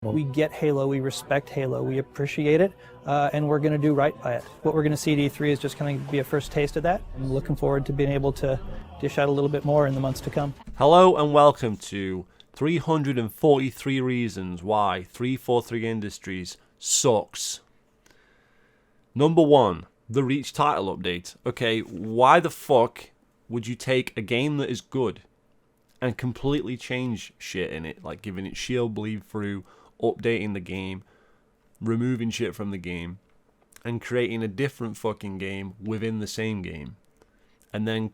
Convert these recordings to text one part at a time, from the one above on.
We get Halo, we respect Halo, we appreciate it, and we're going to do right by it. What we're going to see at E3 is just going to be a first taste of that. I'm looking forward to being able to dish out a little bit more in the months to come. Hello and welcome to 343 Reasons Why 343 Industries Sucks. Number 1, the Reach title update. Okay, why the fuck would you take a game that is good and completely change shit in it, like giving it shield bleed through, updating the game, removing shit from the game, and creating a different fucking game within the same game? And then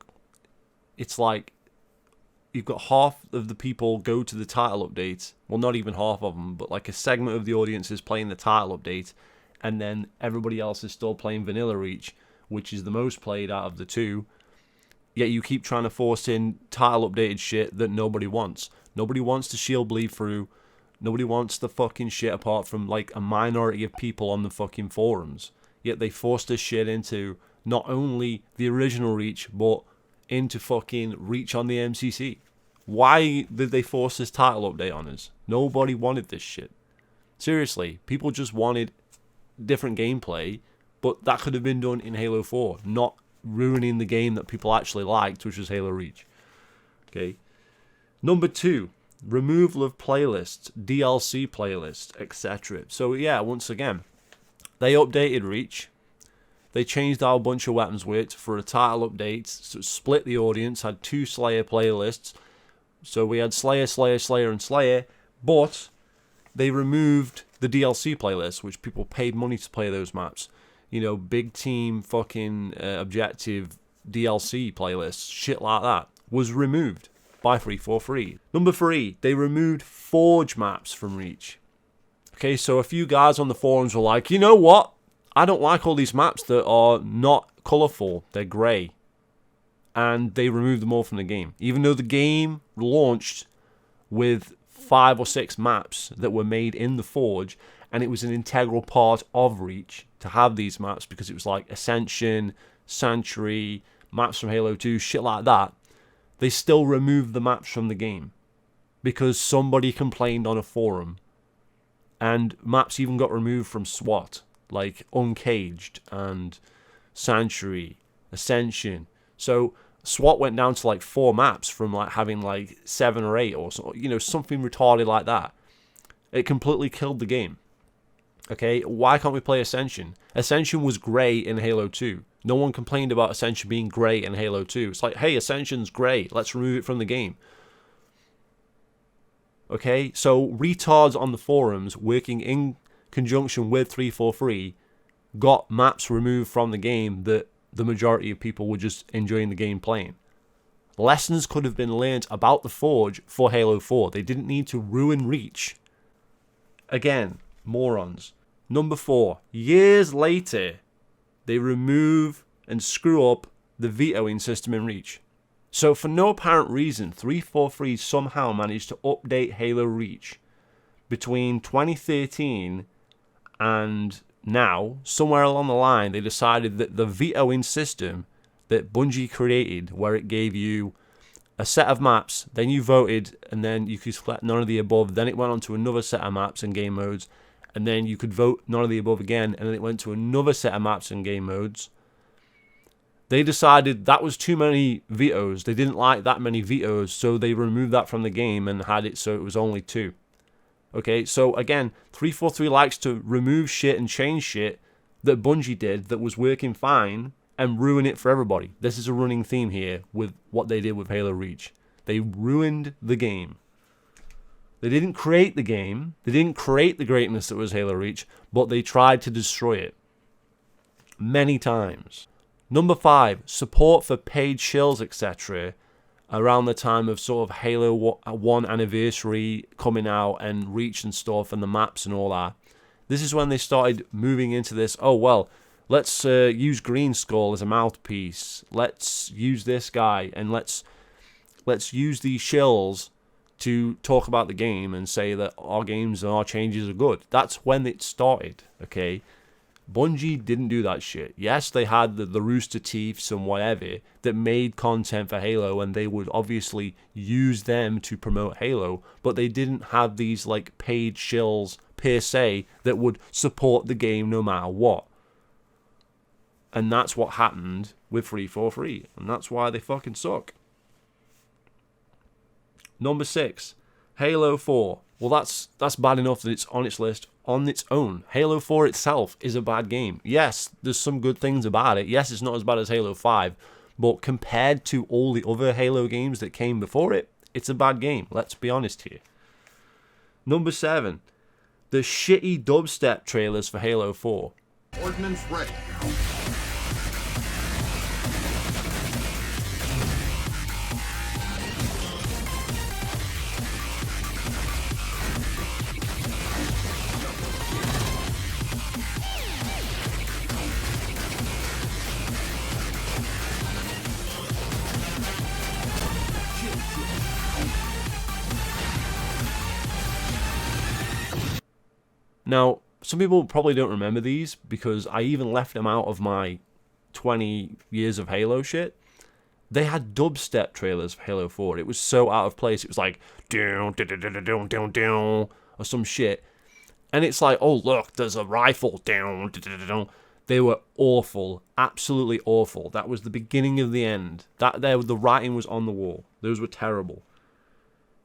it's like you've got half of the people go to the title update, well, not even half of them, but like a segment of the audience is playing the title update, and then everybody else is still playing Vanilla Reach, which is the most played out of the two. Yet you keep trying to force in title updated shit that nobody wants. Nobody wants to shield bleed through. Nobody wants the fucking shit apart from like a minority of people on the fucking forums. Yet they forced this shit into not only the original Reach, but into fucking Reach on the MCC. Why did they force this title update on us? Nobody wanted this shit. Seriously, people just wanted different gameplay, but that could have been done in Halo 4, not ruining the game that people actually liked, which was Halo Reach. Okay. Number 2, removal of playlists, DLC playlists, etc. So yeah, once again, they updated Reach. They changed out a bunch of weapons width for a title update, so split the audience, had 2 Slayer playlists. So we had Slayer, Slayer, Slayer, and Slayer, but they removed the DLC playlist, which people paid money to play those maps. You know, big team fucking objective DLC playlists, shit like that, was removed by 343. Number 3, they removed Forge maps from Reach. Okay, so a few guys on the forums were like, you know what? I don't like all these maps that are not colourful, they're grey. And they removed them all from the game. Even though the game launched with 5 or 6 maps that were made in the Forge, and it was an integral part of Reach to have these maps because it was like Ascension, Sanctuary, maps from Halo 2, shit like that. They still removed the maps from the game because somebody complained on a forum. And maps even got removed from SWAT, like Uncaged and Sanctuary, Ascension. So SWAT went down to like 4 maps from like having like 7 or 8 or so, you know, something retarded like that. It completely killed the game. Okay, why can't we play Ascension? Ascension was grey in Halo 2. No one complained about Ascension being grey in Halo 2. It's like, hey, Ascension's grey. Let's remove it from the game. Okay, so retards on the forums working in conjunction with 343 got maps removed from the game that the majority of people were just enjoying the game playing. Lessons could have been learnt about the Forge for Halo 4. They didn't need to ruin Reach. Again, morons. Number 4, years later, they remove and screw up the vetoing system in Reach. So for no apparent reason, 343 somehow managed to update Halo Reach between 2013 and now. Somewhere along the line, they decided that the vetoing system that Bungie created, where it gave you a set of maps, then you voted, and then you could select none of the above, then it went on to another set of maps and game modes, and then you could vote none of the above again, and then it went to another set of maps and game modes. They decided that was too many vetoes. They didn't like that many vetoes, so they removed that from the game and had it so it was only 2. Okay, so again, 343 likes to remove shit and change shit that Bungie did that was working fine and ruin it for everybody. This is a running theme here with what they did with Halo Reach. They ruined the game. They didn't create the game. They didn't create the greatness that was Halo Reach, but they tried to destroy it. Many times. Number 5, support for paid shills, etc. around the time of sort of Halo 1 anniversary coming out and Reach and stuff and the maps and all that. This is when they started moving into this, oh well, let's use Green Skull as a mouthpiece. Let's use this guy and let's use these shills to talk about the game and say that our games and our changes are good. That's when it started, okay? Bungie didn't do that shit. Yes, they had the Rooster Teeths and whatever that made content for Halo, and they would obviously use them to promote Halo, but they didn't have these like paid shills per se that would support the game no matter what. And that's what happened with 343, and that's why they fucking suck. Number 6, Halo 4. Well, that's bad enough that it's on its list on its own. Halo 4 itself is a bad game. Yes, there's some good things about it. Yes, it's not as bad as Halo 5, but compared to all the other Halo games that came before it, it's a bad game. Let's be honest here. Number 7, the shitty dubstep trailers for Halo 4. Ordnance ready. Now, some people probably don't remember these because I even left them out of my 20 years of Halo shit. They had dubstep trailers for Halo 4. It was so out of place. It was like, down, down, down, down, or some shit. And it's like, oh, look, there's a rifle, down, down. They were awful, absolutely awful. That was the beginning of the end. The writing was on the wall. Those were terrible.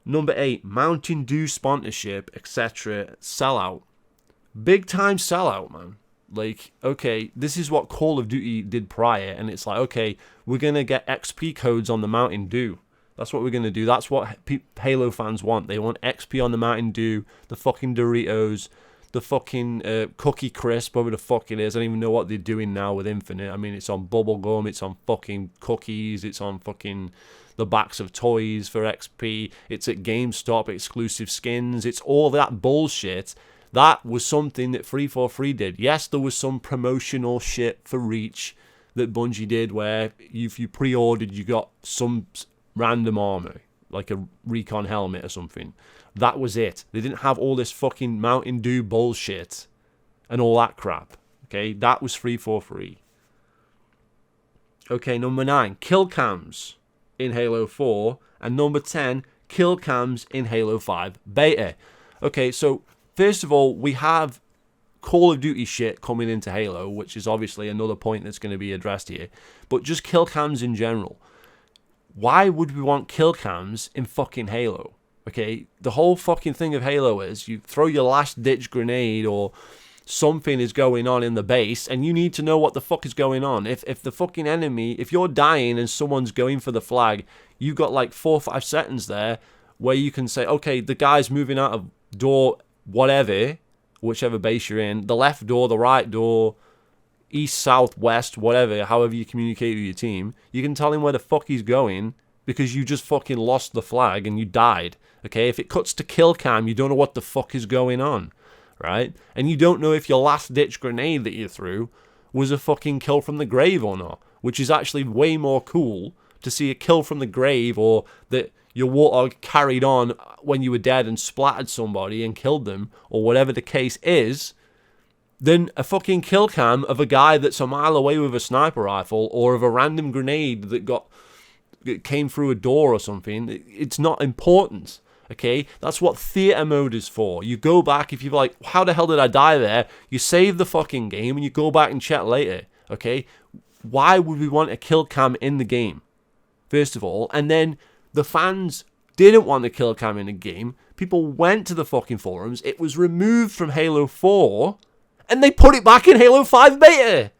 Number 8, Mountain Dew sponsorship, etc. Sellout. Big time sellout, man. Like, okay, this is what Call of Duty did prior, and it's like, okay, we're going to get XP codes on the Mountain Dew. That's what we're going to do. That's what Halo fans want. They want XP on the Mountain Dew, the fucking Doritos, the fucking Cookie Crisp, whatever the fuck it is. I don't even know what they're doing now with Infinite. I mean, it's on bubblegum, it's on fucking cookies, it's on fucking the backs of toys for XP, it's at GameStop exclusive skins, it's all that bullshit. That was something that 343 did. Yes, there was some promotional shit for Reach that Bungie did where if you pre-ordered, you got some random armor, like a recon helmet or something. That was it. They didn't have all this fucking Mountain Dew bullshit and all that crap. Okay, that was 343. Okay, number 9, kill cams in Halo 4. And number 10, kill cams in Halo 5 beta. Okay, so first of all, we have Call of Duty shit coming into Halo, which is obviously another point that's going to be addressed here. But just kill cams in general. Why would we want kill cams in fucking Halo? Okay, the whole fucking thing of Halo is you throw your last ditch grenade or something is going on in the base and you need to know what the fuck is going on. If the fucking enemy, if you're dying and someone's going for the flag, you've got like 4 or 5 seconds there where you can say, okay, the guy's moving out of door whatever, whichever base you're in, the left door, the right door, east, south, west, whatever, however you communicate with your team, you can tell him where the fuck he's going because you just fucking lost the flag and you died. Okay, if it cuts to kill cam, you don't know what the fuck is going on, right? And you don't know if your last ditch grenade that you threw was a fucking kill from the grave or not, which is actually way more cool to see a kill from the grave or that your warthog carried on when you were dead and splattered somebody and killed them, or whatever the case is, than a fucking kill cam of a guy that's a mile away with a sniper rifle or of a random grenade that came through a door or something. It's not important, okay? That's what theater mode is for. You go back, if you're like, how the hell did I die there? You save the fucking game and you go back and check later, okay? Why would we want a kill cam in the game, first of all? And then the fans didn't want the kill cam in the game. People went to the fucking forums. It was removed from Halo 4, and they put it back in Halo 5 beta.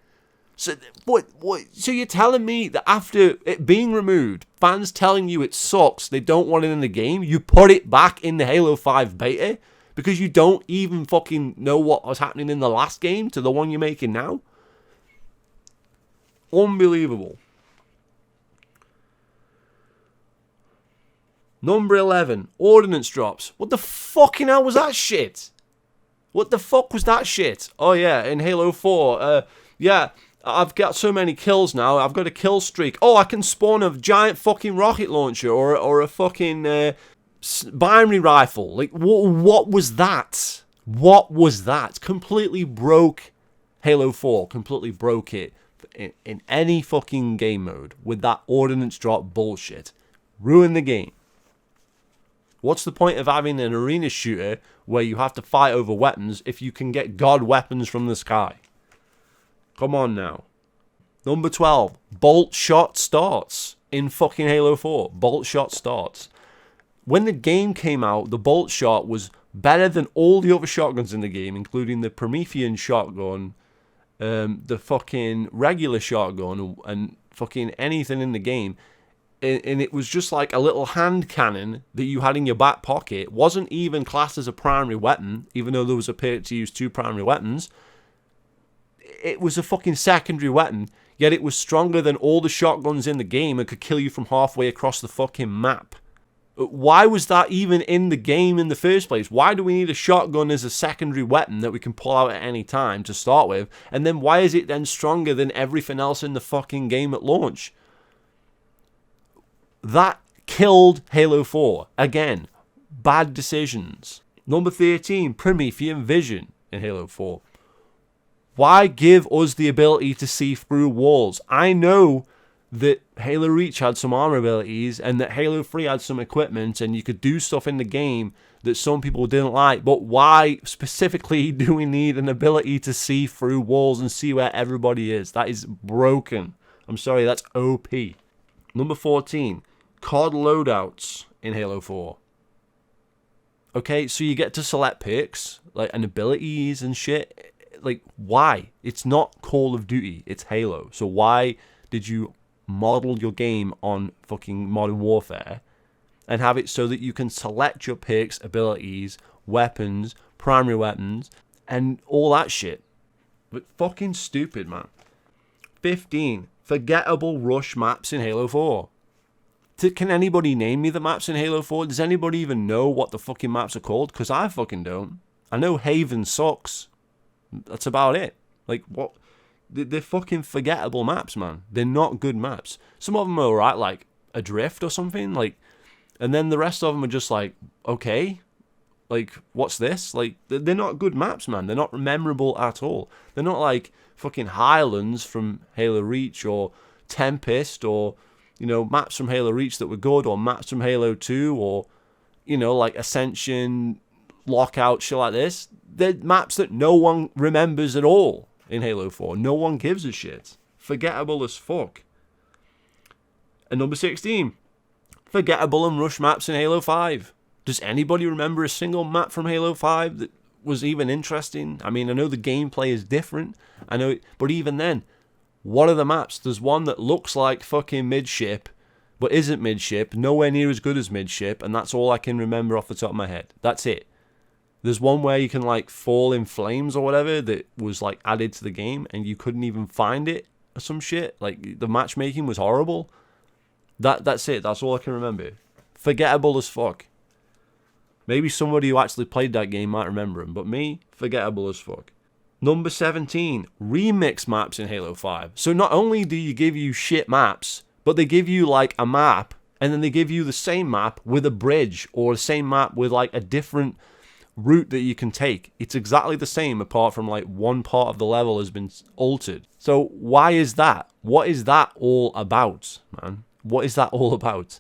So what? So you're telling me that after it being removed, fans telling you it sucks, they don't want it in the game, you put it back in the Halo 5 beta because you don't even fucking know what was happening in the last game to the one you're making now? Unbelievable. Number 11, Ordnance drops. What the fucking hell was that shit? What the fuck was that shit? Oh yeah, in Halo 4, yeah, I've got so many kills now, I've got a kill streak. Oh, I can spawn a giant fucking rocket launcher or a fucking binary rifle. Like, what was that? What was that? Completely broke Halo 4 completely broke it in any fucking game mode with that ordnance drop bullshit. Ruined the game. What's the point of having an arena shooter where you have to fight over weapons if you can get god weapons from the sky? Come on now. Number 12, bolt shot starts in fucking Halo 4. Bolt shot starts. When the game came out, the bolt shot was better than all the other shotguns in the game, including the Promethean shotgun, the fucking regular shotgun, and fucking anything in the game. And it was just like a little hand cannon that you had in your back pocket. It wasn't even classed as a primary weapon, even though there was a perk to use 2 primary weapons. It was a fucking secondary weapon, yet it was stronger than all the shotguns in the game and could kill you from halfway across the fucking map. Why was that even in the game in the first place? Why do we need a shotgun as a secondary weapon that we can pull out at any time to start with? And then why is it then stronger than everything else in the fucking game at launch? That killed Halo 4. Again, bad decisions. Number 13, Promethean Vision in Halo 4. Why give us the ability to see through walls? I know that Halo Reach had some armor abilities and that Halo 3 had some equipment and you could do stuff in the game that some people didn't like, but why specifically do we need an ability to see through walls and see where everybody is? That is broken. I'm sorry, that's OP. Number 14, COD loadouts in Halo 4. Okay, so you get to select perks, like, and abilities and shit. Like, why? It's not Call of Duty, it's Halo. So why did you model your game on fucking Modern Warfare and have it so that you can select your perks, abilities, weapons, primary weapons, and all that shit? But fucking stupid, man. 15, forgettable rush maps in Halo 4. Can anybody name me the maps in Halo 4? Does anybody even know what the fucking maps are called? Because I fucking don't. I know Haven sucks. That's about it. Like, what? They're fucking forgettable maps, man. They're not good maps. Some of them are alright, like Adrift or something. Like, and then the rest of them are just like, okay. Like, what's this? Like, they're not good maps, man. They're not memorable at all. They're not like fucking Highlands from Halo Reach or Tempest or, you know, maps from Halo Reach that were good, or maps from Halo 2, or, you know, like Ascension, Lockout, shit like this. They're maps that no one remembers at all in Halo 4. No one gives a shit. Forgettable as fuck. And number 16, forgettable and rush maps in Halo 5. Does anybody remember a single map from Halo 5 that was even interesting? I mean, I know the gameplay is different. I know it, but even then, what are the maps? There's one that looks like fucking midship, but isn't midship, nowhere near as good as midship, and that's all I can remember off the top of my head. That's it. There's one where you can like fall in flames or whatever that was like added to the game, and you couldn't even find it or some shit. Like, the matchmaking was horrible. That's it. That's all I can remember. Forgettable as fuck. Maybe somebody who actually played that game might remember them, but me, forgettable as fuck. Number 17, remix maps in Halo 5. So not only do you give you shit maps, but they give you like a map, and then they give you the same map with a bridge, or the same map with like a different route that you can take. It's exactly the same, apart from like one part of the level has been altered. So why is that? What is that all about, man? What is that all about?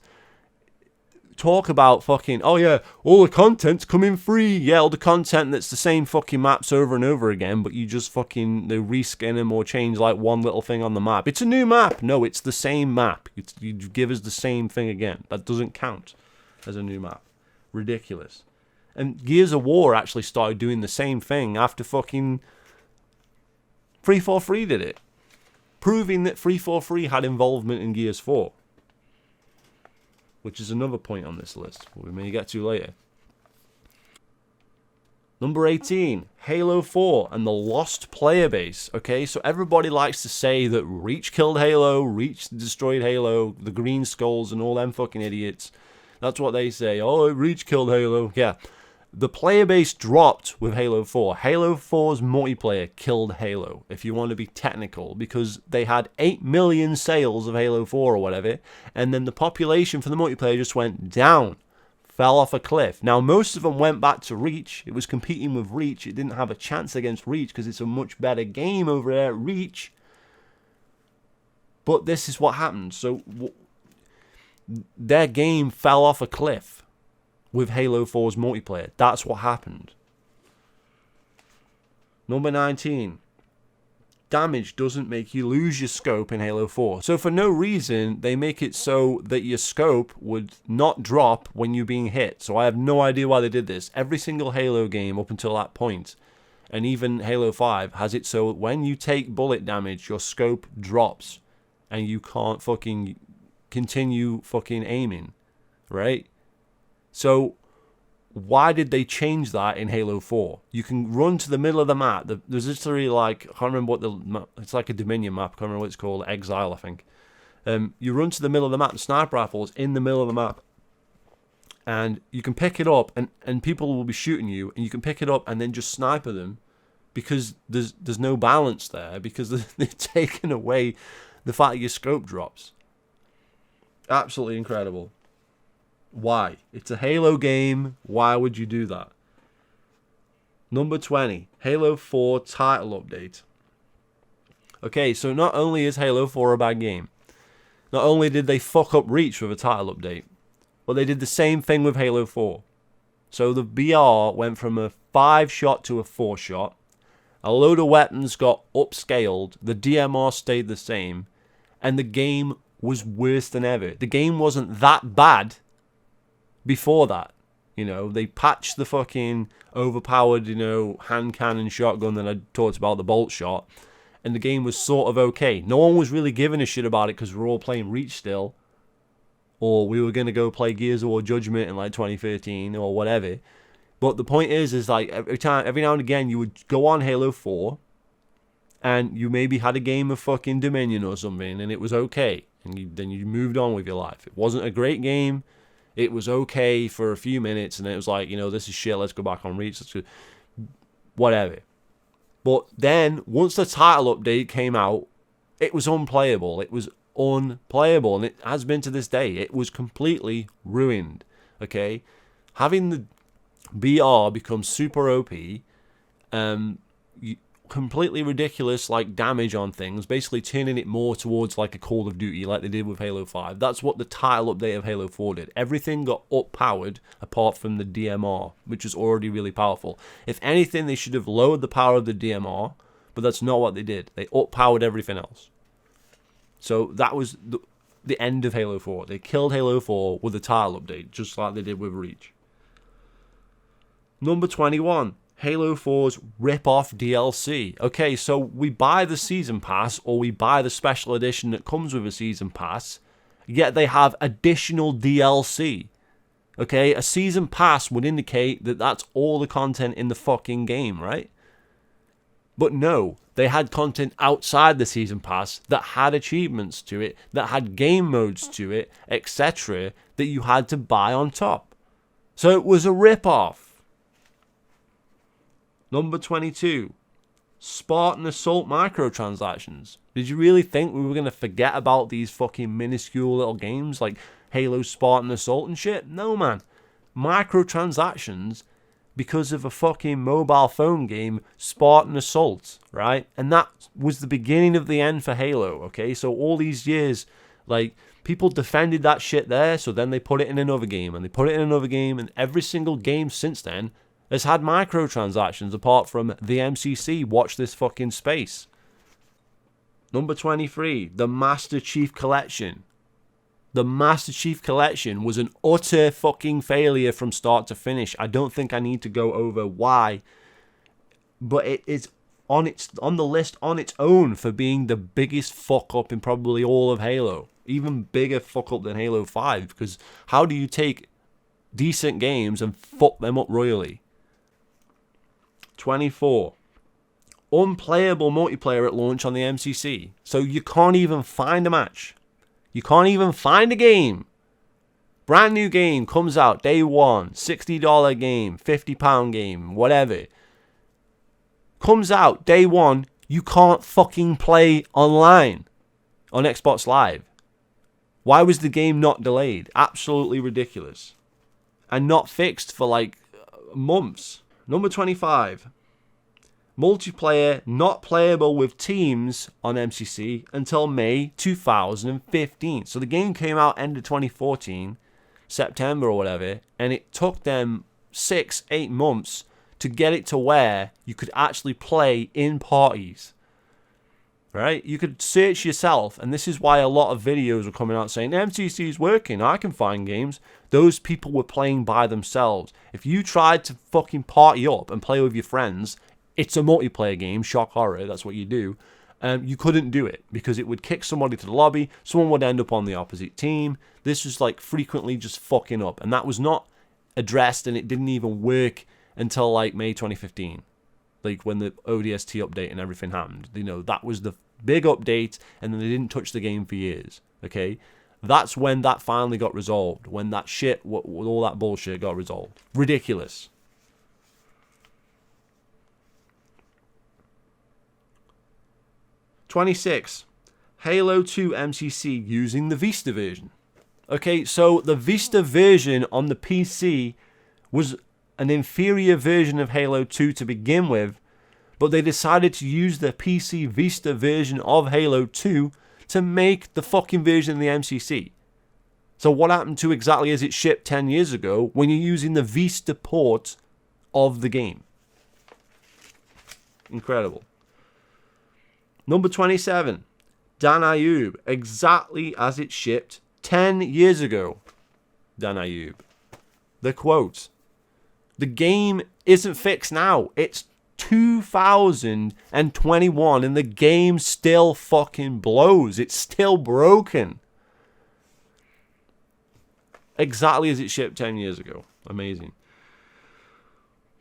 Talk about fucking, oh yeah, all the content's coming free. Yeah, all the content that's the same fucking maps over and over again, but you just fucking, they reskin them or change like one little thing on the map. It's a new map. No, it's the same map. You give us the same thing again. That doesn't count as a new map. Ridiculous. And Gears of War actually started doing the same thing after fucking 343 did it. Proving that 343 had involvement in Gears 4. Which is another point on this list, we may get to later. Number 18, Halo 4 and the lost player base. Okay, so everybody likes to say that Reach killed Halo, Reach destroyed Halo, the Green Skulls and all them fucking idiots. That's what they say. Oh, Reach killed Halo. Yeah. The player base dropped with Halo 4. Halo 4's multiplayer killed Halo, if you want to be technical, because they had 8 million sales of Halo 4 or whatever, and then the population for the multiplayer just went down fell off a cliff. Now, most of them went back to Reach. It was competing with Reach. It didn't have a chance against Reach because it's a much better game over there at Reach. But this is what happened. So their game fell off a cliff with Halo 4's multiplayer. That's what happened. Number 19. Damage doesn't make you lose your scope in Halo 4. So for no reason, they make it so that your scope would not drop when you're being hit. So I have no idea why they did this. Every single Halo game up until that point, and even Halo 5, has it so when you take bullet damage, your scope drops. And you can't fucking continue fucking aiming. Right? So why did they change that in Halo 4? You can run to the middle of the map. There's literally like, I can't remember what the map, it's like a Dominion map. I can't remember what it's called. Exile, I think. You run to the middle of the map. The sniper rifle is in the middle of the map. And you can pick it up and people will be shooting you. And you can pick it up and then just sniper them. Because there's no balance there. Because they've taken away the fact that your scope drops. Absolutely incredible. Why? It's a Halo game. Why would you do that? Number 20. Halo 4 title update. Okay, so not only is Halo 4 a bad game, not only did they fuck up Reach with a title update, but they did the same thing with Halo 4. So the BR went from a 5-shot to a 4-shot. A load of weapons got upscaled. The DMR stayed the same. And the game was worse than ever. The game wasn't that bad before that. You know, they patched the fucking overpowered, hand cannon shotgun that I talked about, the bolt shot. And the game was sort of okay. No one was really giving a shit about it because we were all playing Reach still. Or we were going to go play Gears of War Judgment in like 2013 or whatever. But the point is like every now and again you would go on Halo 4 and you maybe had a game of fucking Dominion or something and it was okay. And then you moved on with your life. It wasn't a great game. It was okay for a few minutes and then it was like, this is shit, let's go back on Reach. Let's go. Whatever. But then, once the title update came out, it was unplayable. It was unplayable. And it has been to this day. It was completely ruined. Okay? Having the BR become super OP, completely ridiculous like damage on things, basically turning it more towards like a Call of Duty like they did with Halo 5. That's what the title update of Halo 4 did. Everything got up-powered apart from the DMR, which is already really powerful. If anything, they should have lowered the power of the DMR, but that's not what they did. They up-powered everything else. So that was the end of Halo 4. They killed Halo 4 with a title update, just like they did with Reach. Number 21. Halo 4's rip-off DLC. Okay, so we buy the Season Pass, or we buy the special edition that comes with a Season Pass, yet they have additional DLC. Okay, a Season Pass would indicate that that's all the content in the fucking game, right? But no, they had content outside the Season Pass that had achievements to it, that had game modes to it, etc., that you had to buy on top. So it was a rip-off. Number 22, Spartan Assault microtransactions. Did you really think we were going to forget about these fucking minuscule little games like Halo Spartan Assault and shit? No, man. Microtransactions because of a fucking mobile phone game, Spartan Assault, right? And that was the beginning of the end for Halo, okay? So all these years, like, people defended that shit there, so then they put it in another game, and they put it in another game, and every single game since then has had microtransactions apart from the MCC. Watch this fucking space. Number 23, the Master Chief Collection. The Master Chief Collection was an utter fucking failure from start to finish. I don't think I need to go over why, but it is on the list on its own for being the biggest fuck up in probably all of Halo. Even bigger fuck up than Halo 5, because how do you take decent games and fuck them up royally? 24. Unplayable multiplayer at launch on the MCC. So you can't even find a match. You can't even find a game. Brand new game comes out day one. $60 game, £50 game, whatever. Comes out day one. You can't fucking play online on Xbox Live. Why was the game not delayed? Absolutely ridiculous. and not fixed for like months. Number 25. Multiplayer not playable with teams on MCC until May 2015. So the game came out end of 2014, September or whatever, and it took them 6-8 months to get it to where you could actually play in parties. Right? You could search yourself, and this is why a lot of videos are coming out saying MCC is working, I can find games. Those people were playing by themselves. If you tried to fucking party up and play with your friends, it's a multiplayer game, shock horror, that's what you do. You couldn't do it because it would kick somebody to the lobby, someone would end up on the opposite team. This was like frequently just fucking up, and that was not addressed, and it didn't even work until like May 2015. Like when the ODST update and everything happened. You know, that was the big update, and then they didn't touch the game for years. Okay? That's when that finally got resolved. When that shit, all that bullshit got resolved. Ridiculous. '26. Halo 2 MCC using the Vista version. Okay, so the Vista version on the PC was an inferior version of Halo 2 to begin with, but they decided to use the PC Vista version of Halo 2 to make the fucking version of the MCC. So what happened to exactly as it shipped 10 years ago when you're using the Vista port of the game? Incredible. Number 27. Dan Ayub, exactly as it shipped 10 years ago. Dan Ayub. The quote. The game isn't fixed now. It's 2021 and the game still fucking blows. It's still broken. Exactly as it shipped 10 years ago. Amazing.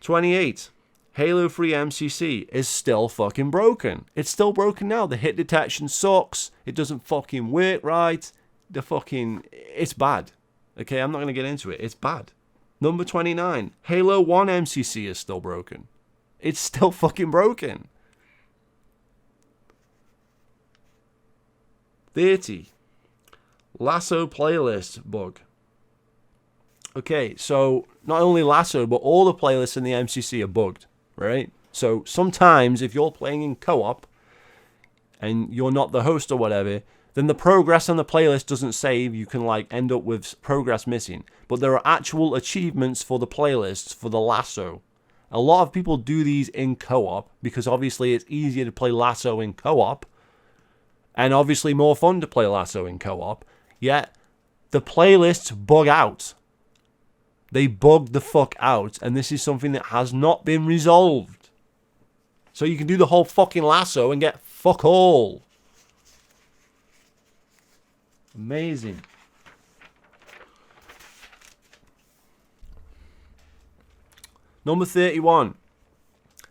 28. Halo 3 MCC is still fucking broken. It's still broken now. The hit detection sucks. It doesn't fucking work right. It's bad. Okay, I'm not going to get into it. It's bad. Number 29. Halo 1 MCC is still broken. It's still fucking broken. 30. Lasso playlist bug. Okay, so not only Lasso, but all the playlists in the MCC are bugged, right? So sometimes if you're playing in co-op and you're not the host or whatever, then the progress on the playlist doesn't save. You can like end up with progress missing. But there are actual achievements for the playlists for the Lasso. A lot of people do these in co-op because obviously it's easier to play Lasso in co-op and obviously more fun to play Lasso in co-op. Yet the playlists bug out. They bug the fuck out, and this is something that has not been resolved. So you can do the whole fucking Lasso and get fuck all. Amazing. Number 31.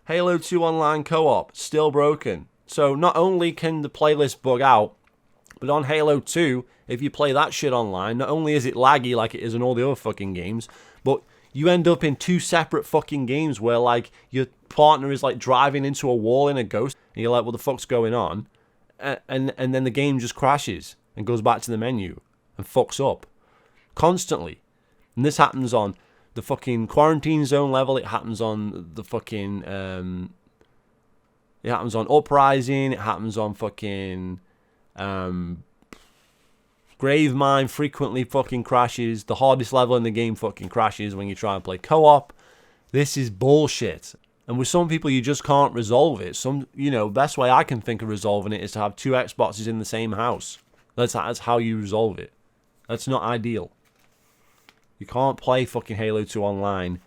Halo 2 Online Co-op, still broken. So not only can the playlist bug out, but on Halo 2, if you play that shit online, not only is it laggy like it is in all the other fucking games, but you end up in two separate fucking games where like your partner is like driving into a wall in a Ghost, and you're like, what the fuck's going on? And then the game just crashes and goes back to the menu and fucks up constantly. And this happens on the fucking quarantine zone level. It happens on the fucking it happens on Uprising. It happens on fucking Grave Mine frequently fucking crashes. The hardest level in the game fucking crashes when you try and play co-op. This is bullshit. And with some people, you just can't resolve it. Best way I can think of resolving it is to have two Xboxes in the same house. That's how you resolve it. That's not ideal. You can't play fucking Halo 2 online.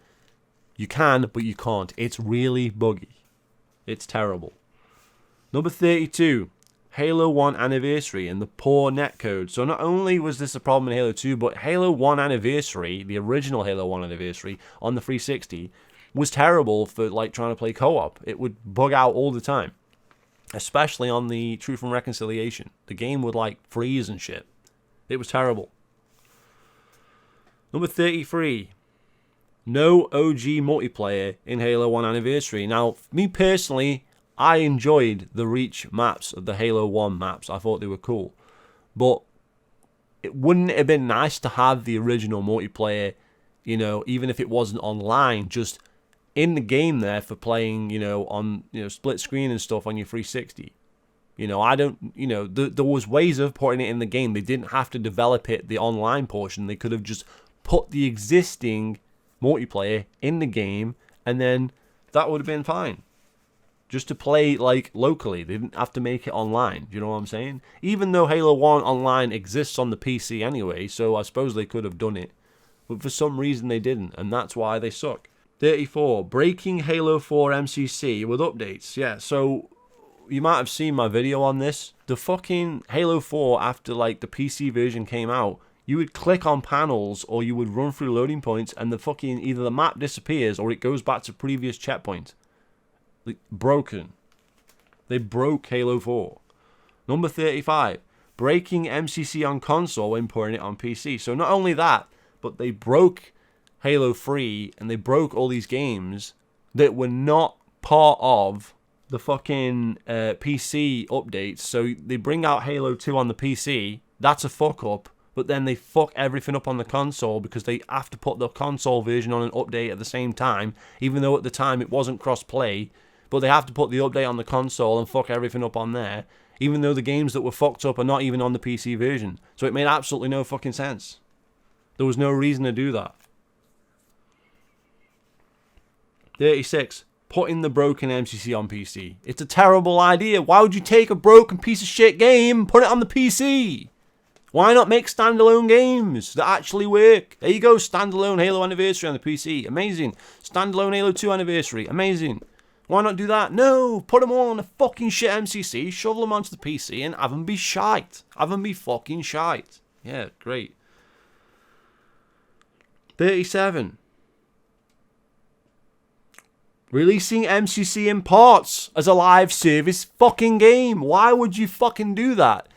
You can, but you can't. It's really buggy. It's terrible. Number 32. Halo 1 Anniversary and the poor netcode. So not only was this a problem in Halo 2, but Halo 1 Anniversary, the original Halo 1 Anniversary on the 360, was terrible for like trying to play co-op. It would bug out all the time. Especially on the Truth and Reconciliation. The game would like freeze and shit. It was terrible. Number 33. No OG multiplayer in Halo 1 Anniversary. Now, me personally, I enjoyed the Reach maps of the Halo 1 maps. I thought they were cool. But wouldn't it have been nice to have the original multiplayer you know, even if it wasn't online, just in the game there for playing, you know, on, you know, split screen and stuff on your 360. You know, I don't, you know, there was ways of putting it in the game. They didn't have to develop it, the online portion. They could have just put the existing multiplayer in the game, and then that would have been fine. Just to play, like, locally. They didn't have to make it online. You know what I'm saying? Even though Halo 1 Online exists on the PC anyway, so I suppose they could have done it. But for some reason they didn't, and that's why they suck. 34. Breaking Halo 4 MCC with updates. Yeah, so you might have seen my video on this. The fucking Halo 4, after, like, the PC version came out, you would click on panels or you would run through loading points and the fucking, either the map disappears or it goes back to previous checkpoint. Like, broken. They broke Halo 4. Number 35. Breaking MCC on console when putting it on PC. So not only that, but they broke Halo 3 and they broke all these games that were not part of the fucking PC updates. So they bring out Halo 2 on the PC. That's a fuck up. But then they fuck everything up on the console because they have to put the console version on an update at the same time, even though at the time it wasn't cross-play. But they have to put the update on the console and fuck everything up on there, even though the games that were fucked up are not even on the PC version. So it made absolutely no fucking sense. There was no reason to do that. 36. Putting the broken MCC on PC. It's a terrible idea. Why would you take a broken piece of shit game and put it on the PC? Why not make standalone games that actually work? There you go, standalone Halo Anniversary on the PC. Amazing. Standalone Halo 2 Anniversary. Amazing. Why not do that? No, put them all on a fucking shit MCC, shovel them onto the PC, and have them be shite. Have them be fucking shite. Yeah, great. 37. Releasing MCC in parts as a live service fucking game. Why would you fucking do that?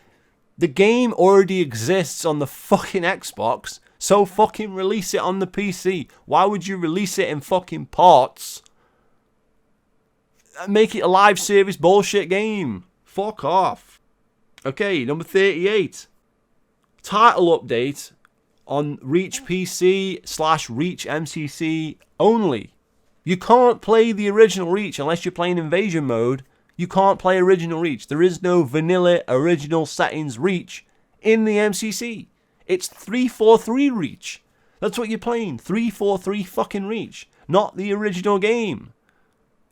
The game already exists on the fucking Xbox, so fucking release it on the PC. Why would you release it in fucking parts? Make it a live service bullshit game. Fuck off. Okay, number 38. Title update on Reach PC / Reach MCC only. You can't play the original Reach unless you're playing Invasion mode. You can't play original Reach. There is no vanilla original settings Reach in the MCC. It's 343 Reach. That's what you're playing. 343 fucking Reach. Not the original game.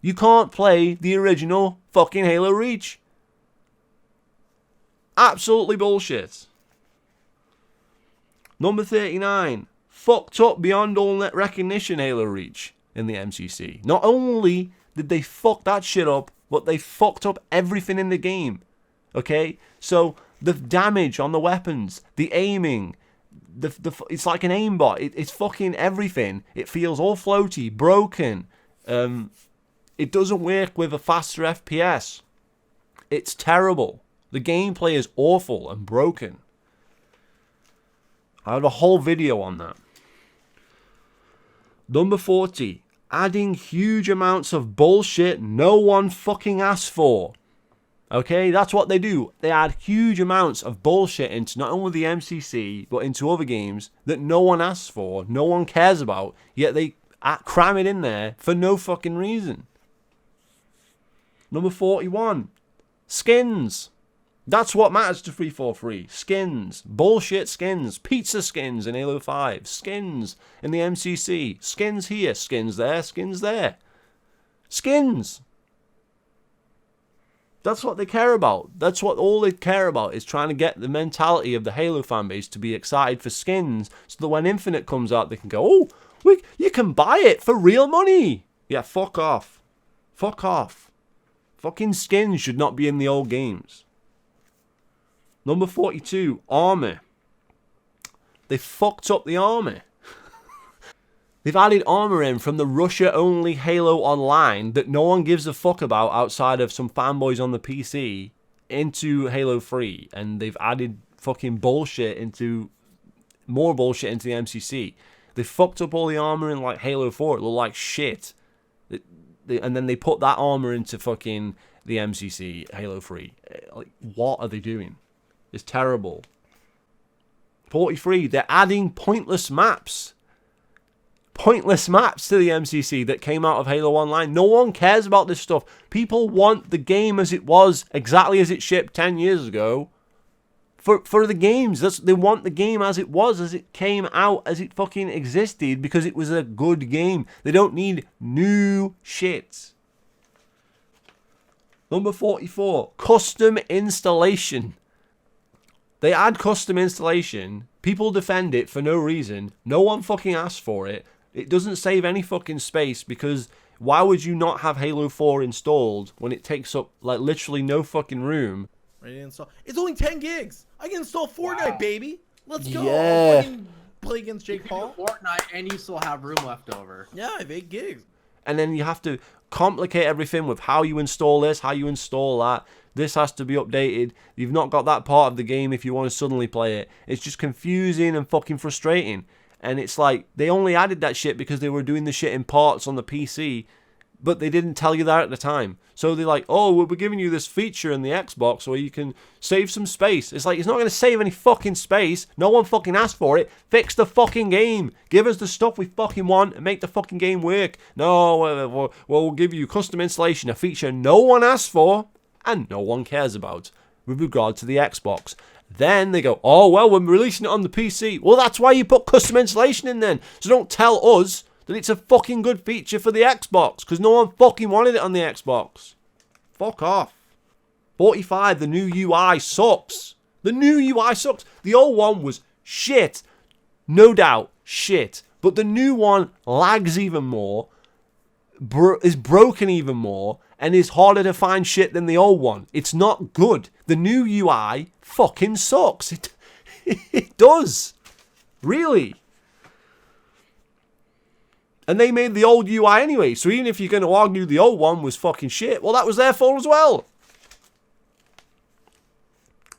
You can't play the original fucking Halo Reach. Absolutely bullshit. Number 39. Fucked up beyond all net recognition Halo Reach in the MCC. Not only did they fuck that shit up, but they fucked up everything in the game. Okay? So the damage on the weapons, the aiming, it's like an aimbot. It's fucking everything. It feels all floaty, broken. It doesn't work with a faster FPS. It's terrible. The gameplay is awful and broken. I have a whole video on that. Number 40. Adding huge amounts of bullshit no one fucking asked for. Okay, that's what they do. They add huge amounts of bullshit into not only the MCC, but into other games that no one asks for, no one cares about, yet they cram it in there for no fucking reason. Number 41. Skins. That's what matters to 343. Skins. Bullshit skins. Pizza skins in Halo 5. Skins in the MCC. Skins here. Skins there. Skins there. Skins. That's what they care about. That's what all they care about is trying to get the mentality of the Halo fanbase to be excited for skins so that when Infinite comes out they can go, oh, you can buy it for real money. Yeah, fuck off. Fuck off. Fucking skins should not be in the old games. Number 42, armor. They fucked up the armor. They've added armor in from the Russia-only Halo Online that no one gives a fuck about outside of some fanboys on the PC into Halo 3. And they've added fucking bullshit into... more bullshit into the MCC. They fucked up all the armor in like Halo 4. It looked like shit. And then they put that armor into fucking the MCC, Halo 3. Like, what are they doing? It's terrible. 43. They're adding pointless maps. pointless maps to the MCC that came out of Halo Online. No one cares about this stuff. People want the game as it was, exactly as it shipped 10 years ago. For the games, they want the game as it was, as it came out, as it fucking existed, because it was a good game. They don't need new shit. Number 44, custom installation. They add custom installation. People defend it for no reason. No one fucking asked for it. It doesn't save any fucking space, because why would you not have Halo 4 installed when it takes up like literally no fucking room? Ready to install. It's only 10 gigs. I can install Fortnite, baby. Let's go. Yeah. I can play against Jake Paul. Fortnite, and you still have room left over. Yeah, I have 8 gigs. And then you have to complicate everything with how you install this, how you install that. This has to be updated. You've not got that part of the game if you want to suddenly play it. It's just confusing and fucking frustrating. And it's like, they only added that shit because they were doing the shit in parts on the PC, but they didn't tell you that at the time. So they're like, oh, we're giving you this feature in the Xbox where you can save some space. It's like, it's not going to save any fucking space. No one fucking asked for it. Fix the fucking game. Give us the stuff we fucking want and make the fucking game work. No, we'll give you custom installation, a feature no one asked for and no one cares about with regard to the Xbox. Then they go, oh, well, we're releasing it on the PC. Well, that's why you put custom installation in then. So don't tell us that it's a fucking good feature for the Xbox, because no one fucking wanted it on the Xbox. Fuck off. 45, the new UI sucks. The new UI sucks. The old one was shit. No doubt, shit. But the new one lags even more, is broken even more, and is harder to find shit than the old one. It's not good. The new UI fucking sucks. It does. Really. And they made the old UI anyway, so even if you're going to argue the old one was fucking shit, well, that was their fault as well.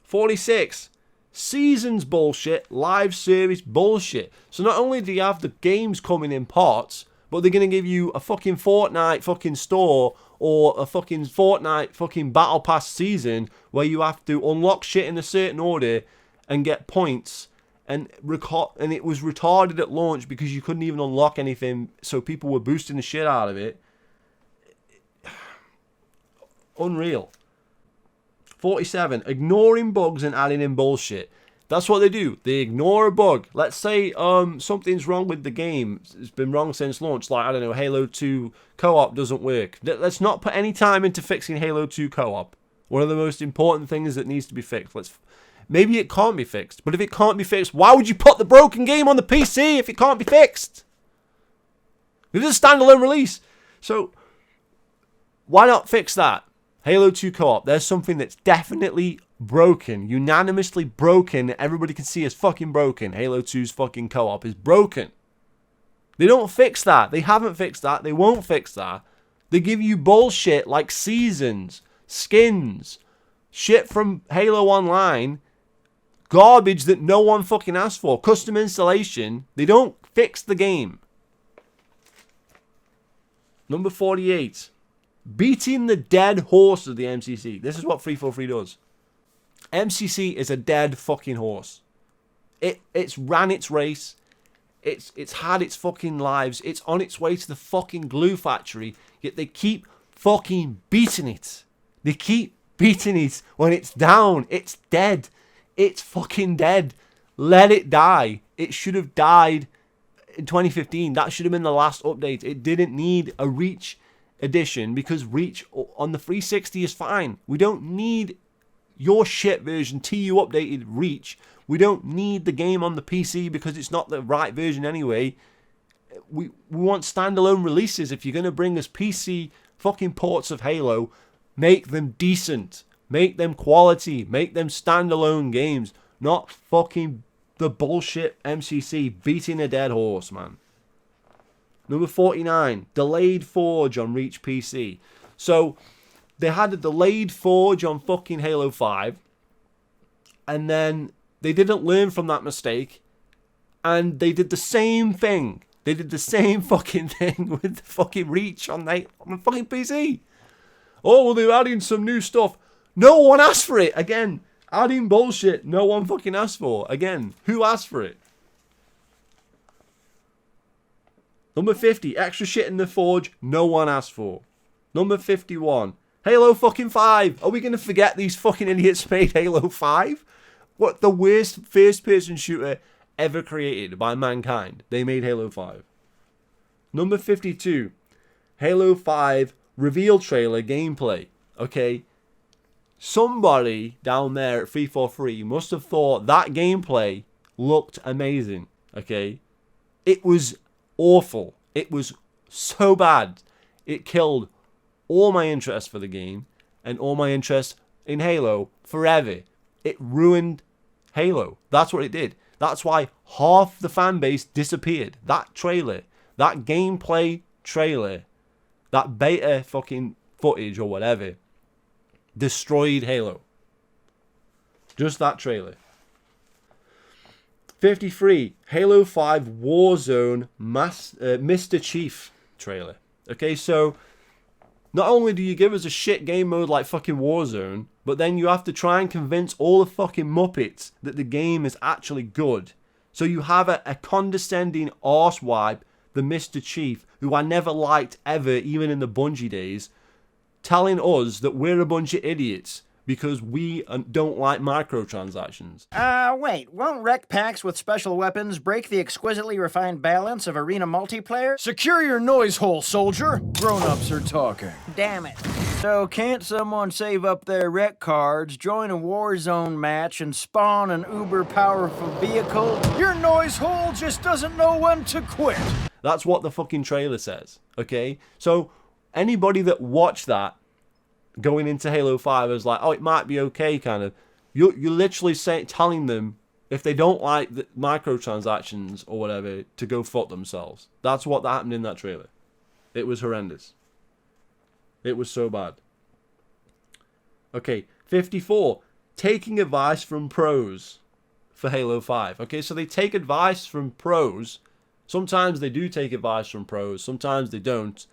46. Seasons bullshit, live service bullshit. So not only do you have the games coming in parts, but they're going to give you a fucking Fortnite fucking store or a fucking Fortnite fucking Battle Pass season where you have to unlock shit in a certain order and get points. And it was retarded at launch because you couldn't even unlock anything, so people were boosting the shit out of it. Unreal. 47. Ignoring bugs and adding in bullshit. That's what they do. They ignore a bug. Let's say something's wrong with the game. It's been wrong since launch. Like, I don't know, Halo 2 co-op doesn't work. Let's not put any time into fixing Halo 2 co-op. One of the most important things that needs to be fixed. Maybe it can't be fixed. But if it can't be fixed, why would you put the broken game on the PC if it can't be fixed? It is a standalone release. So, why not fix that? Halo 2 co-op. There's something that's definitely broken. Unanimously broken. Everybody can see it's fucking broken. Halo 2's fucking co-op is broken. They don't fix that. They haven't fixed that. They won't fix that. They give you bullshit like seasons, skins, shit from Halo Online, garbage that no one fucking asked for, custom installation. They don't fix the game. Number 48. Beating the dead horse of the MCC. This is what 343 does. MCC is a dead fucking horse. It's ran its race. It's had its fucking lives. It's on its way to the fucking glue factory. Yet they keep fucking beating it. They keep beating it when it's down. It's dead. It's fucking dead. Let it die. It should have died in 2015. That should have been the last update. It didn't need a Reach edition because Reach on the 360 is fine. We don't need your shit version TU updated Reach. We don't need the game on the PC because it's not the right version anyway. We want standalone releases. If you're going to bring us PC fucking ports of Halo, make them decent. Make them quality. Make them standalone games. Not fucking the bullshit MCC beating a dead horse, man. Number 49. Delayed Forge on Reach PC. So, they had a delayed Forge on fucking Halo 5. And then they didn't learn from that mistake. And they did the same thing. They did the same fucking thing with the fucking Reach on the fucking PC. Oh, well, they're adding some new stuff. No one asked for it. Again, adding bullshit no one fucking asked for. Again, who asked for it? Number 50, extra shit in the Forge no one asked for. Number 51, Halo fucking 5. Are we going to forget these fucking idiots made Halo 5? What, the worst first-person shooter ever created by mankind? They made Halo 5. Number 52, Halo 5 reveal trailer gameplay. Okay, somebody down there at 343 must have thought that gameplay looked amazing. Okay, it was awful. It was so bad. It killed all my interest for the game and all my interest in Halo forever. It ruined Halo. That's what it did. That's why half the fan base disappeared. That trailer, that gameplay trailer, that beta fucking footage or whatever, destroyed Halo. Just that trailer. 53, Halo 5 Warzone Mr. Chief trailer. Okay, so not only do you give us a shit game mode like fucking Warzone, but then you have to try and convince all the fucking Muppets that the game is actually good. So you have a condescending arsewipe, the Mr. Chief, who I never liked ever, even in the Bungie days, telling us that we're a bunch of idiots because we don't like microtransactions. Wait, won't rec packs with special weapons break the exquisitely refined balance of arena multiplayer? Secure your noise hole, soldier. Grown-ups are talking. Damn it. So can't someone save up their rec cards, join a Warzone match, and spawn an uber-powerful vehicle? Your noise hole just doesn't know when to quit. That's what the fucking trailer says, okay? So anybody that watched that going into Halo 5 is like, oh, it might be okay, kind of. You're literally telling them, if they don't like the microtransactions or whatever, to go fuck themselves. That's what happened in that trailer. It was horrendous. It was so bad. Okay, 54. Taking advice from pros for Halo 5. Okay, so they take advice from pros. Sometimes they do take advice from pros. Sometimes they don't.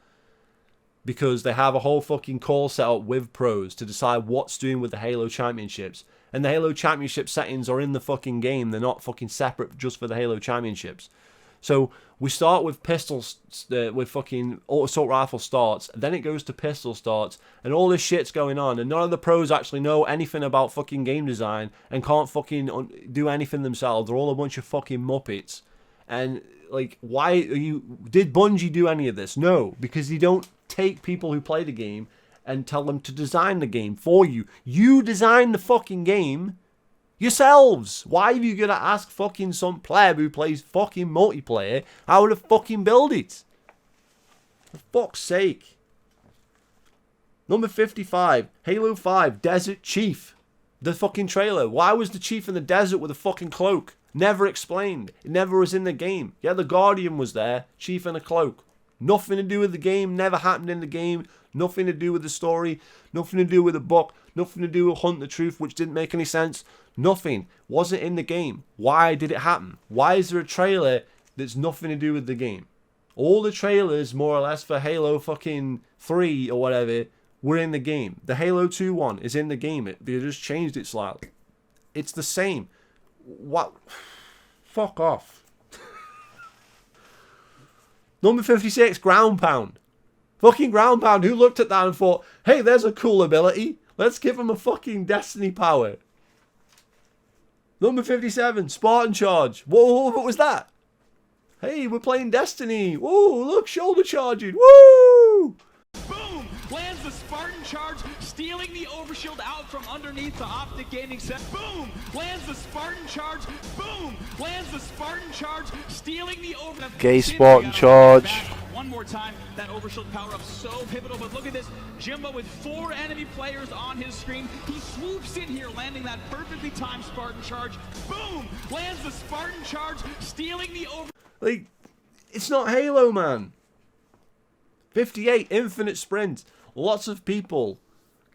Because they have a whole fucking call set up with pros to decide what's doing with the Halo Championships. And the Halo Championship settings are in the fucking game. They're not fucking separate just for the Halo Championships. So we start with pistols, with fucking assault rifle starts. Then it goes to pistol starts. And all this shit's going on. And none of the pros actually know anything about fucking game design. And can't fucking do anything themselves. They're all a bunch of fucking muppets. And like, why are you... Did Bungie do any of this? No. Because you don't take people who play the game and tell them to design the game for you. You design the fucking game yourselves. Why have you got to ask fucking some pleb who plays fucking multiplayer how to fucking build it? For fuck's sake. Number 55, Halo 5 Desert Chief. The fucking trailer. Why was the chief in the desert with a fucking cloak? Never explained. It never was in the game. Yeah, the Guardian was there. Chief in a cloak. Nothing to do with the game. Never happened in the game. Nothing to do with the story. Nothing to do with the book. Nothing to do with Hunt the Truth, which didn't make any sense. Nothing. Wasn't in the game. Why did it happen? Why is there a trailer that's nothing to do with the game? All the trailers, more or less, for Halo fucking 3 or whatever, were in the game. The Halo 2 one is in the game. They just changed it slightly. It's the same. What? Fuck off. Number 56, Ground Pound. Fucking Ground Pound. Who looked at that and thought, hey, there's a cool ability. Let's give him a fucking Destiny power. Number 57, Spartan Charge. Whoa, what was that? Hey, we're playing Destiny. Whoa, look, shoulder charging. Woo! Boom! Lands the Spartan Charge, stealing the overshield out from underneath the optic gaming set. Boom! Lands the Spartan Charge. Boom! Lands the Spartan Charge, stealing the over. Okay, Spartan Charge. One more time, that overshield power up so pivotal. But look at this, Jimbo with 4 enemy players on his screen. He swoops in here, landing that perfectly timed Spartan Charge. Boom! Lands the Spartan Charge, stealing the over. Like, it's not Halo, man. 58, Infinite Sprint. Lots of people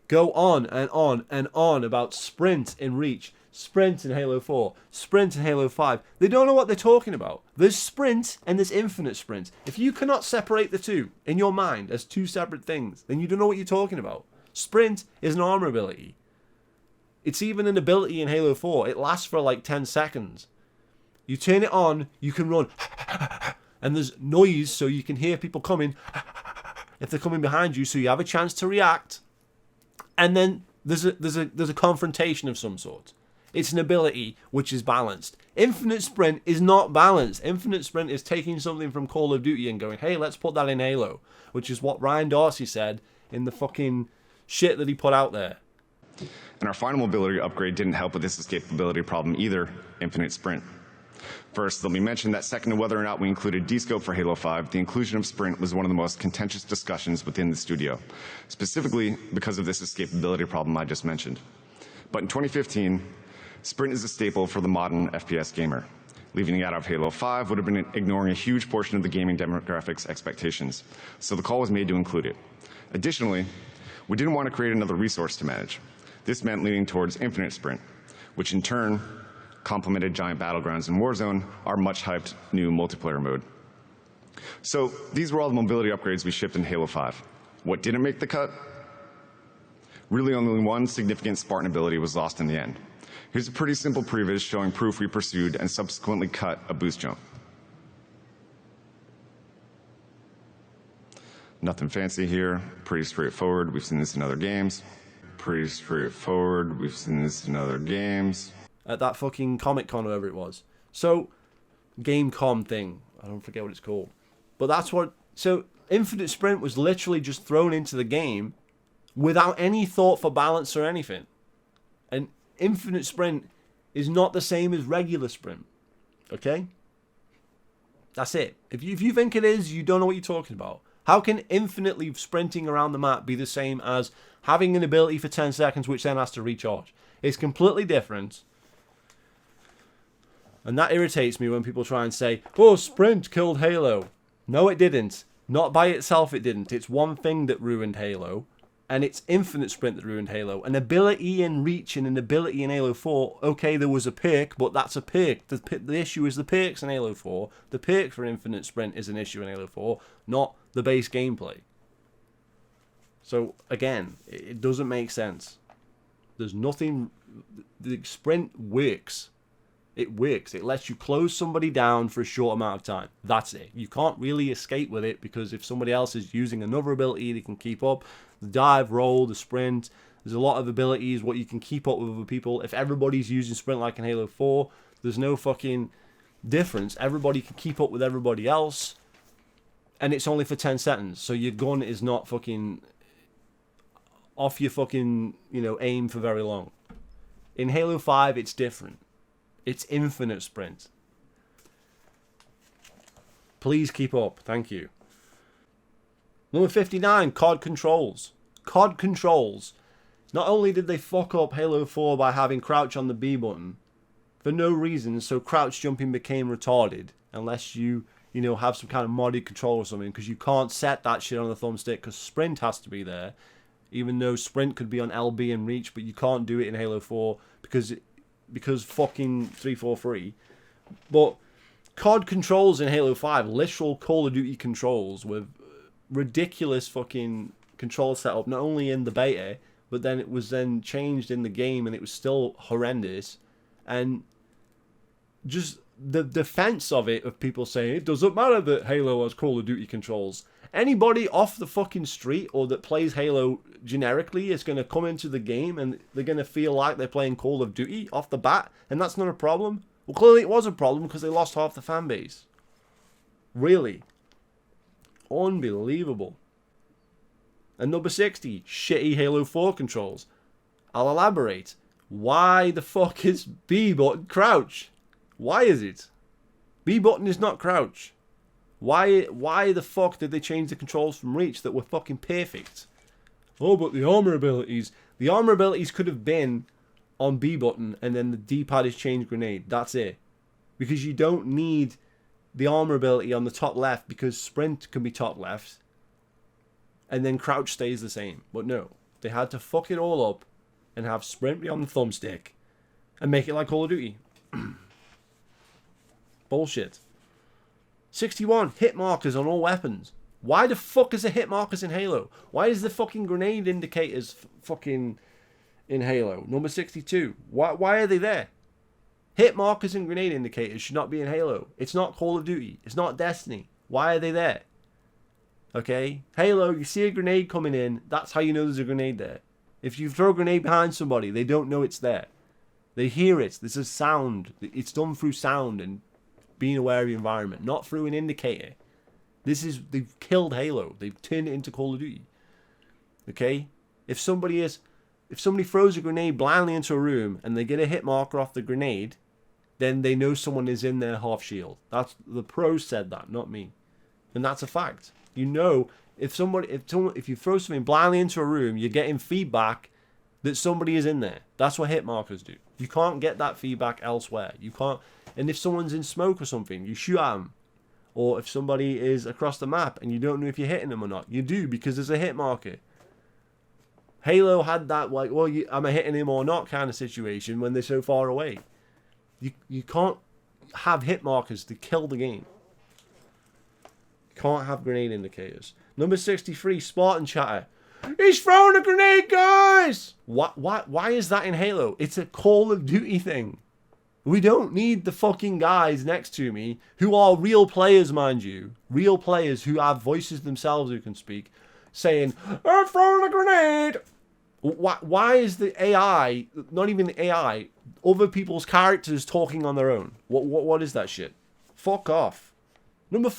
go on and on and on about sprint in Reach, sprint in Halo 4, sprint in Halo 5. They don't know what they're talking about. There's sprint and there's infinite sprint. If you cannot separate the two in your mind as two separate things, then you don't know what you're talking about. Sprint is an armor ability. It's even an ability in Halo 4. It lasts for like 10 seconds. You turn it on, you can run And there's noise so you can hear people coming if they're coming behind you, so you have a chance to react. And then there's a confrontation of some sort. It's an ability which is balanced. Infinite Sprint is not balanced. Infinite Sprint is taking something from Call of Duty and going, hey, let's put that in Halo, which is what Ryan Dorsey said in the fucking shit that he put out there. And our final mobility upgrade didn't help with this escapability problem either, Infinite Sprint. First, let me mention that second to whether or not we included D-Scope for Halo 5, the inclusion of Sprint was one of the most contentious discussions within the studio, specifically because of this escapability problem I just mentioned. But in 2015, Sprint is a staple for the modern FPS gamer. Leaving it out of Halo 5 would have been ignoring a huge portion of the gaming demographics expectations, so the call was made to include it. Additionally, we didn't want to create another resource to manage. This meant leaning towards Infinite Sprint, which in turn complemented Giant Battlegrounds and Warzone, our much-hyped new multiplayer mode. So these were all the mobility upgrades we shipped in Halo 5. What didn't make the cut? Really only one significant Spartan ability was lost in the end. Here's a pretty simple previs showing proof we pursued and subsequently cut a boost jump. Nothing fancy here, pretty straightforward, we've seen this in other games. Pretty straightforward, we've seen this in other games. At that fucking Comic-Con or whatever it was. So, Gamecom thing. I don't forget what it's called. But that's what... So, Infinite Sprint was literally just thrown into the game without any thought for balance or anything. And Infinite Sprint is not the same as regular Sprint. Okay? That's it. If you think it is, you don't know what you're talking about. How can infinitely sprinting around the map be the same as having an ability for 10 seconds which then has to recharge? It's completely different. And that irritates me when people try and say, oh, Sprint killed Halo. No, it didn't. Not by itself, it didn't. It's one thing that ruined Halo. And it's Infinite Sprint that ruined Halo. An ability in Reach and an ability in Halo 4, okay, there was a perk, but that's a perk. The issue is the perks in Halo 4. The perk for Infinite Sprint is an issue in Halo 4, not the base gameplay. So, again, it doesn't make sense. There's nothing... The Sprint works. It works. It lets you close somebody down for a short amount of time. That's it. You can't really escape with it because if somebody else is using another ability, they can keep up. The dive, roll, the sprint. There's a lot of abilities what you can keep up with other people. If everybody's using sprint like in Halo 4, there's no fucking difference. Everybody can keep up with everybody else. And it's only for 10 seconds. So your gun is not fucking off your fucking, aim for very long. In Halo 5, it's different. It's infinite sprint. Please keep up. Thank you. Number 59, COD controls. COD controls. Not only did they fuck up Halo 4 by having crouch on the B button, for no reason, so crouch jumping became retarded, unless you have some kind of modded control or something, because you can't set that shit on the thumbstick, because sprint has to be there, even though sprint could be on LB and reach, but you can't do it in Halo 4, because fucking 343. But COD controls in Halo 5, literal Call of Duty controls with ridiculous fucking control setup, not only in the beta, but then it was then changed in the game and it was still horrendous. And just the defense of it, of people saying it doesn't matter that Halo has Call of Duty controls. Anybody off the fucking street or that plays Halo generically is going to come into the game and they're going to feel like they're playing Call of Duty off the bat, and that's not a problem. Well, clearly it was a problem because they lost half the fan base. Really. Unbelievable. And number 60, shitty Halo 4 controls. I'll elaborate. Why the fuck is B button crouch? Why is it? B button is not crouch. Why the fuck did they change the controls from Reach that were fucking perfect? Oh, but the armor abilities. The armor abilities could have been on B button and then the D-pad is change grenade. That's it. Because you don't need the armor ability on the top left because sprint can be top left. And then crouch stays the same. But no. They had to fuck it all up and have sprint be on the thumbstick and make it like Call of Duty. Bullshit. 61, hit markers on all weapons. Why the fuck is there hit markers in Halo? Why is the fucking grenade indicators fucking in Halo? Number 62, why are they there? Hit markers and grenade indicators should not be in Halo. It's not Call of Duty. It's not Destiny. Why are they there? Okay? Halo, you see a grenade coming in, that's how you know there's a grenade there. If you throw a grenade behind somebody, they don't know it's there. They hear it. This is sound. It's done through sound and being aware of the environment, not through an indicator. They've killed Halo. They've turned it into Call of Duty. Okay? If somebody throws a grenade blindly into a room and they get a hit marker off the grenade, then they know someone is in their half shield. That's the pros said that, not me. And that's a fact. You know, if you throw something blindly into a room, you're getting feedback that somebody is in there. That's what hit markers do. You can't get that feedback elsewhere. You can't. And if someone's in smoke or something, you shoot at them. Or if somebody is across the map and you don't know if you're hitting them or not, you do because there's a hit marker. Halo had that, like, well, am I hitting him or not kind of situation when they're so far away. You can't have hit markers to kill the game. You can't have grenade indicators. Number 63, Spartan chatter. He's throwing a grenade, guys! Why is that in Halo? It's a Call of Duty thing. We don't need the fucking guys next to me, who are real players, mind you. Real players who have voices themselves who can speak, saying, I'm throwing a grenade! Why is the AI, not even the AI, other people's characters talking on their own? What is that shit? Fuck off. Number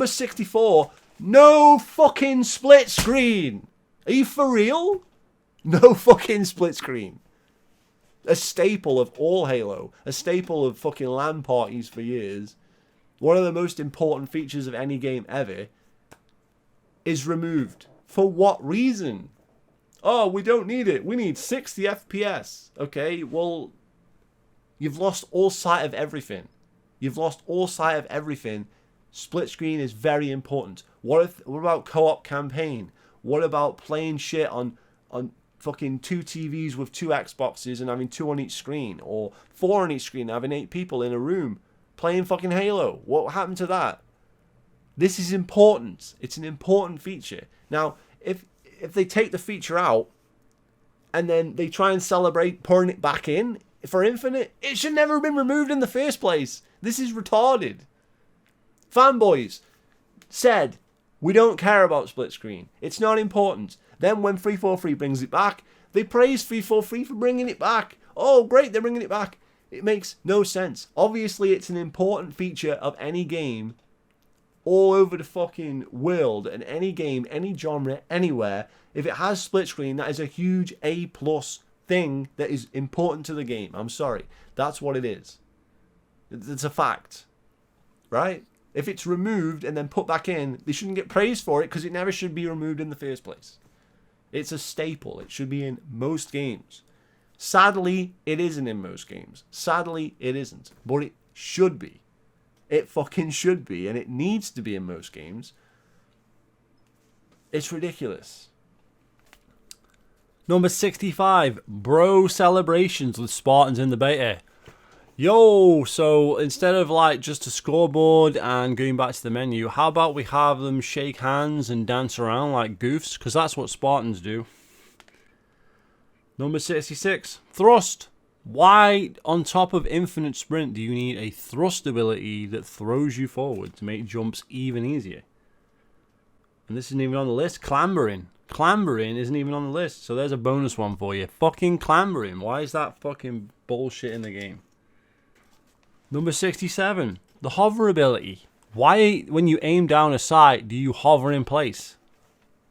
64, no fucking split screen. Are you for real? No fucking split screen. A staple of all Halo, a staple of fucking LAN parties for years, one of the most important features of any game ever, is removed. For what reason? Oh, we don't need it. We need 60 FPS. Okay, well, you've lost all sight of everything. You've lost all sight of everything. Split screen is very important. What about co-op campaign? What about playing shit on fucking 2 TVs with 2 Xboxes and having 2 on each screen, or 4 on each screen, having 8 people in a room playing fucking Halo? What happened to that? This is important. It's an important feature. Now, if they take the feature out and then they try and celebrate pouring it back in for Infinite, it should never have been removed in the first place. This is retarded. Fanboys said, we don't care about split screen. It's not important. Then when 343 brings it back, they praise 343 for bringing it back. Oh, great, they're bringing it back. It makes no sense. Obviously, it's an important feature of any game all over the fucking world, and any game, any genre, anywhere. If it has split screen, that is a huge A+ thing that is important to the game. I'm sorry. That's what it is. It's a fact. Right? If it's removed and then put back in, they shouldn't get praised for it because it never should be removed in the first place. It's a staple. It should be in most games. Sadly, it isn't in most games. Sadly, it isn't. But it should be. It fucking should be, and it needs to be in most games. It's ridiculous. Number 65, bro celebrations with Spartans in the beta. Yo, so instead of like just a scoreboard and going back to the menu, how about we have them shake hands and dance around like goofs? Because that's what Spartans do. Number 66, thrust. Why, on top of infinite sprint, do you need a thrust ability that throws you forward to make jumps even easier? And this isn't even on the list. Clambering. Clambering isn't even on the list. So there's a bonus one for you. Fucking clambering. Why is that fucking bullshit in the game? Number 67. The hover ability. Why, when you aim down a sight, do you hover in place?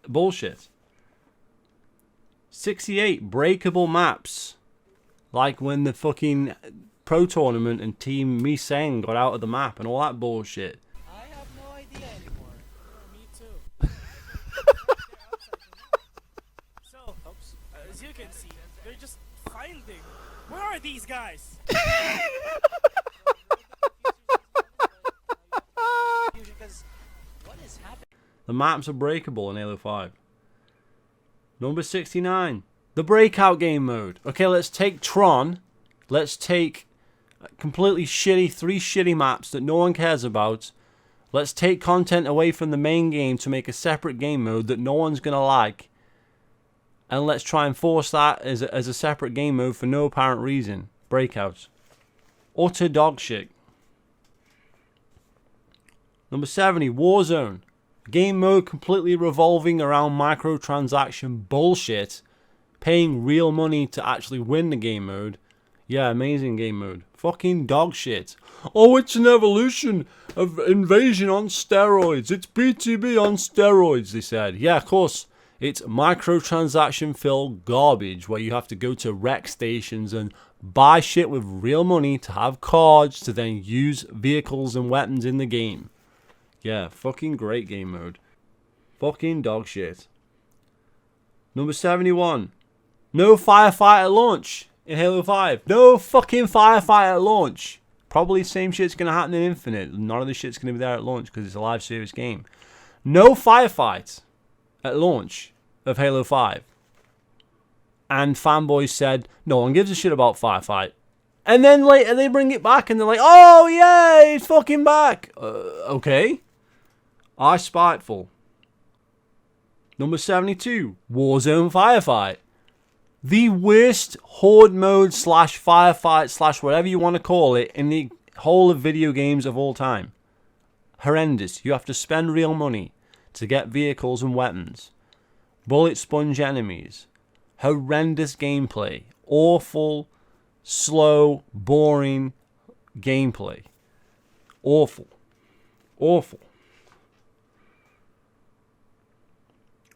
Bullshit. 68. Breakable maps. Like when the fucking pro tournament and Team Miseng got out of the map and all that bullshit. I have no idea anymore. Me too. So, as you can see, they're just finding. Where are these guys? What is happening? The maps are breakable in Halo 5. Number 69. The breakout game mode. Okay, let's take Tron. Let's take completely shitty, 3 shitty maps that no one cares about. Let's take content away from the main game to make a separate game mode that no one's going to like. And let's try and force that as a separate game mode for no apparent reason. Breakouts. Utter dog shit. Number 70, Warzone. Game mode completely revolving around microtransaction bullshit. Paying real money to actually win the game mode. Yeah, amazing game mode. Fucking dog shit. Oh, it's an evolution of Invasion on steroids. It's BTB on steroids, they said. Yeah, of course. It's microtransaction filled garbage where you have to go to rec stations and buy shit with real money to have cards to then use vehicles and weapons in the game. Yeah, fucking great game mode. Fucking dog shit. Number 71. No firefight at launch in Halo 5. No fucking firefight at launch. Probably the same shit's going to happen in Infinite. None of the shit's going to be there at launch because it's a live service game. No firefight at launch of Halo 5. And fanboys said, no one gives a shit about firefight. And then later they bring it back and they're like, oh yeah, it's fucking back. Okay. I spiteful. Number 72. Warzone Firefight. The worst horde mode / firefight / whatever you want to call it in the whole of video games of all time. Horrendous. You have to spend real money to get vehicles and weapons. Bullet sponge enemies. Horrendous gameplay. Awful, slow, boring gameplay. Awful. Awful.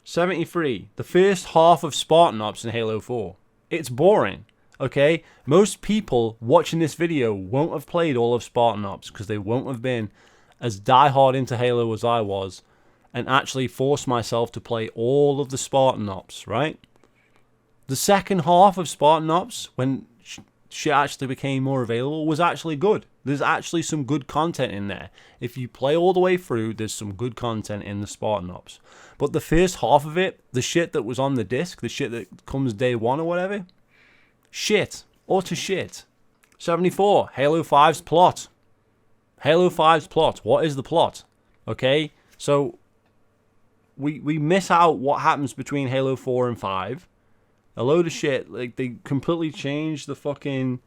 73. The first half of Spartan Ops in Halo 4. It's boring, okay? Most people watching this video won't have played all of Spartan Ops because they won't have been as diehard into Halo as I was and actually forced myself to play all of the Spartan Ops, right? The second half of Spartan Ops, when shit actually became more available, was actually good. There's actually some good content in there. If you play all the way through, there's some good content in the Spartan Ops. But the first half of it, the shit that was on the disc, the shit that comes day one or whatever, shit. Utter shit. 74. Halo 5's plot. Halo 5's plot. What is the plot? Okay, so we miss out what happens between Halo 4 and 5. A load of shit. Like, they completely changed the fucking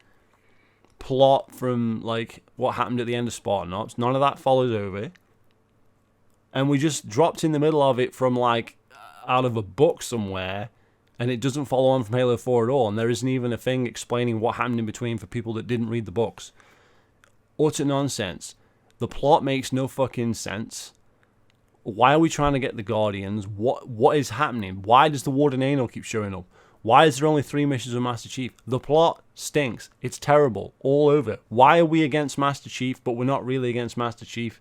plot from, like, what happened at the end of Spartan Ops. None of that follows over. And we just dropped in the middle of it from, like, out of a book somewhere. And it doesn't follow on from Halo 4 at all. And there isn't even a thing explaining what happened in between for people that didn't read the books. Utter nonsense. The plot makes no fucking sense. Why are we trying to get the Guardians? What is happening? Why does the Warden Anal keep showing up? Why is there only 3 missions with Master Chief? The plot stinks. It's terrible. All over. Why are we against Master Chief, but we're not really against Master Chief?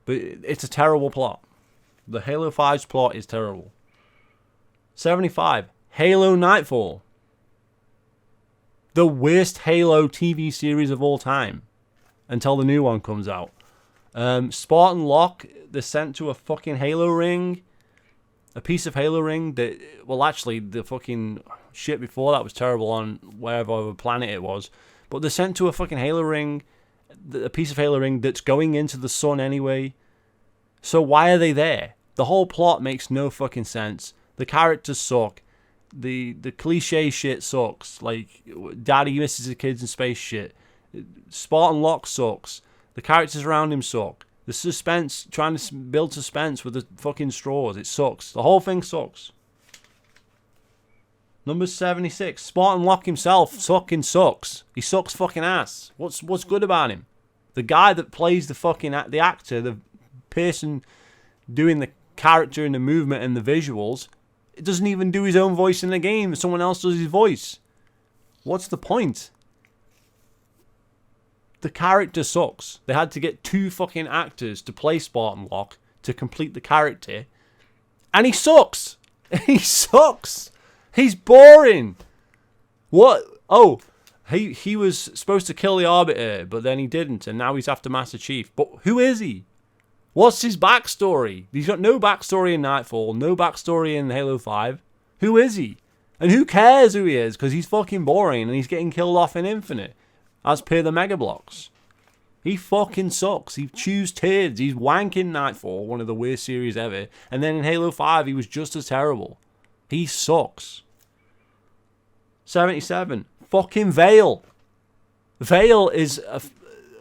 But it's a terrible plot. The Halo 5's plot is terrible. 75. Halo Nightfall. The worst Halo TV series of all time. Until the new one comes out. Spartan Locke, they're sent to a fucking Halo ring. A piece of Halo ring that, well, actually, the fucking shit before that was terrible on wherever planet it was. But they're sent to a fucking Halo ring, a piece of Halo ring that's going into the sun anyway. So why are they there? The whole plot makes no fucking sense. The characters suck. The cliche shit sucks. Like, daddy misses his kids in space shit. Spartan Locke sucks. The characters around him suck. The suspense, trying to build suspense with the fucking straws, it sucks. The whole thing sucks. Number 76. Spartan Locke himself fucking sucks. He sucks fucking ass. What's good about him? The guy that plays the actor, the person doing the character and the movement and the visuals, it doesn't even do his own voice in the game. Someone else does his voice. What's the point? The character sucks. They had to get 2 fucking actors to play Spartan Locke to complete the character. And he sucks. He sucks. He's boring. What? Oh, he was supposed to kill the Arbiter, but then he didn't, and now he's after Master Chief. But who is he? What's his backstory? He's got no backstory in Nightfall, no backstory in Halo 5. Who is he? And who cares who he is? Because he's fucking boring, and he's getting killed off in Infinite. As per the Mega Bloks. He fucking sucks. He chews turds. He's wanking Nightfall, one of the worst series ever. And then in Halo 5, he was just as terrible. He sucks. 77. Fucking Veil. Veil is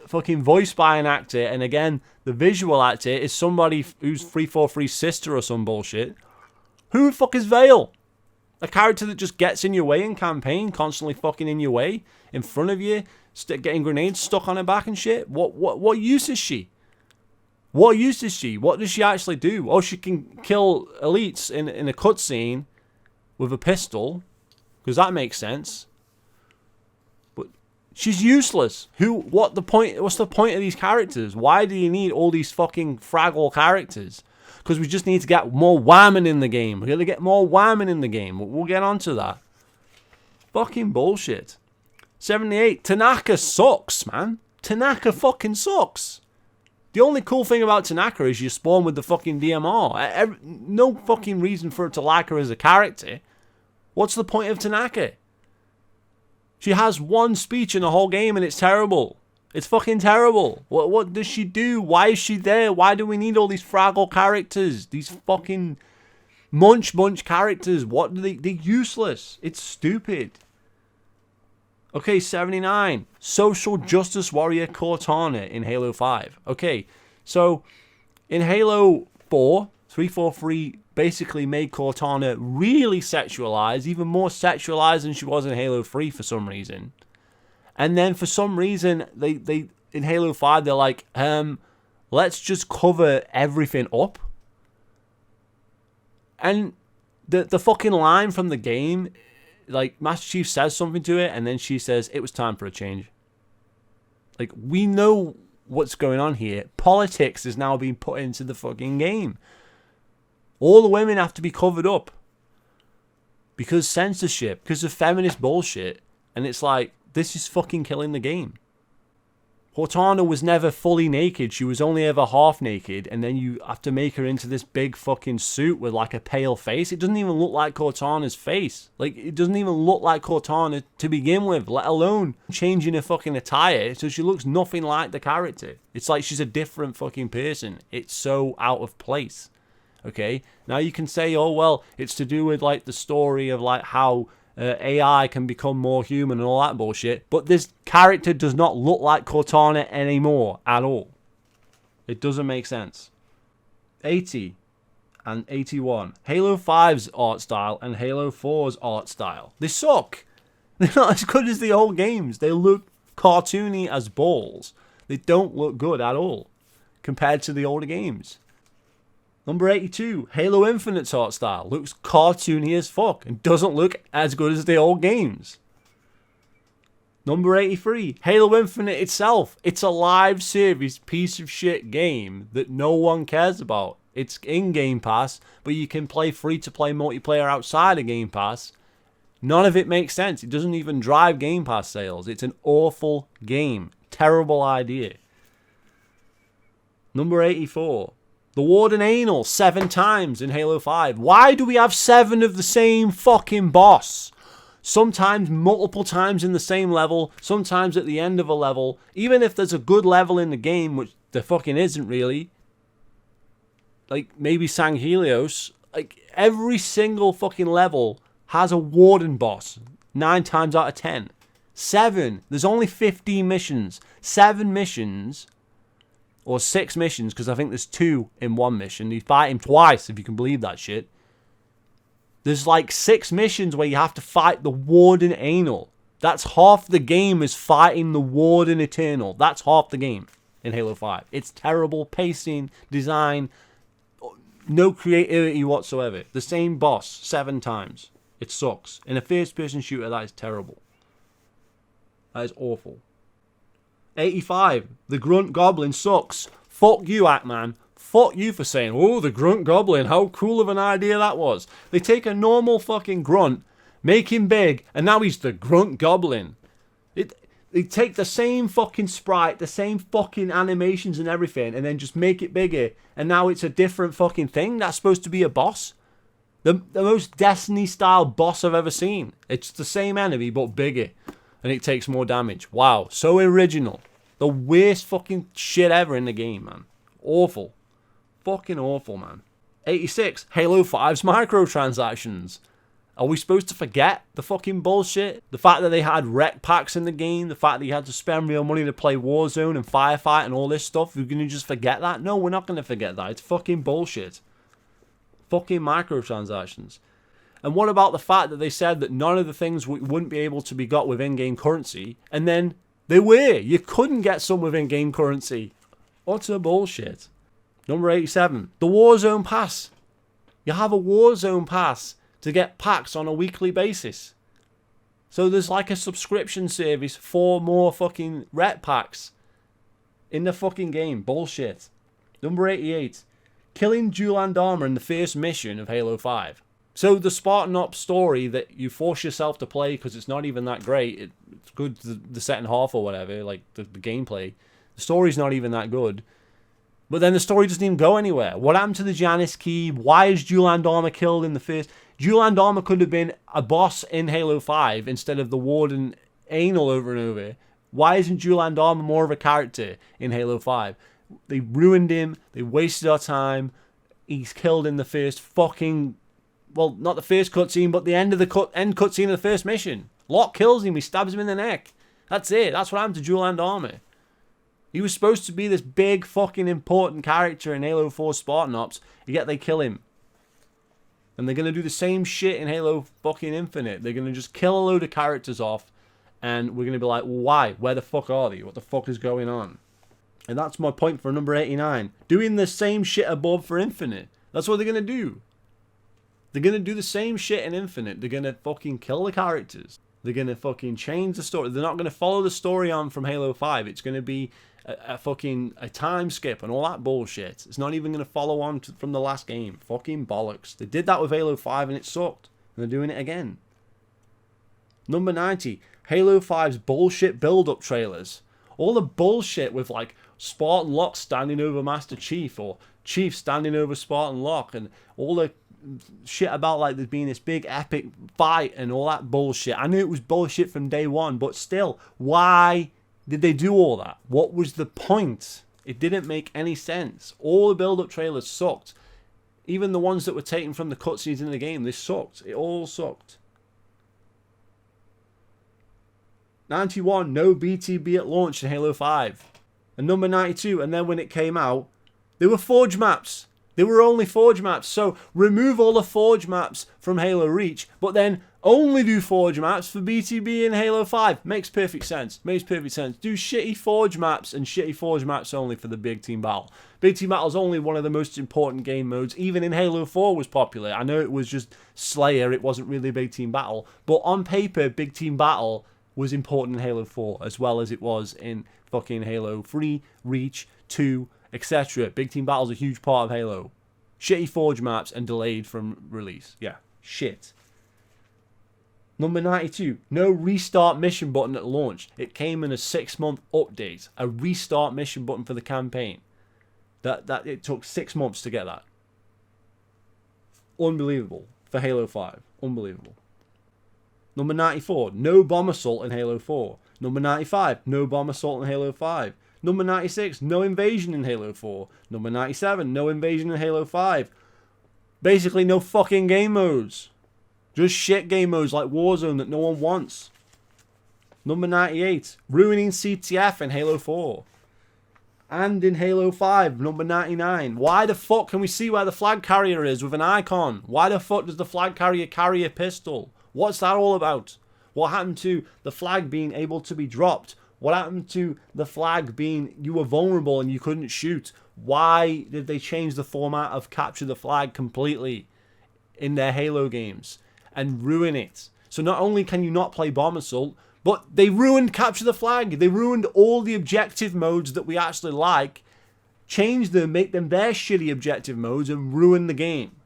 fucking voiced by an actor, and again, the visual actor is somebody who's 343's sister or some bullshit. Who the fuck is Veil? A character that just gets in your way in campaign, constantly fucking in your way, in front of you, getting grenades stuck on her back and shit. What use is she? What use is she? What does she actually do? Oh, she can kill elites in a cutscene with a pistol, because that makes sense. But she's useless. What's the point of these characters? Why do you need all these fucking Fraggle characters? Because we just need to get more whamming in the game. We're going to get more whamming in the game. We'll get onto that. Fucking bullshit. 78. Tanaka sucks, man. Tanaka fucking sucks. The only cool thing about Tanaka is you spawn with the fucking DMR. No fucking reason for it to like her as a character. What's the point of Tanaka? She has one speech in the whole game and it's terrible. It's fucking terrible. What does she do? Why is she there? Why do we need all these Fraggle characters? These fucking munch characters. What do they're useless. It's stupid. Okay, 79. Social justice warrior Cortana in Halo 5. Okay, so in Halo 4, 343 basically made Cortana really sexualized, even more sexualized than she was in Halo 3 for some reason. And then for some reason, they in Halo 5, they're like, let's just cover everything up. And the fucking line from the game, like, Master Chief says something to it, and then she says, it was time for a change. Like, we know what's going on here. Politics is now being put into the fucking game. All the women have to be covered up. Because censorship, because of feminist bullshit. And it's like, this is fucking killing the game. Cortana was never fully naked. She was only ever half naked. And then you have to make her into this big fucking suit with like a pale face. It doesn't even look like Cortana's face. Like, it doesn't even look like Cortana to begin with, let alone changing her fucking attire. So she looks nothing like the character. It's like she's a different fucking person. It's so out of place. Okay? Now you can say, oh, well, it's to do with like the story of like how AI can become more human and all that bullshit, but this character does not look like Cortana anymore at all. It doesn't make sense. 80 and 81. Halo 5's art style and Halo 4's art style. They suck. They're not as good as the old games. They look cartoony as balls. They don't look good at all compared to the older games. Number 82, Halo Infinite's art style. Looks cartoony as fuck and doesn't look as good as the old games. Number 83, Halo Infinite itself. It's a live service piece of shit game that no one cares about. It's in Game Pass, but you can play free-to-play multiplayer outside of Game Pass. None of it makes sense. It doesn't even drive Game Pass sales. It's an awful game. Terrible idea. Number 84. The Warden Anal 7 times in Halo 5. Why do we have 7 of the same fucking boss? Sometimes multiple times in the same level, sometimes at the end of a level. Even if there's a good level in the game, which there fucking isn't really. Like maybe Sanghelios. Like every single fucking level has a Warden boss. 9 times out of 10. 7. There's only 15 missions. 7 missions. Or 6 missions, because I think there's 2 in one mission. You fight him twice, if you can believe that shit. There's like 6 missions where you have to fight the Warden Anal. That's half the game is fighting the Warden Eternal. That's half the game in Halo 5. It's terrible pacing, design, no creativity whatsoever. The same boss 7 times. It sucks. In a first-person shooter, that is terrible. That is awful. 85. The Grunt Goblin sucks. Fuck you, Ackman. Fuck you for saying, oh, the Grunt Goblin, how cool of an idea that was. They take a normal fucking grunt, make him big, and now he's the Grunt Goblin. They take the same fucking sprite, the same fucking animations and everything, and then just make it bigger, and now it's a different fucking thing. That's supposed to be a boss. The most Destiny-style boss I've ever seen. It's the same enemy, but bigger. And it takes more damage. Wow. So original. The worst fucking shit ever in the game, man. Awful. Fucking awful, man. 86. Halo 5's microtransactions. Are we supposed to forget the fucking bullshit? The fact that they had rec packs in the game, the fact that you had to spend real money to play Warzone and Firefight and all this stuff, we're going to just forget that? No, we're not going to forget that. It's fucking bullshit. Fucking microtransactions. And what about the fact that they said that none of the things wouldn't be able to be got with in-game currency, and then they were. You couldn't get some with in-game currency. Utter bullshit. Number 87. The Warzone Pass. You have a Warzone Pass to get packs on a weekly basis. So there's like a subscription service for more fucking ret packs in the fucking game. Bullshit. Number 88. Killing Julian Dharma in the first mission of Halo 5. So the Spartan Ops story that you force yourself to play because it's not even that great. It's good, the second half or whatever, like the gameplay. The story's not even that good. But then the story doesn't even go anywhere. What happened to the Janus key? Why is Julian Dharma killed in the first? Julian Dharma could have been a boss in Halo 5 instead of the Warden anal over and over. Why isn't Julian Dharma more of a character in Halo 5? They ruined him. They wasted our time. He's killed in the first fucking... Well, not the first cutscene, but the end of the end cutscene of the first mission. Locke kills him. He stabs him in the neck. That's it. That's what happened to Julian Dharma. He was supposed to be this big fucking important character in Halo 4 Spartan Ops, yet they kill him. And they're going to do the same shit in Halo fucking Infinite. They're going to just kill a load of characters off, and we're going to be like, well, why? Where the fuck are they? What the fuck is going on? And that's my point for number 89. Doing the same shit above for Infinite. That's what they're going to do. They're going to do the same shit in Infinite. They're going to fucking kill the characters. They're going to fucking change the story. They're not going to follow the story on from Halo 5. It's going to be a fucking time skip and all that bullshit. It's not even going to follow on from the last game. Fucking bollocks. They did that with Halo 5 and it sucked. And they're doing it again. Number 90. Halo 5's bullshit build-up trailers. All the bullshit with like Spartan Locke standing over Master Chief or Chief standing over Spartan Locke and all the shit about like there being this big epic fight and all that bullshit. I knew it was bullshit from day one, but still, why did they do all that? What was the point? It didn't make any sense. All the build-up trailers sucked. Even the ones that were taken from the cutscenes in the game, they sucked. It all sucked. 91, no BTB at launch in Halo 5. And number 92, and then when it came out, they were Forge maps. They were only Forge maps, so remove all the Forge maps from Halo Reach, but then only do Forge maps for BTB in Halo 5. Makes perfect sense. Makes perfect sense. Do shitty Forge maps and shitty Forge maps only for the Big Team Battle. Big Team Battle is only one of the most important game modes. Even in Halo 4 was popular. I know it was just Slayer, it wasn't really Big Team Battle, but on paper, Big Team Battle was important in Halo 4, as well as it was in fucking Halo 3, Reach, 2, etc. Big Team Battle's a huge part of Halo. Shitty Forge maps and delayed from release. Yeah, shit. Number 92. No restart mission button at launch. It came in a 6-month update. A restart mission button for the campaign. That it took 6 months to get that. Unbelievable. For Halo 5. Unbelievable. Number 94. No bomb assault in Halo 4. Number 95. No bomb assault in Halo 5. Number 96, no invasion in Halo 4. Number 97, no invasion in Halo 5. Basically, no fucking game modes. Just shit game modes like Warzone that no one wants. Number 98, ruining CTF in Halo 4. And in Halo 5, number 99. Why the fuck can we see where the flag carrier is with an icon? Why the fuck does the flag carrier carry a pistol? What's that all about? What happened to the flag being able to be dropped? What happened to the flag being you were vulnerable and you couldn't shoot? Why did they change the format of capture the flag completely in their Halo games and ruin it? So not only can you not play bomb assault, but they ruined capture the flag. They ruined all the objective modes that we actually like, changed them, make them their shitty objective modes and ruin the game.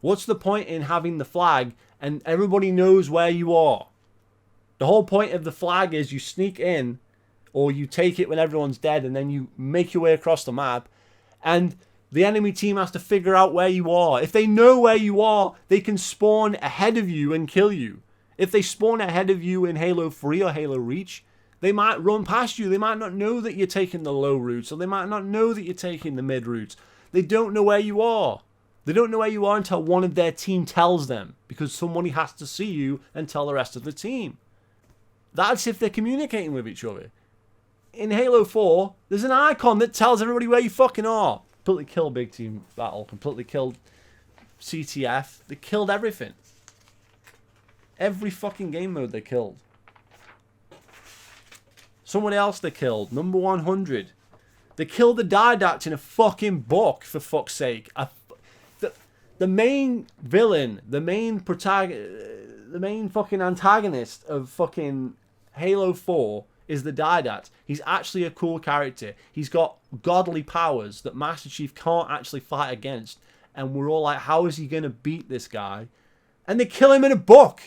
What's the point in having the flag and everybody knows where you are? The whole point of the flag is you sneak in or you take it when everyone's dead and then you make your way across the map and the enemy team has to figure out where you are. If they know where you are, they can spawn ahead of you and kill you. If they spawn ahead of you in Halo 3 or Halo Reach, they might run past you. They might not know that you're taking the low route, or they might not know that you're taking the mid route. They don't know where you are. They don't know where you are until one of their team tells them, because somebody has to see you and tell the rest of the team. That's if they're communicating with each other. In Halo 4, there's an icon that tells everybody where you fucking are. Completely killed Big Team Battle, completely killed CTF. They killed everything. Every fucking game mode they killed. Someone else they killed, number 100. They killed the Didact in a fucking book, for fuck's sake. The main villain, the main protagonist, the main fucking antagonist of fucking Halo 4 is the Didact. He's actually a cool character. He's got godly powers that Master Chief can't actually fight against. And we're all like, how is he going to beat this guy? And they kill him in a book.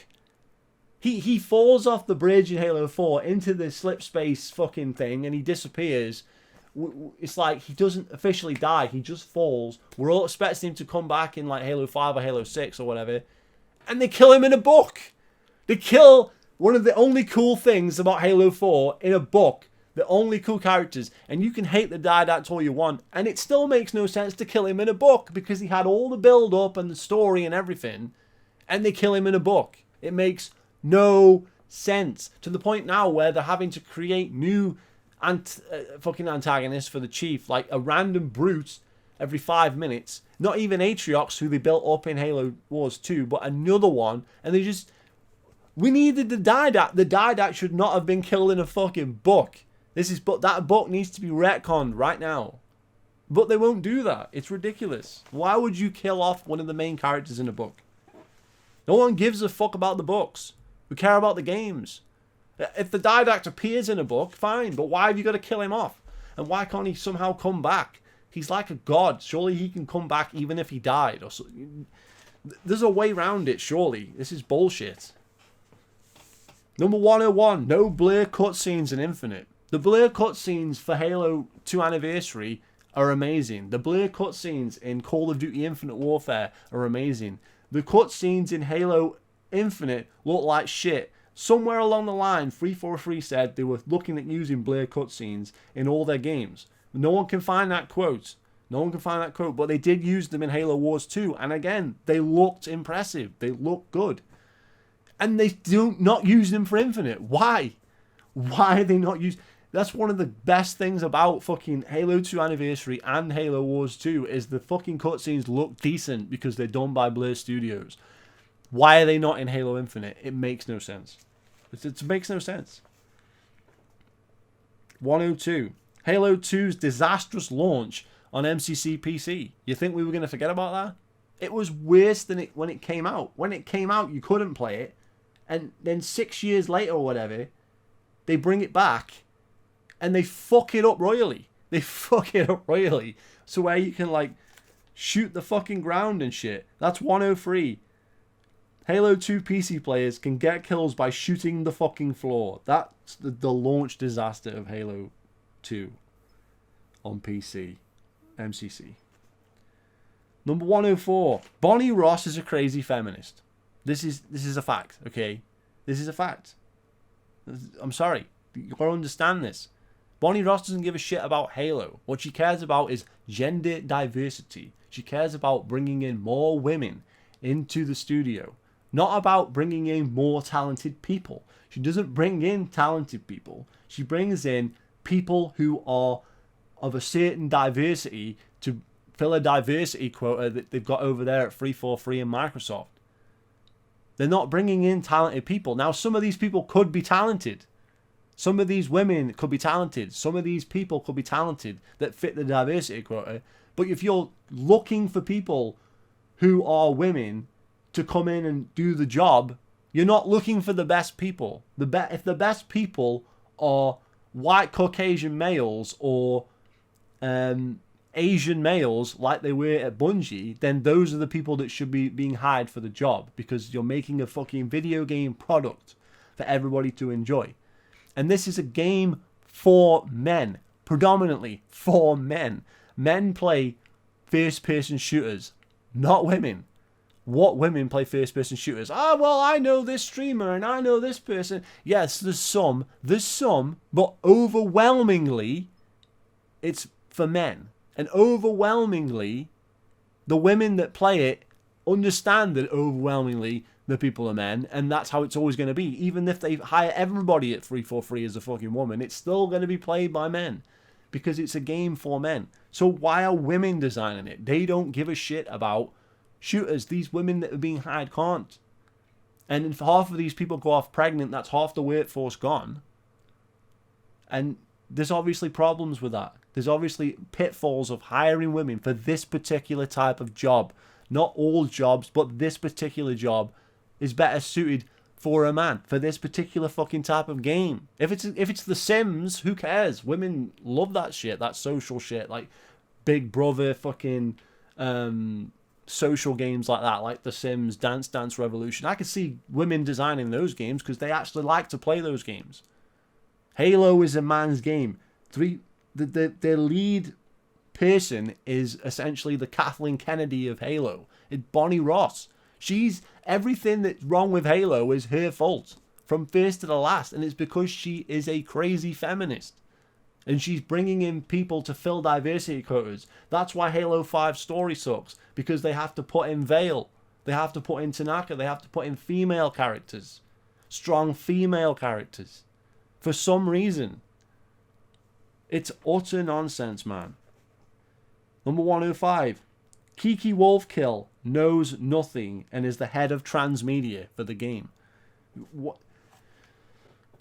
He falls off the bridge in Halo 4 into the slip space fucking thing and he disappears. It's like he doesn't officially die. He just falls. We're all expecting him to come back in like Halo 5 or Halo 6 or whatever. And they kill him in a book. They kill one of the only cool things about Halo 4 in a book. The only cool characters. And you can hate the Didact all you want. And it still makes no sense to kill him in a book. Because he had all the build up and the story and everything. And they kill him in a book. It makes no sense. To the point now where they're having to create new fucking antagonists for the Chief. Like a random brute every 5 minutes. Not even Atriox, who they built up in Halo Wars 2. But another one. And they just... We needed the Didact. The Didact should not have been killed in a fucking book. That book needs to be retconned right now. But they won't do that. It's ridiculous. Why would you kill off one of the main characters in a book? No one gives a fuck about the books. We care about the games. If the Didact appears in a book, fine. But why have you got to kill him off? And why can't he somehow come back? He's like a god. Surely he can come back even if he died. Or so. There's a way around it, surely. This is bullshit. Number 101. No blur cutscenes in Infinite. The blur cutscenes for Halo 2 Anniversary are amazing. The blur cutscenes in Call of Duty Infinite Warfare are amazing. The cutscenes in Halo Infinite look like shit. Somewhere along the line, 343 said they were looking at using blur cutscenes in all their games. No one can find that quote. No one can find that quote, but they did use them in Halo Wars 2. And again, they looked impressive. They looked good. And they do not use them for Infinite. Why? Why are they not used? That's one of the best things about fucking Halo 2 Anniversary and Halo Wars 2 is the fucking cutscenes look decent because they're done by Blur Studios. Why are they not in Halo Infinite? It makes no sense. It makes no sense. 102. Halo 2's disastrous launch on MCC PC. You think we were going to forget about that? It was worse than it when it came out. When it came out, you couldn't play it. And then 6 years later or whatever, they bring it back and they fuck it up royally. They fuck it up royally. So where you can like shoot the fucking ground and shit. That's 103. Halo 2 PC players can get kills by shooting the fucking floor. That's the launch disaster of Halo 2 on PC. MCC. Number 104. Bonnie Ross is a crazy feminist. This is a fact, okay? This is a fact. I'm sorry. You gotta understand this. Bonnie Ross doesn't give a shit about Halo. What she cares about is gender diversity. She cares about bringing in more women into the studio. Not about bringing in more talented people. She doesn't bring in talented people. She brings in people who are of a certain diversity to fill a diversity quota that they've got over there at 343 and Microsoft. They're not bringing in talented people. Now, some of these people could be talented. Some of these women could be talented. Some of these people could be talented that fit the diversity quota. But if you're looking for people who are women to come in and do the job, you're not looking for the best people. If the best people are white Caucasian males or Asian males like they were at Bungie, then those are the people that should be being hired for the job, because you're making a fucking video game product for everybody to enjoy. And this is a game for men, predominantly for men. Men play first-person shooters, not women. What women play first-person shooters? Ah, well, I know this streamer and I know this person. Yes, there's some, but overwhelmingly, it's for men. And overwhelmingly, The women that play it understand that overwhelmingly the people are men, and that's how it's always going to be. Even if they hire everybody at 343 as a fucking woman, it's still going to be played by men because it's a game for men. So why are women designing it? They don't give a shit about shooters. These women that are being hired can't. And if half of these people go off pregnant, that's half the workforce gone. And there's obviously problems with that. There's obviously pitfalls of hiring women for this particular type of job. Not all jobs, but this particular job is better suited for a man for this particular fucking type of game. If it's The Sims, who cares? Women love that shit, that social shit, like Big Brother, fucking social games like that, like The Sims, Dance Dance Revolution. I could see women designing those games because they actually like to play those games. Halo is a man's game. The lead person is essentially the Kathleen Kennedy of Halo. It's Bonnie Ross. Everything that's wrong with Halo is her fault from first to the last, and it's because she is a crazy feminist and she's bringing in people to fill diversity quotas. That's why Halo 5 story sucks, because they have to put in Vale, they have to put in Tanaka, they have to put in female characters, strong female characters for some reason. It's utter nonsense, man. Number 105. Kiki Wolfkill knows nothing and is the head of transmedia for the game. What?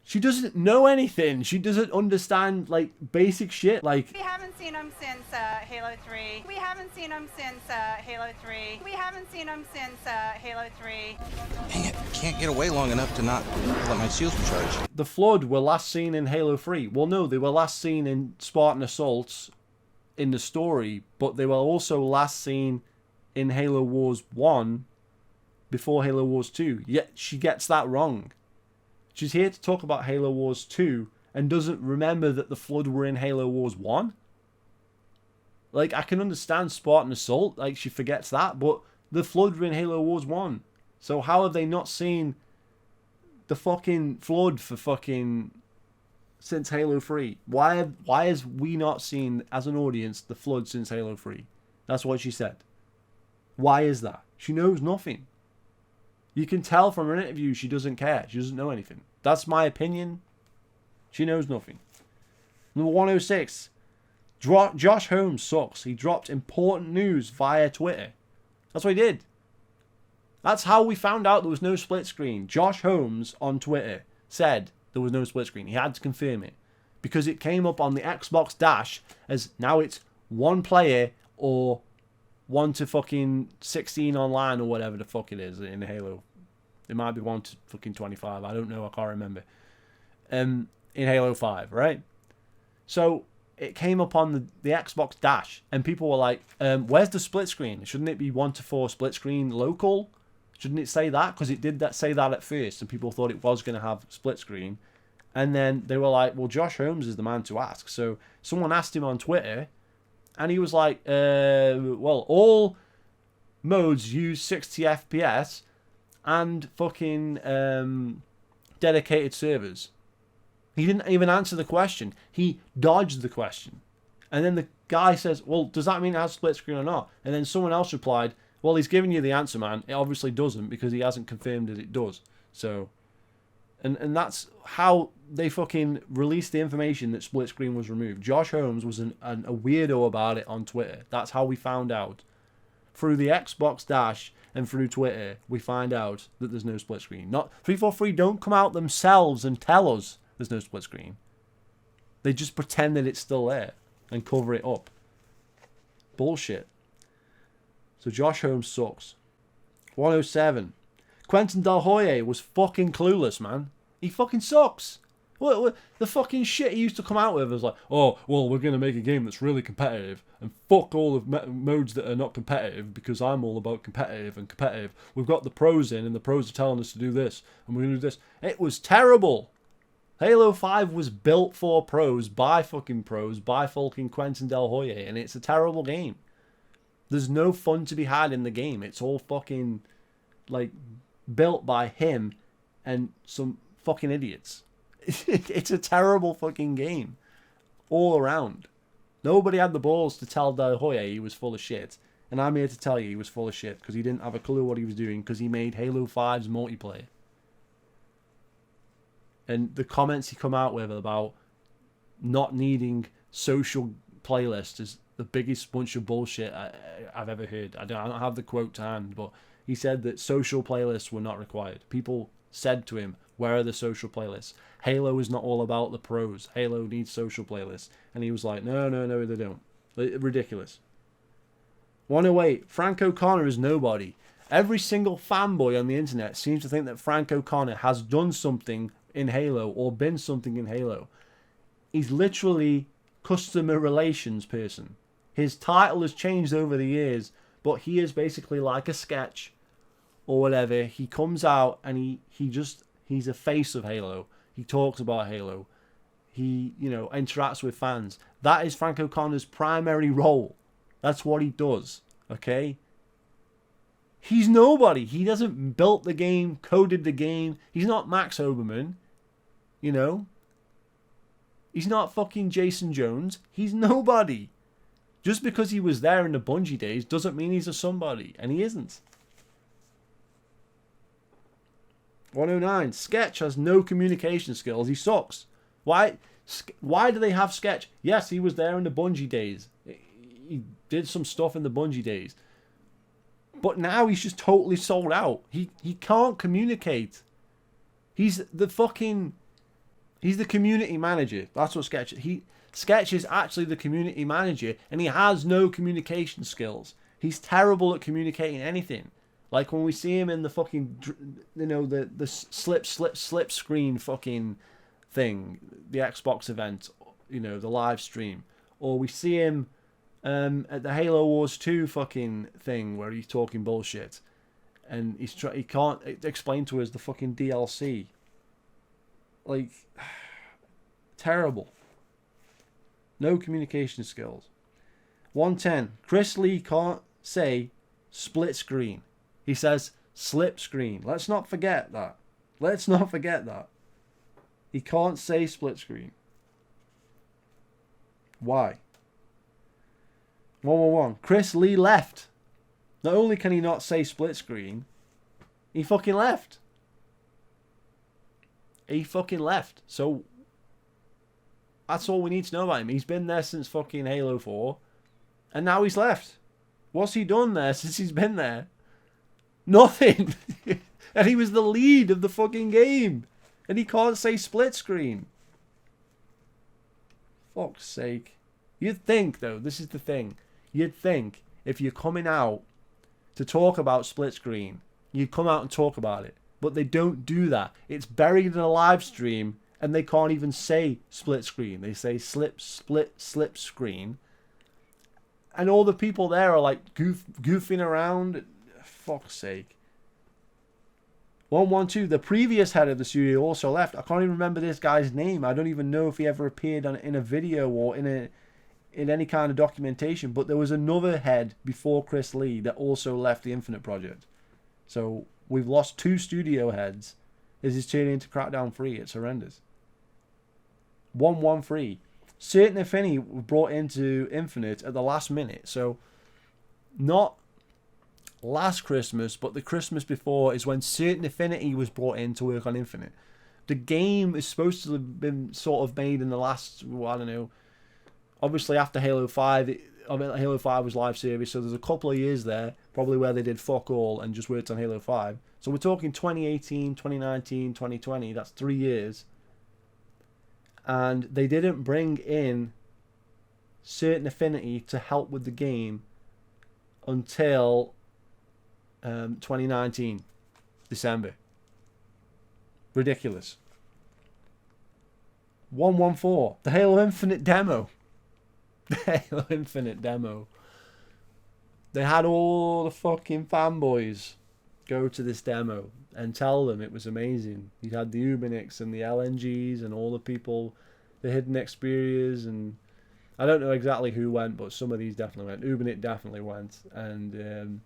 She doesn't know anything. She doesn't understand, like, basic shit. Like, we haven't seen him since Halo 3. We haven't seen him since Halo 3. We haven't seen him since Halo 3. Dang it, I can't get away long enough to not let my shields recharge. The Flood were last seen in Halo 3. Well, no, they were last seen in Spartan Assaults in the story, but they were also last seen in Halo Wars 1 before Halo Wars 2. Yet she gets that wrong. She's here to talk about Halo Wars 2 and doesn't remember that the Flood were in Halo Wars 1. Like, I can understand Spartan Assault, like, she forgets that, but the Flood were in Halo Wars 1. So how have they not seen the fucking Flood for fucking since Halo 3? Why has we not seen, as an audience, the Flood since Halo 3? That's what she said. Why is that? She knows nothing. You can tell from her interview she doesn't care. She doesn't know anything. That's my opinion. She knows nothing. Number 106. Josh Holmes sucks. He dropped important news via Twitter. That's what he did. That's how we found out there was no split screen. Josh Holmes on Twitter said there was no split screen. He had to confirm it, because it came up on the Xbox Dash as now it's one player or 1 to fucking 16 online or whatever the fuck it is in Halo. It might be 1 to fucking 25. I don't know. I can't remember. In Halo 5, right? So it came up on the Xbox Dash, and people were like, where's the split screen? Shouldn't it be 1 to 4 split screen local? Shouldn't it say that? Because it did say that at first, and people thought it was going to have split screen. And then they were like, well, Josh Holmes is the man to ask. So someone asked him on Twitter, and he was like, well, all modes use 60 FPS and fucking dedicated servers. He didn't even answer the question. He dodged the question. And then the guy says, well, does that mean it has split screen or not? And then someone else replied, well, he's giving you the answer, man. It obviously doesn't, because he hasn't confirmed that it does. So, and that's how they fucking released the information that split screen was removed. Josh Holmes was a weirdo about it on Twitter. That's how we found out. Through the Xbox Dash and through Twitter, we find out that there's no split screen. Not 343 don't come out themselves and tell us there's no split screen. They just pretend that it's still there and cover it up. Bullshit. So Josh Holmes sucks. 107. Quentin Del Hoye was fucking clueless, man. He fucking sucks. What the fucking shit he used to come out with was like, oh, well, we're going to make a game that's really competitive and fuck all of modes that are not competitive, because I'm all about competitive and competitive. We've got the pros in, and the pros are telling us to do this, and we're going to do this. It was terrible. Halo 5 was built for pros, by fucking Quentin Del Hoye, and it's a terrible game. There's no fun to be had in the game. It's all fucking, like, built by him and some fucking idiots. It's a terrible fucking game all around. Nobody had the balls to tell Del Hoye he was full of shit. And I'm here to tell you he was full of shit because he didn't have a clue what he was doing because he made Halo 5's multiplayer. And the comments he come out with about not needing social playlists is the biggest bunch of bullshit I've ever heard. I don't have the quote to hand, but he said that social playlists were not required. People said to him, where are the social playlists? Halo is not all about the pros. Halo needs social playlists. And he was like, no, they don't. Ridiculous. 108, Frank O'Connor is nobody. Every single fanboy on the internet seems to think that Frank O'Connor has done something in Halo or been something in Halo. He's literally customer relations person. His title has changed over the years, but he is basically like a sketch or whatever. He comes out and he's a face of Halo. He talks about Halo. He, interacts with fans. That is Frank O'Connor's primary role. That's what he does, okay? He's nobody. He hasn't built the game, coded the game. He's not Max Oberman, He's not fucking Jason Jones. He's nobody. Just because he was there in the Bungie days doesn't mean he's a somebody, and he isn't. 109, Sketch has no communication skills. He sucks. Why do they have Sketch? Yes, he was there in the Bungie days. He did some stuff in the Bungie days. But now he's just totally sold out. He can't communicate. He's the community manager. That's what Sketch is. Sketch is actually the community manager, and he has no communication skills. He's terrible at communicating anything. Like when we see him in the fucking, the slip screen fucking thing, the Xbox event, the live stream, or we see him at the Halo Wars 2 fucking thing where he's talking bullshit, and he can't explain to us the fucking DLC. Like, terrible. No communication skills. 110. Chris Lee can't say split screen. He says slip screen. Let's not forget that. He can't say split screen. Why? 111. Chris Lee left. Not only can he not say split screen, he fucking left. So that's all we need to know about him. He's been there since fucking Halo 4, and now he's left. What's he done there since he's been there? Nothing. And he was the lead of the fucking game, and he can't say split screen. Fuck's sake. You'd think, though, this is the thing. You'd think if you're coming out to talk about split screen, you'd come out and talk about it. But they don't do that. It's buried in a live stream, and they can't even say split screen. They say slip screen. And all the people there are like goofing around. Fuck's sake. 112. The previous head of the studio also left. I can't even remember this guy's name. I don't even know if he ever appeared in a video or in any kind of documentation. But there was another head before Chris Lee that also left the Infinite project. So we've lost 2 studio heads. This is turning into Crackdown 3. It's horrendous. 113. Certain Affinity were brought into Infinite at the last minute. So not last Christmas, but the Christmas before is when Certain Affinity was brought in to work on Infinite. The game is supposed to have been sort of made in the last, obviously after Halo 5. Halo 5 was live service, so there's a couple of years there, probably where they did fuck all and just worked on Halo 5. So we're talking 2018, 2019, 2020, that's 3 years. And they didn't bring in Certain Affinity to help with the game until 2019, December. Ridiculous. 114, the Halo Infinite demo. The Halo Infinite demo. They had all the fucking fanboys go to this demo and tell them it was amazing. You had the Ubinix and the LNGs and all the people, the hidden Xperias, and I don't know exactly who went, but some of these definitely went. Ubinix definitely went, and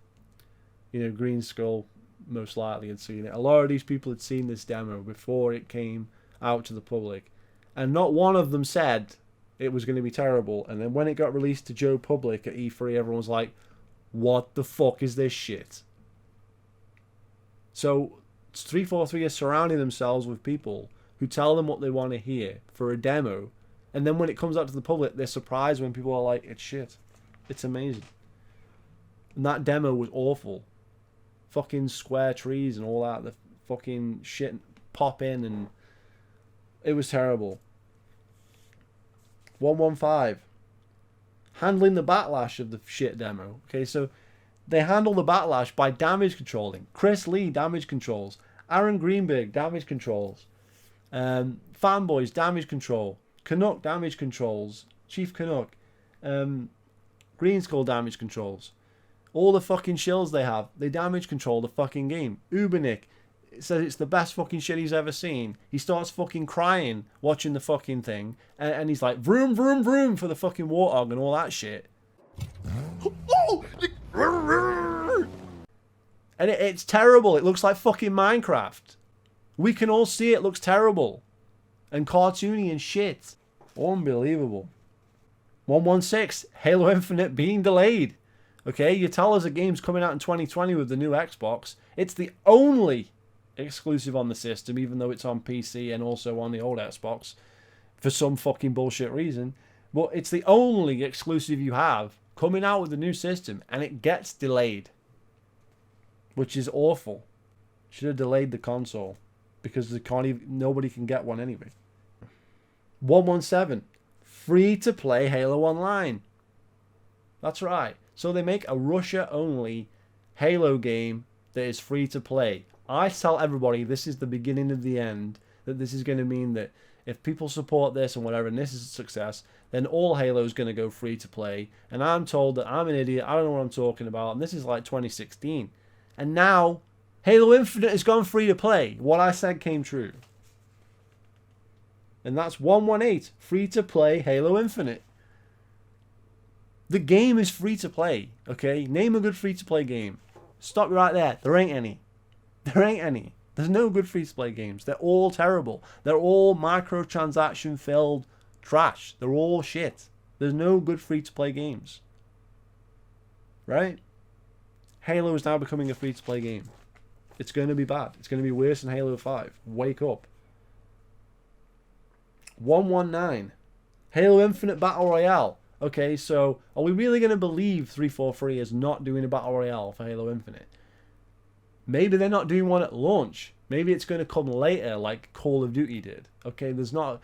Green Skull most likely had seen it. A lot of these people had seen this demo before it came out to the public, and not one of them said it was going to be terrible. And then when it got released to Joe Public at E3, everyone was like, what the fuck is this shit? So 343 are surrounding themselves with people who tell them what they want to hear for a demo, and then when it comes out to the public, they're surprised when people are like, it's shit. It's amazing. And that demo was awful. Fucking square trees and all that, the fucking shit pop in, and it was terrible. 115. Handling the backlash of the shit demo. Okay, so they handle the backlash by damage controlling. Chris Lee damage controls. Aaron Greenberg damage controls. Fanboys damage control. Canuck damage controls. Chief Canuck. Green Skull damage controls. All the fucking shills they have, they damage control the fucking game. Ubernick says it's the best fucking shit he's ever seen. He starts fucking crying watching the fucking thing, and he's like, vroom, vroom, vroom for the fucking warthog and all that shit. And it's terrible. It looks like fucking Minecraft. We can all see it looks terrible. And cartoony and shit. Unbelievable. 116. Halo Infinite being delayed. Okay, you tell us a game's coming out in 2020 with the new Xbox. It's the only exclusive on the system, even though it's on PC and also on the old Xbox for some fucking bullshit reason. But it's the only exclusive you have coming out with the new system, and it gets delayed, which is awful. Should have delayed the console because they can't even, nobody can get one anyway. 117. Free to play Halo Online. That's right. So they make a Russia-only Halo game that is free to play. I tell everybody this is the beginning of the end, that this is going to mean that if people support this and whatever, and this is a success, then all Halo is going to go free to play. And I'm told that I'm an idiot, I don't know what I'm talking about, and this is like 2016. And now, Halo Infinite has gone free to play. What I said came true. And that's 118, free to play Halo Infinite. The game is free to play, okay? Name a good free to play game. Stop right there. There ain't any. There ain't any. There's no good free to play games. They're all terrible. They're all microtransaction filled trash. They're all shit. There's no good free to play games. Right? Halo is now becoming a free to play game. It's going to be bad. It's going to be worse than Halo 5. Wake up. 119. Halo Infinite Battle Royale. Okay, so are we really going to believe 343 is not doing a Battle Royale for Halo Infinite? Maybe they're not doing one at launch. Maybe it's going to come later like Call of Duty did. Okay, there's no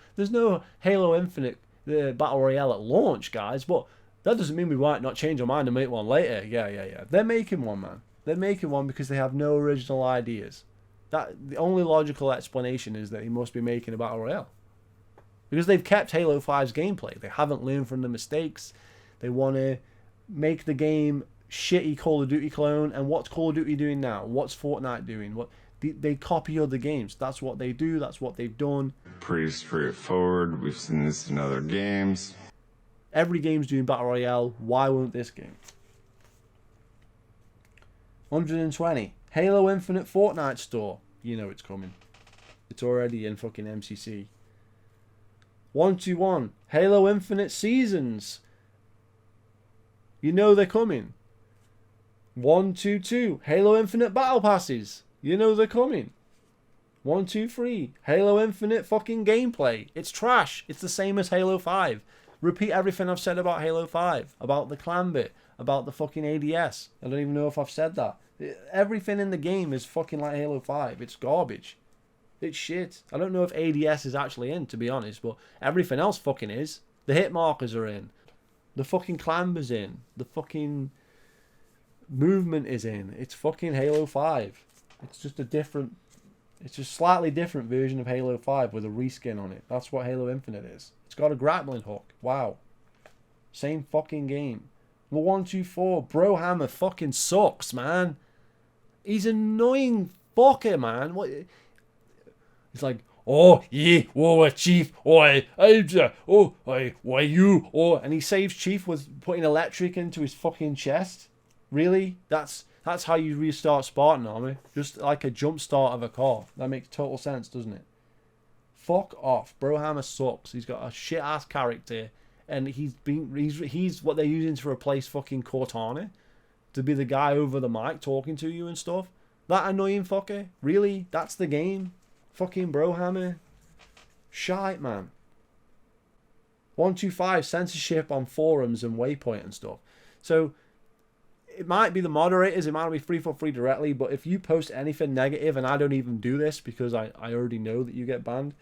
Halo Infinite Battle Royale at launch, guys, but that doesn't mean we might not change our mind and make one later. Yeah. They're making one, man. They're making one because they have no original ideas. The only logical explanation is that he must be making a Battle Royale. Because they've kept Halo 5's gameplay. They haven't learned from the mistakes. They want to make the game shitty Call of Duty clone. And what's Call of Duty doing now? What's Fortnite doing? They copy other games. That's what they do. That's what they've done. Pretty straightforward. We've seen this in other games. Every game's doing Battle Royale. Why won't this game? 120. Halo Infinite Fortnite store. You know it's coming. It's already in fucking MCC. 121. Halo Infinite Seasons. You know they're coming. 122. Halo Infinite Battle Passes. You know they're coming. 123. Halo Infinite fucking gameplay. It's trash. It's the same as Halo 5. Repeat everything I've said about Halo 5. About the clan bit. About the fucking ADS. I don't even know if I've said that. Everything in the game is fucking like Halo 5. It's garbage. It's shit. I don't know if ADS is actually in, to be honest, but everything else fucking is. The hit markers are in. The fucking clamber's in. The fucking movement is in. It's fucking Halo 5. It's just a different... It's a slightly different version of Halo 5 with a reskin on it. That's what Halo Infinite is. It's got a grappling hook. Wow. Same fucking game. The 124. Brohammer fucking sucks, man. He's annoying fucker, man. What... It's like, oh, yeah, oh, Chief, why you, and he saves Chief with putting electric into his fucking chest. Really? That's how you restart Spartan Army. Just like a jump start of a car. That makes total sense, doesn't it? Fuck off. Brohammer sucks. He's got a shit ass character, and he's what they're using to replace fucking Cortana. to be the guy over the mic talking to you and stuff. That annoying fucker. Really? That's the game? Fucking Brohammer. Shite, man. 125, censorship on forums and Waypoint and stuff. So, it might be the moderators, it might be 343 directly, but if you post anything negative, and I don't even do this because I already know that you get banned,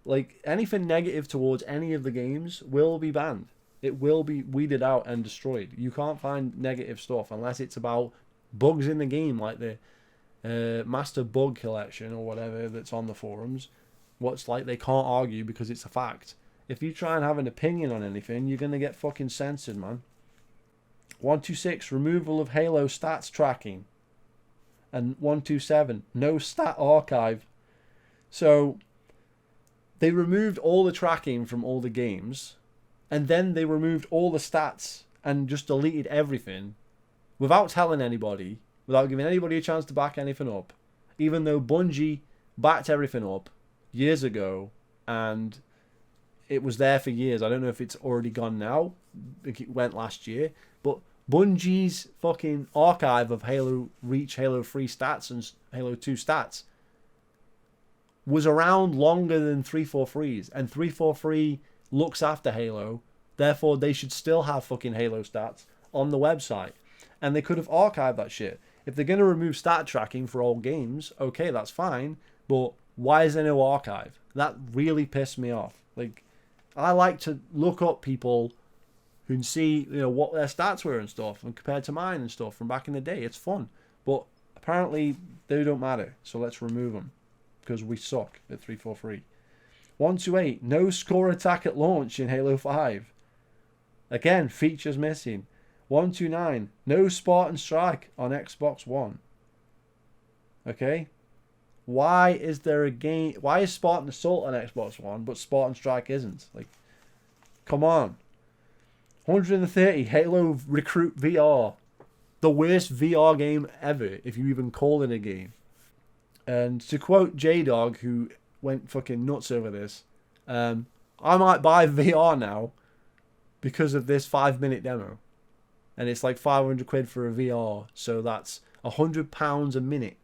like, anything negative towards any of the games will be banned. It will be weeded out and destroyed. You can't find negative stuff unless it's about bugs in the game, like the Master Bug Collection or whatever that's on the forums. What's like they can't argue because it's a fact. If you try and have an opinion on anything, you're going to get fucking censored, man. 126, removal of Halo stats tracking. And 127, no stat archive. So, they removed all the tracking from all the games, and then they removed all the stats and just deleted everything without telling anybody, without giving anybody a chance to back anything up, even though Bungie backed everything up years ago, and it was there for years. I don't know if it's already gone now. I think it went last year. But Bungie's fucking archive of Halo Reach, Halo 3 stats and Halo 2 stats was around longer than 343's. And 343 looks after Halo. Therefore, they should still have fucking Halo stats on the website. And they could have archived that shit. If they're going to remove stat tracking for all games, okay, that's fine. But why is there no archive? That really pissed me off. Like, I like to look up people who can see, you know, what their stats were and stuff, and compared to mine and stuff from back in the day. It's fun. But apparently, they don't matter. So let's remove them. Because we suck at 343. 128, no score attack at launch in Halo 5. Again, features missing. 129, no Spartan Strike on Xbox One. Okay? Why is there a game? Why is Spartan Assault on Xbox One, but Spartan Strike isn't? Like, come on. 130, Halo Recruit VR. The worst VR game ever, if you even call it a game. And to quote J-Dog, who went fucking nuts over this, I might buy VR now because of this 5-minute demo. And it's like 500 quid for a VR, so that's £100 a minute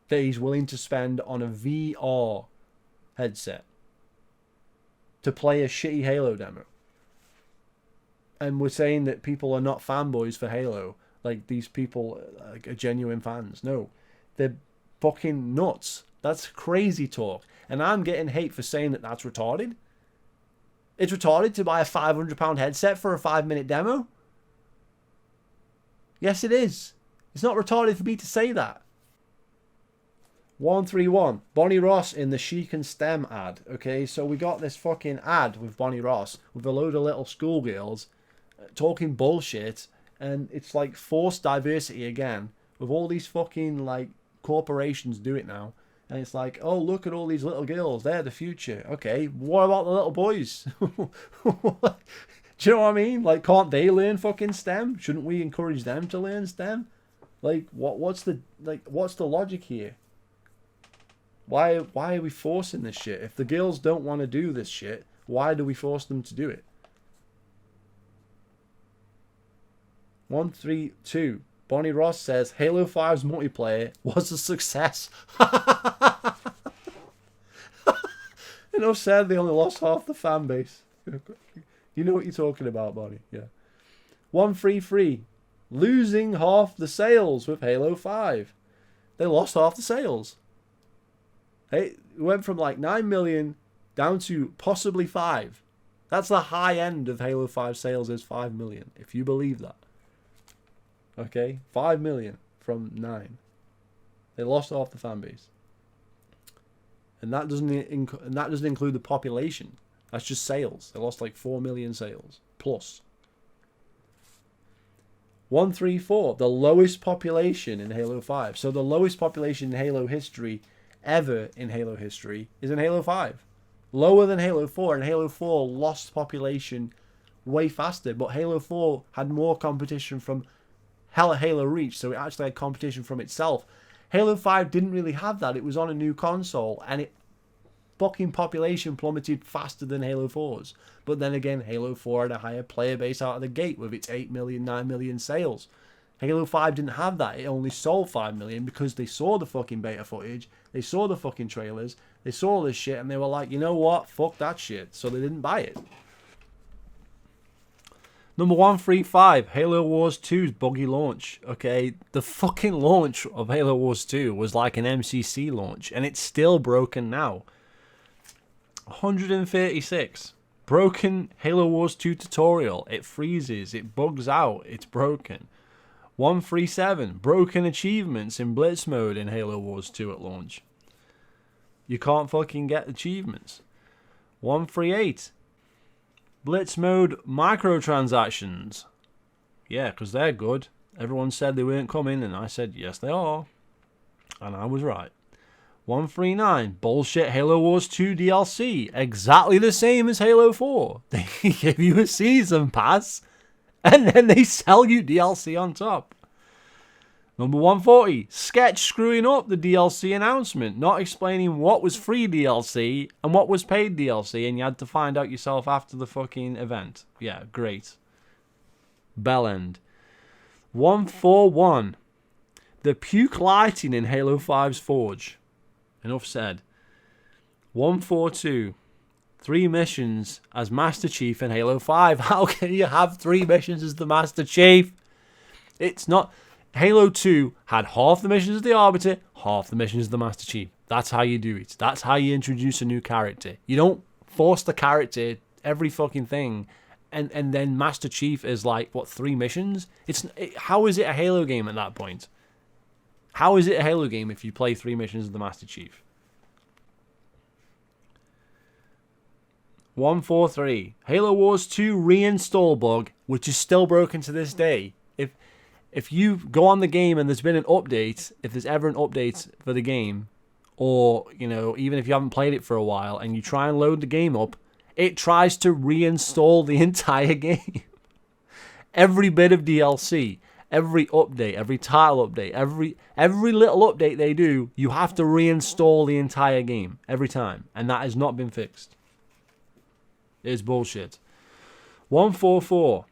that he's willing to spend on a VR headset to play a shitty Halo demo. And we're saying that people are not fanboys for Halo. Like, these people are genuine fans. No, they're fucking nuts. That's crazy talk. And I'm getting hate for saying that that's retarded. It's retarded to buy a £500 headset for a 5-minute demo? Yes, it is. It's not retarded for me to say that. 131, Bonnie Ross in the Chic and STEM ad. Okay, so we got this fucking ad with Bonnie Ross with a load of little schoolgirls talking bullshit, and it's like forced diversity again with all these fucking like corporations do it now, and it's like, oh, look at all these little girls, they're the future. Okay, what about the little boys? Do you know what I mean? Like, can't they learn fucking STEM? Shouldn't we encourage them to learn STEM? Like, what's the logic here? Why are we forcing this shit? If the girls don't want to do this shit, why do we force them to do it? 132. Bonnie Ross says Halo 5's multiplayer was a success. Enough said, they only lost half the fan base. You know what you're talking about, Bonnie. Yeah. 133. Losing half the sales with Halo 5. They lost half the sales. Hey, it went from like 9 million down to possibly 5. That's the high end of Halo 5 sales is 5 million, if you believe that. Okay, 5 million from 9. They lost half the fan base, and that doesn't include the population. That's just sales. They lost like 4 million sales plus. 134, the lowest population in Halo 5. So the lowest population in Halo history ever in Halo history is in Halo 5. Lower than Halo 4, and Halo 4 lost population way faster, but Halo 4 had more competition from Halo Reach, so it actually had competition from itself. Halo 5 didn't really have that. It was on a new console, and fucking population plummeted faster than Halo 4's. But then again, Halo 4 had a higher player base out of the gate with its 8 million, 9 million sales. Halo 5 didn't have that. It only sold 5 million because they saw the fucking beta footage, they saw the fucking trailers, they saw all this shit, and they were like, you know what? Fuck that shit. So they didn't buy it. Number 135, Halo Wars 2's buggy launch. Okay, the fucking launch of Halo Wars 2 was like an MCC launch, and it's still broken now. 136, broken Halo Wars 2 tutorial. It freezes, it bugs out, it's broken. 137, broken achievements in Blitz mode in Halo Wars 2 at launch. You can't fucking get achievements. 138, Blitz mode microtransactions. Yeah, because they're good. Everyone said they weren't coming, and I said, yes, they are. And I was right. 139, bullshit Halo Wars 2 DLC. Exactly the same as Halo 4. They give you a season pass, and then they sell you DLC on top. Number 140, Sketch screwing up the DLC announcement, not explaining what was free DLC and what was paid DLC, and you had to find out yourself after the fucking event. Yeah, great. Bellend. 141, the puke lighting in Halo 5's Forge. Enough said. 142, 3 missions as Master Chief in Halo 5. How can you have 3 missions as the Master Chief? It's not... Halo 2 had half the missions as the Arbiter, half the missions as the Master Chief. That's how you do it. That's how you introduce a new character. You don't force the character every fucking thing, and then Master Chief is like, what, 3 missions? How is it a Halo game at that point? How is it a Halo game if you play 3 missions as the Master Chief? 143, Halo Wars 2 reinstall bug, which is still broken to this day. If you go on the game and there's been an update, if there's ever an update for the game, or, you know, even if you haven't played it for a while and you try and load the game up, it tries to reinstall the entire game. Every bit of DLC, every update, every title update, every little update they do, you have to reinstall the entire game every time, and that has not been fixed. It is bullshit. 144.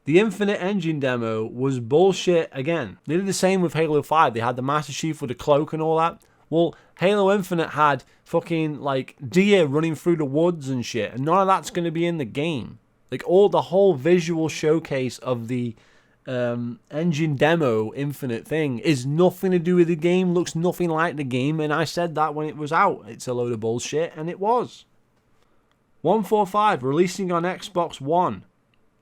The Infinite Engine demo was bullshit again. They did the same with Halo 5. They had the Master Chief with the cloak and all that. Well, Halo Infinite had fucking, like, deer running through the woods and shit. And none of that's going to be in the game. Like, the whole visual showcase of the engine demo Infinite thing is nothing to do with the game. Looks nothing like the game. And I said that when it was out. It's a load of bullshit. And it was. 145, releasing on Xbox One.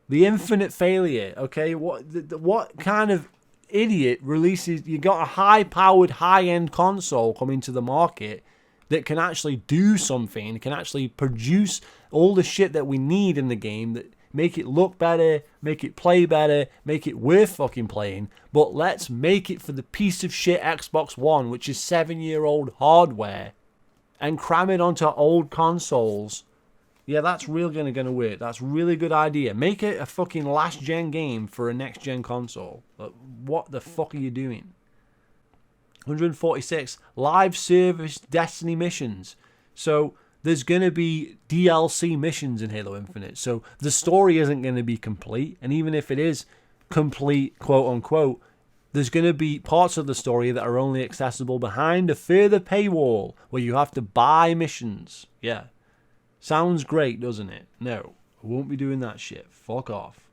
The infinite failure, okay? What kind of idiot releases... You got a high-powered, high-end console coming to the market that can actually do something, can actually produce all the shit that we need in the game, that make it look better, make it play better, make it worth fucking playing, but let's make it for the piece of shit Xbox One, which is 7-year-old hardware, and cram it onto old consoles. Yeah, that's really going to work. That's a really good idea. Make it a fucking last-gen game for a next-gen console. What the fuck are you doing? 146, live service Destiny missions. So there's going to be DLC missions in Halo Infinite. So the story isn't going to be complete. And even if it is complete, quote-unquote, there's going to be parts of the story that are only accessible behind a further paywall where you have to buy missions. Yeah. Sounds great, doesn't it? No, I won't be doing that shit. Fuck off.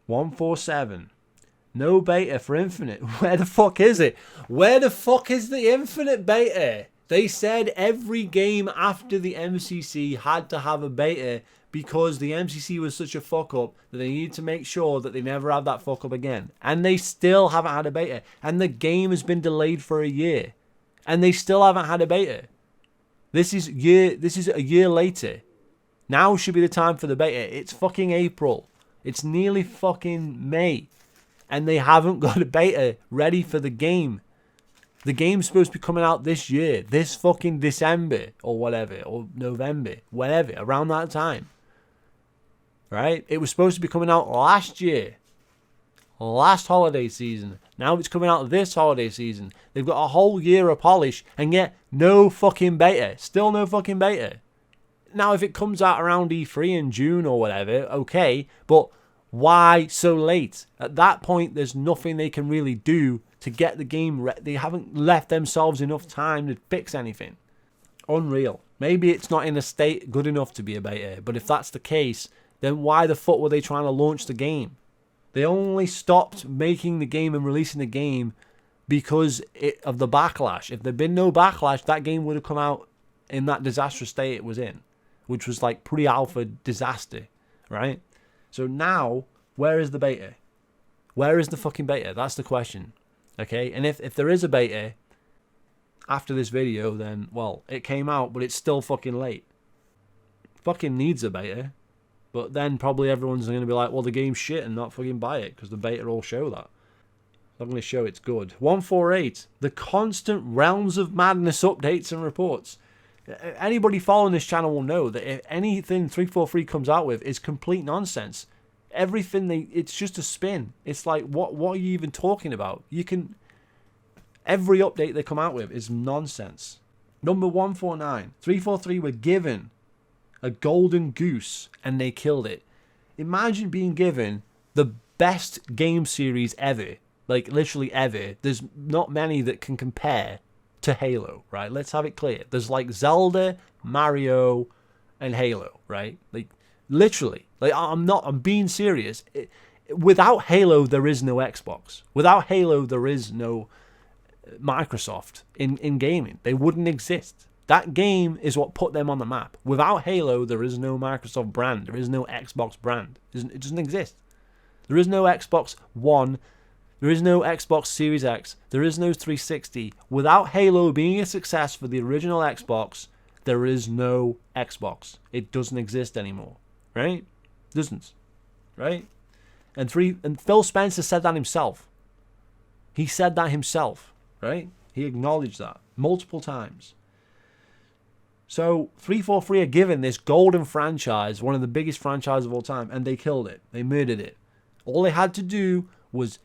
147. No beta for Infinite. Where the fuck is it? Where the fuck is the Infinite beta? They said every game after the MCC had to have a beta because the MCC was such a fuck up that they needed to make sure that they never have that fuck up again. And they still haven't had a beta. And the game has been delayed for a year. And they still haven't had a beta. This is a year later. Now should be the time for the beta. It's fucking April. It's nearly fucking May. And they haven't got a beta ready for the game. The game's supposed to be coming out this year. This fucking December or whatever. Or November. Whatever. Around that time. Right? It was supposed to be coming out last year. last holiday season. Now it's coming out this holiday season. They've got a whole year of polish, and yet no fucking beta. Still no fucking beta. Now, if it comes out around E3 in June or whatever, okay, but why so late? At that point, there's nothing they can really do to get the game They haven't left themselves enough time to fix anything. Unreal. Maybe it's not in a state good enough to be a beta, but if that's the case, then why the fuck were they trying to launch the game? They only stopped making the game and releasing the game because of the backlash. If there'd been no backlash, that game would have come out in that disastrous state it was in, which was like pre-alpha disaster, right? So now, where is the beta? Where is the fucking beta? That's the question, okay? And if there is a beta after this video, then, well, it came out, but it's still fucking late. Fucking needs a beta. But then probably everyone's going to be like, well, the game's shit and not fucking buy it because the beta will show that. I'm going to show it's good. 148. The constant Realms of Madness updates and reports. Anybody following this channel will know that if anything 343 comes out with is complete nonsense. Everything it's just a spin. It's like, what are you even talking about? Every update they come out with is nonsense. Number 149. 343 were given a golden goose and they killed it. Imagine being given the best game series ever, like literally ever. There's not many that can compare to Halo, right? Let's have it clear. There's like Zelda, Mario, and Halo, right? Like literally, like I'm being serious. Without Halo, there is no Xbox. Without Halo, there is no Microsoft in gaming. They wouldn't exist. That game is what put them on the map. Without Halo, there is no Microsoft brand. There is no Xbox brand. It doesn't exist. There is no Xbox One. There is no Xbox Series X. There is no 360. Without Halo being a success for the original Xbox, there is no Xbox. It doesn't exist anymore. Right? It doesn't. Right? And Phil Spencer said that himself. He said that himself. Right? He acknowledged that multiple times. So 343 are given this golden franchise, one of the biggest franchises of all time, and they killed it. They murdered it. All they had to do was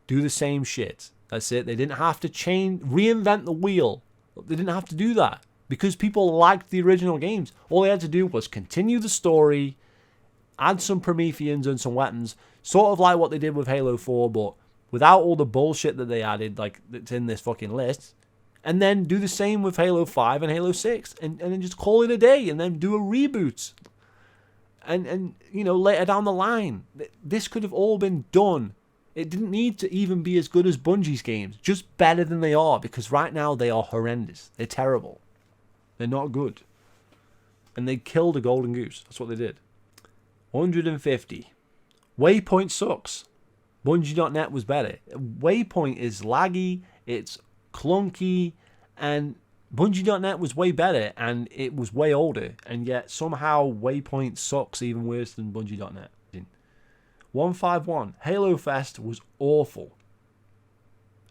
do the same shit. That's it. They didn't have to reinvent the wheel. They didn't have to do that because people liked the original games. All they had to do was continue the story, add some Prometheans and some weapons, sort of like what they did with Halo 4, but without all the bullshit that they added, like that's in this fucking list. And then do the same with Halo 5 and Halo 6. And then just call it a day. And then do a reboot. And you know, later down the line. This could have all been done. It didn't need to even be as good as Bungie's games. Just better than they are. Because right now they are horrendous. They're terrible. They're not good. And they killed a golden goose. That's what they did. 150. Waypoint sucks. Bungie.net was better. Waypoint is laggy. It's clunky, and Bungie.net was way better, and it was way older, and yet somehow Waypoint sucks even worse than Bungie.net. 151. Halo Fest was awful.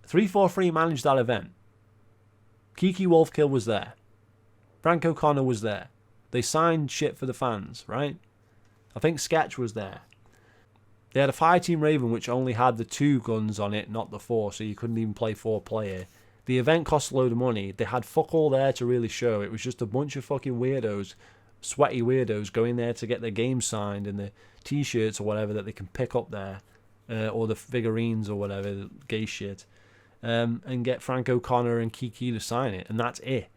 343 managed that event. Kiki Wolfkill was there. Frank O'Connor was there. They signed shit for the fans, right? I think Sketch was there. They had a Fireteam Raven which only had the 2 guns on it, not the 4, so you couldn't even play 4-player. The event cost a load of money. They had fuck all there to really show. It was just a bunch of fucking weirdos, sweaty weirdos, going there to get their game signed and the t-shirts or whatever that they can pick up there, or the figurines or whatever, gay shit, and get Frank O'Connor and Kiki to sign it, and that's it.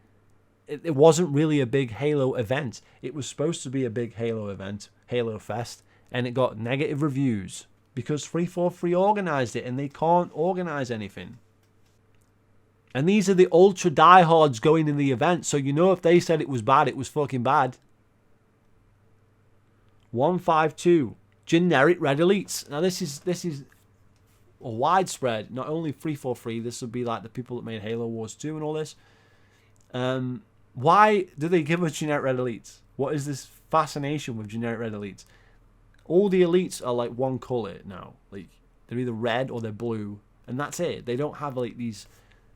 It wasn't really a big Halo event. It was supposed to be a big Halo event, Halo Fest, and it got negative reviews because 343 organized it, and they can't organize anything. And these are the ultra diehards going in the event, so you know if they said it was bad, it was fucking bad. 152. Generic red elites. Now this is a widespread, not only 343, this would be like the people that made Halo Wars 2 and all this. Why do they give us generic red elites? What is this fascination with generic red elites? All the elites are like one color now. Like they're either red or they're blue, and that's it. They don't have like these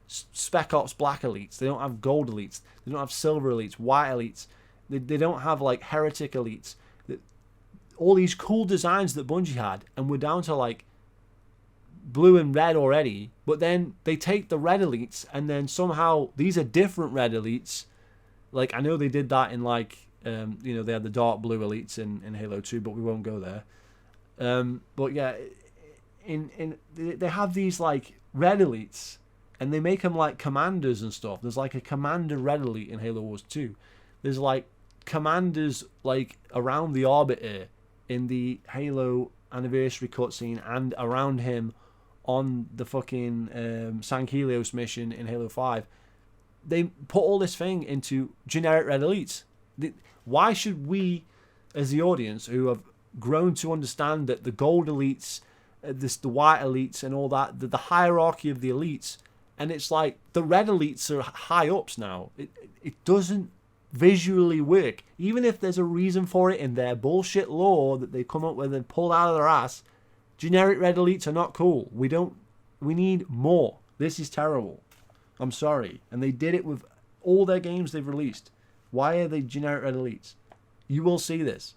Spec Ops black elites. They don't have gold elites. They don't have silver elites, white elites. They don't have like heretic elites. All these cool designs that Bungie had, and we're down to like blue and red already, but then they take the red elites and then somehow these are different red elites. Like, I know they did that in like, you know, they had the dark blue elites in Halo 2, but we won't go there. But yeah, they have these like red elites and they make them like commanders and stuff. There's like a commander red elite in Halo Wars 2. There's like commanders like around the Arbiter in the Halo anniversary cutscene and around him on the fucking San Helios mission in Halo 5. They put all this thing into generic red elites. Why should we, as the audience, who have grown to understand that the gold elites, the white elites and all that, the hierarchy of the elites, and it's like the red elites are high ups now. It doesn't visually work. Even if there's a reason for it in their bullshit lore that they come up with and pull out of their ass, generic red elites are not cool. We need more. This is terrible. I'm sorry. And they did it with all their games they've released. Why are they generic red elites? You will see this.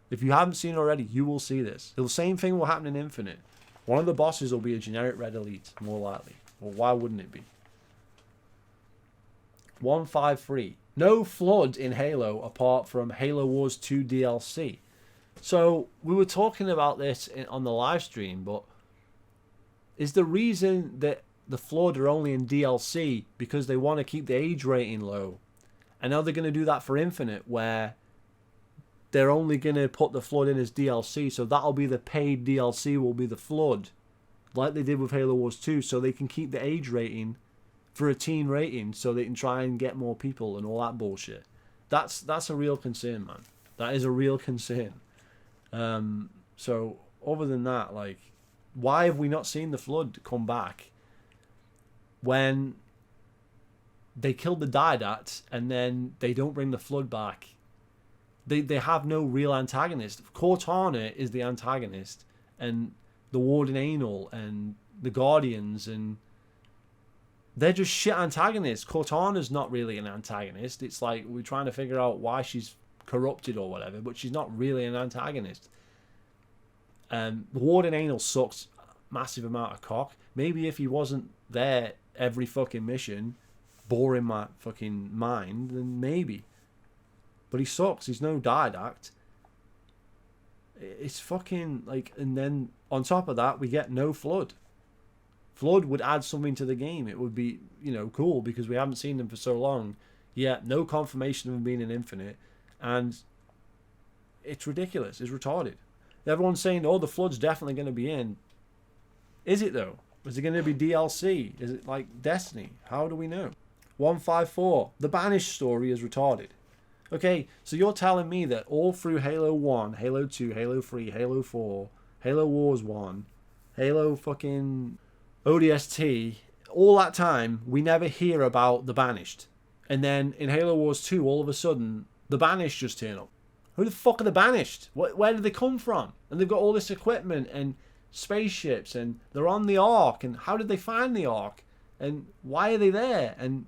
If you haven't seen it already, you will see this. The same thing will happen in Infinite. One of the bosses will be a generic red elite, more likely. Well, why wouldn't it be? 153. No flood in Halo apart from Halo Wars 2 DLC. So we were talking about this on the live stream, but is the reason that the flood are only in DLC because they want to keep the age rating low? And now they're going to do that for Infinite, where they're only going to put the flood in as DLC, so that'll be the paid DLC, will be the flood, like they did with Halo Wars 2, so they can keep the age rating for a teen rating, so they can try and get more people and all that bullshit. That's a real concern, man. That is a real concern. So other than that, like, why have we not seen the flood come back when they killed the Didact and then they don't bring the flood back? They have no real antagonist. Cortana is the antagonist, and the Warden Anal and the Guardians, and they're just shit antagonists. Cortana's not really an antagonist. It's like we're trying to figure out why she's corrupted or whatever, but she's not really an antagonist. The Warden Anal sucks massive amount of cock. Maybe if he wasn't there every fucking mission, boring my fucking mind, then maybe. But he sucks. He's no Didact. It's fucking like, and then on top of that, we get no flood. Flood would add something to the game. It would be, you know, cool because we haven't seen them for so long. Yet no confirmation of them being in Infinite, and it's ridiculous. It's retarded. Everyone's saying, "Oh, the flood's definitely going to be in." Is it though? Is it going to be DLC? Is it like Destiny? How do we know? 154. The Banished story is retarded. Okay, so you're telling me that all through Halo 1, Halo 2, Halo 3, Halo 4, Halo Wars 1, Halo fucking ODST, all that time, we never hear about the Banished. And then in Halo Wars 2, all of a sudden, the Banished just turn up. Who the fuck are the Banished? Where did they come from? And they've got all this equipment and spaceships, and they're on the Ark, and how did they find the Ark? And why are they there? And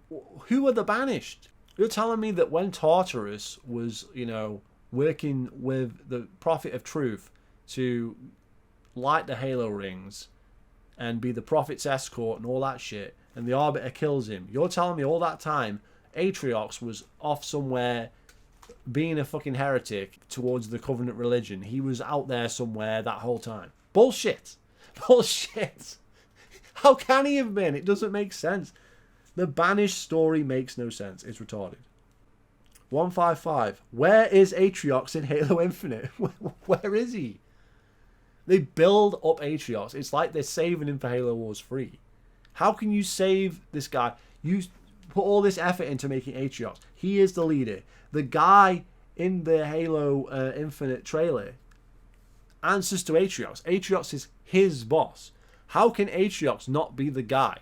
who are the Banished? You're telling me that when Tartarus was, you know, working with the Prophet of Truth to light the Halo rings and be the Prophet's escort and all that shit, and the Arbiter kills him, you're telling me all that time Atriox was off somewhere being a fucking heretic towards the Covenant religion? He was out there somewhere that whole time. Bullshit. Bullshit. How can he have been? It doesn't make sense. The Banished story makes no sense. It's retarded. 155. Where is Atriox in Halo Infinite? Where is he? They build up Atriox. It's like they're saving him for Halo Wars 3. How can you save this guy? You put all this effort into making Atriox. He is the leader. The guy in the Halo Infinite trailer answers to Atriox. Atriox is his boss. How can Atriox not be the guy?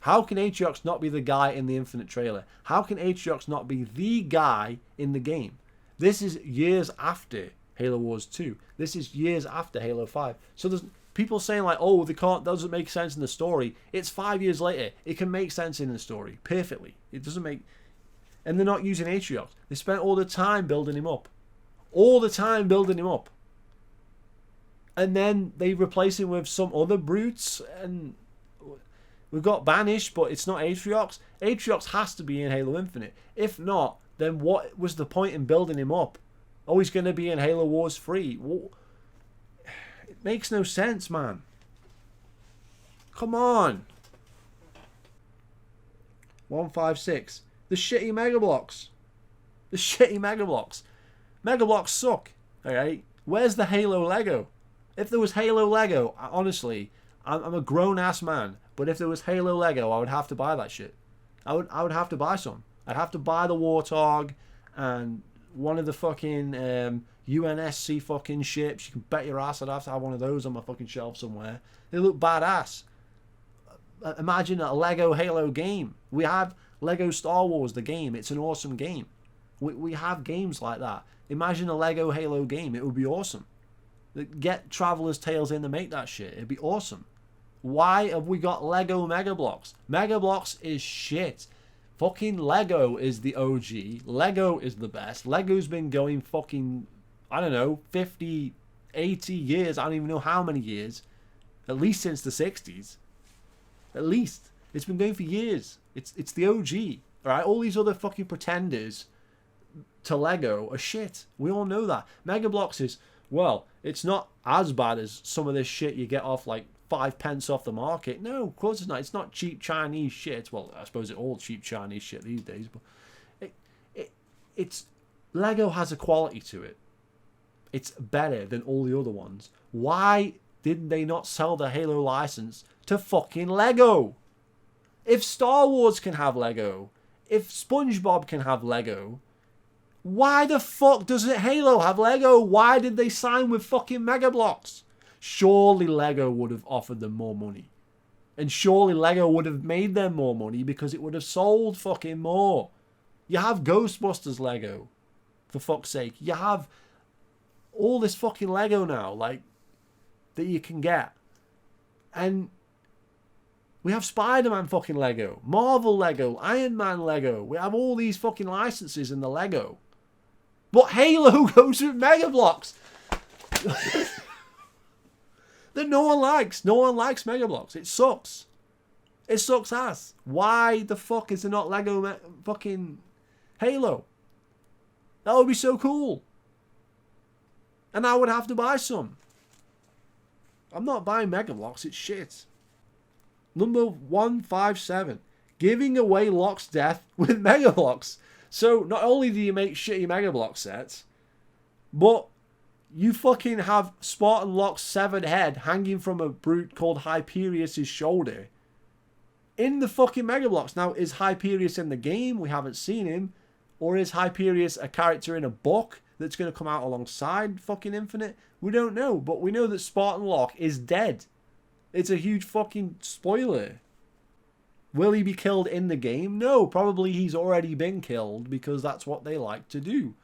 How can Atriox not be the guy in the Infinite trailer? How can Atriox not be the guy in the game? This is years after Halo Wars 2. This is years after Halo 5. So there's people saying like, oh, they can't, that doesn't make sense in the story. It's 5 years later. It can make sense in the story perfectly. It doesn't make... And they're not using Atriox. They spent all the time building him up. All the time building him up. and then they replace him with some other brutes, and we've got Banish, but it's not Atriox. Atriox has to be in Halo Infinite. If not, then what was the point in building him up? Oh, he's going to be in Halo Wars 3. Well, it makes no sense, man. Come on. 156. The shitty Mega Blocks. The shitty Mega Blocks. Mega Blocks suck. Alright? Where's the Halo Lego? If there was Halo Lego, honestly, I'm a grown-ass man, but if there was Halo Lego, I would have to buy that shit. I would have to buy some. I'd have to buy the Warthog and one of the fucking UNSC fucking ships. You can bet your ass I'd have to have one of those on my fucking shelf somewhere. They look badass. Imagine a Lego Halo game. We have Lego Star Wars, the game. It's an awesome game. We have games like that. Imagine a Lego Halo game. It would be awesome. Get Traveler's Tales in to make that shit. It'd be awesome. Why have we got Lego Mega Blocks? Mega Blocks is shit. Fucking Lego is the OG. Lego is the best. Lego's been going fucking, I don't know, 50, 80 years. I don't even know how many years. At least since the 60s. At least. It's been going for years. It's the OG. Alright? All these other fucking pretenders to Lego are shit. We all know that. Mega Blocks is, well, it's not as bad as some of this shit you get off like 5 pence off the market. No, of course it's not. It's not cheap Chinese shit. Well, I suppose it's all cheap Chinese shit these days, but it's Lego has a quality to it. It's better than all the other ones. Why did they not sell the Halo license to fucking Lego? If Star Wars can have Lego, if SpongeBob can have Lego, why the fuck doesn't Halo have Lego? Why did they sign with fucking Mega Blocks? Surely Lego would have offered them more money. And surely Lego would have made them more money because it would have sold fucking more. You have Ghostbusters Lego, for fuck's sake. You have all this fucking Lego now, like, that you can get. And we have Spider-Man fucking Lego, Marvel Lego, Iron Man Lego. We have all these fucking licenses in the Lego. But Halo goes with Mega Blocks. That no one likes. No one likes Mega Blocks. It sucks. It sucks ass. Why the fuck is there not Lego fucking Halo? That would be so cool. And I would have to buy some. I'm not buying Mega Blocks. It's shit. Number 157. Giving away Locke's death with Mega Blocks. So not only do you make shitty Mega Block sets, but you fucking have Spartan Locke's severed head hanging from a brute called Hyperius' shoulder in the fucking Mega Blocks. Now, is Hyperius in the game? We haven't seen him. Or is Hyperius a character in a book that's going to come out alongside fucking Infinite? We don't know, but we know that Spartan Locke is dead. It's a huge fucking spoiler. Will he be killed in the game? No, probably he's already been killed because that's what they like to do.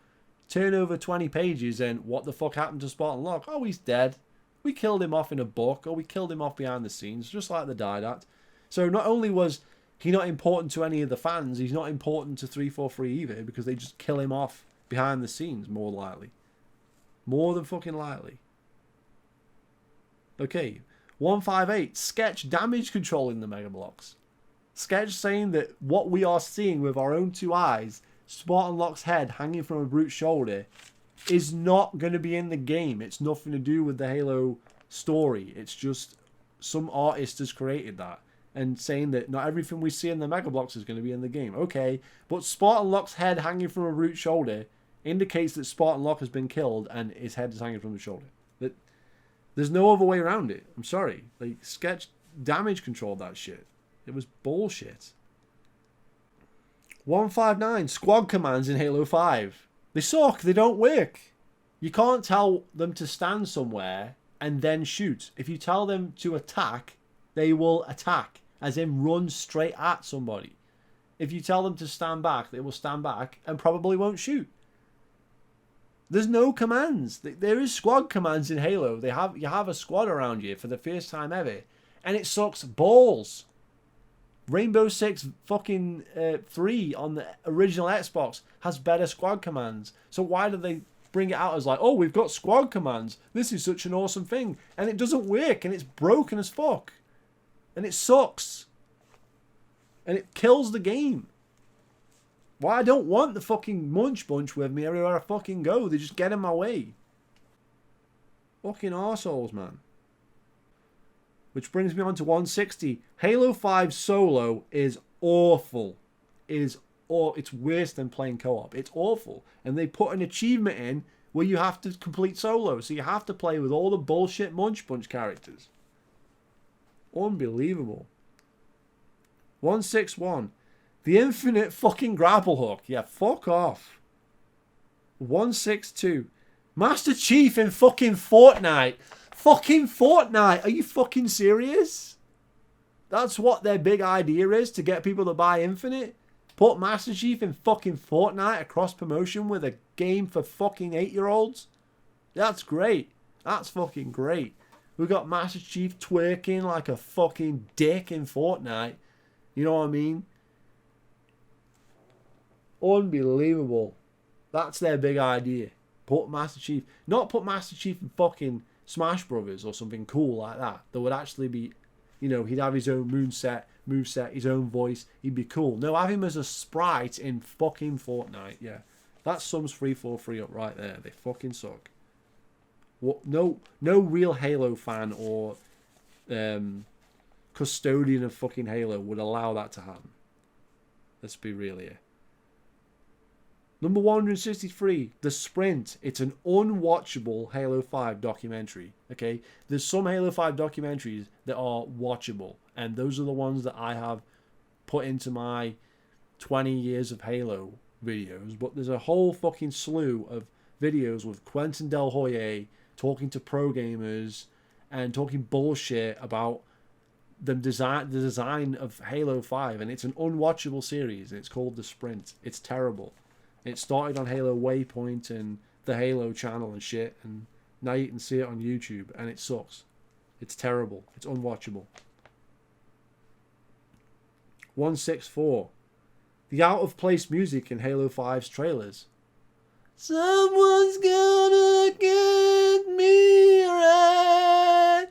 Turn over 20 pages and what the fuck happened to Spartan Locke? Oh, he's dead. We killed him off in a book, or we killed him off behind the scenes, just like the Didact. So not only was he not important to any of the fans, he's not important to 343 either, because they just kill him off behind the scenes, more likely. More than fucking likely. Okay, 158. Sketch damage control in the Mega Blocks. Sketch saying that what we are seeing with our own two eyes, Spartan Locke's head hanging from a brute's shoulder, is not going to be in the game. It's nothing to do with the Halo story. It's just some artist has created that. And saying that not everything we see in the Mega Blocks is going to be in the game. Okay, but Spartan Locke's head hanging from a brute's shoulder indicates that Spartan Locke has been killed and his head is hanging from the shoulder. That there's no other way around it. I'm sorry. Like, Sketch damage controlled that shit. It was bullshit. 159. Squad commands in Halo 5. They suck. They don't work. You can't tell them to stand somewhere and then shoot. If you tell them to attack, they will attack. As in run straight at somebody. If you tell them to stand back, they will stand back and probably won't shoot. There's no commands. There is squad commands in Halo. You have a squad around you for the first time ever. And it sucks balls. Rainbow Six fucking 3 on the original Xbox has better squad commands. So why do they bring it out as like, oh, we've got squad commands. This is such an awesome thing. And it doesn't work, and it's broken as fuck. And it sucks. And it kills the game. Why I don't want the fucking munch bunch with me everywhere I fucking go. They just get in my way. Fucking arseholes, man. Which brings me on to 160. Halo 5 solo is awful. It's worse than playing co-op. It's awful. And they put an achievement in where you have to complete solo. So you have to play with all the bullshit munch bunch characters. Unbelievable. 161. The infinite fucking grapple hook. Yeah, fuck off. 162. Master Chief in fucking Fortnite. Fucking Fortnite. Are you fucking serious? That's what their big idea is, to get people to buy Infinite? Put Master Chief in fucking Fortnite across promotion with a game for fucking 8-year-olds? That's great. That's fucking great. We got Master Chief twerking like a fucking dick in Fortnite. You know what I mean? Unbelievable. That's their big idea. Put Master Chief. Not put Master Chief in fucking Smash Brothers or something cool like that. That would actually be, you know, he'd have his own moveset, his own voice. He'd be cool. No, have him as a sprite in fucking Fortnite. Yeah. That's Sums 343 up right there. They fucking suck. What? No real Halo fan or custodian of fucking Halo would allow that to happen. Let's be real here. Number 163, The Sprint. It's an unwatchable Halo 5 documentary. Okay, there's some Halo 5 documentaries that are watchable, and those are the ones that I have put into my 20 years of Halo videos. But there's a whole fucking slew of videos with Quentin Del Hoye talking to pro gamers and talking bullshit about the design of Halo 5, and it's an unwatchable series, and it's called The Sprint. It's terrible. It started on Halo Waypoint and the Halo channel and shit, and now you can see it on YouTube, and it sucks. It's terrible. It's unwatchable. 164. The out-of-place music in Halo 5's trailers. Someone's gonna get me right.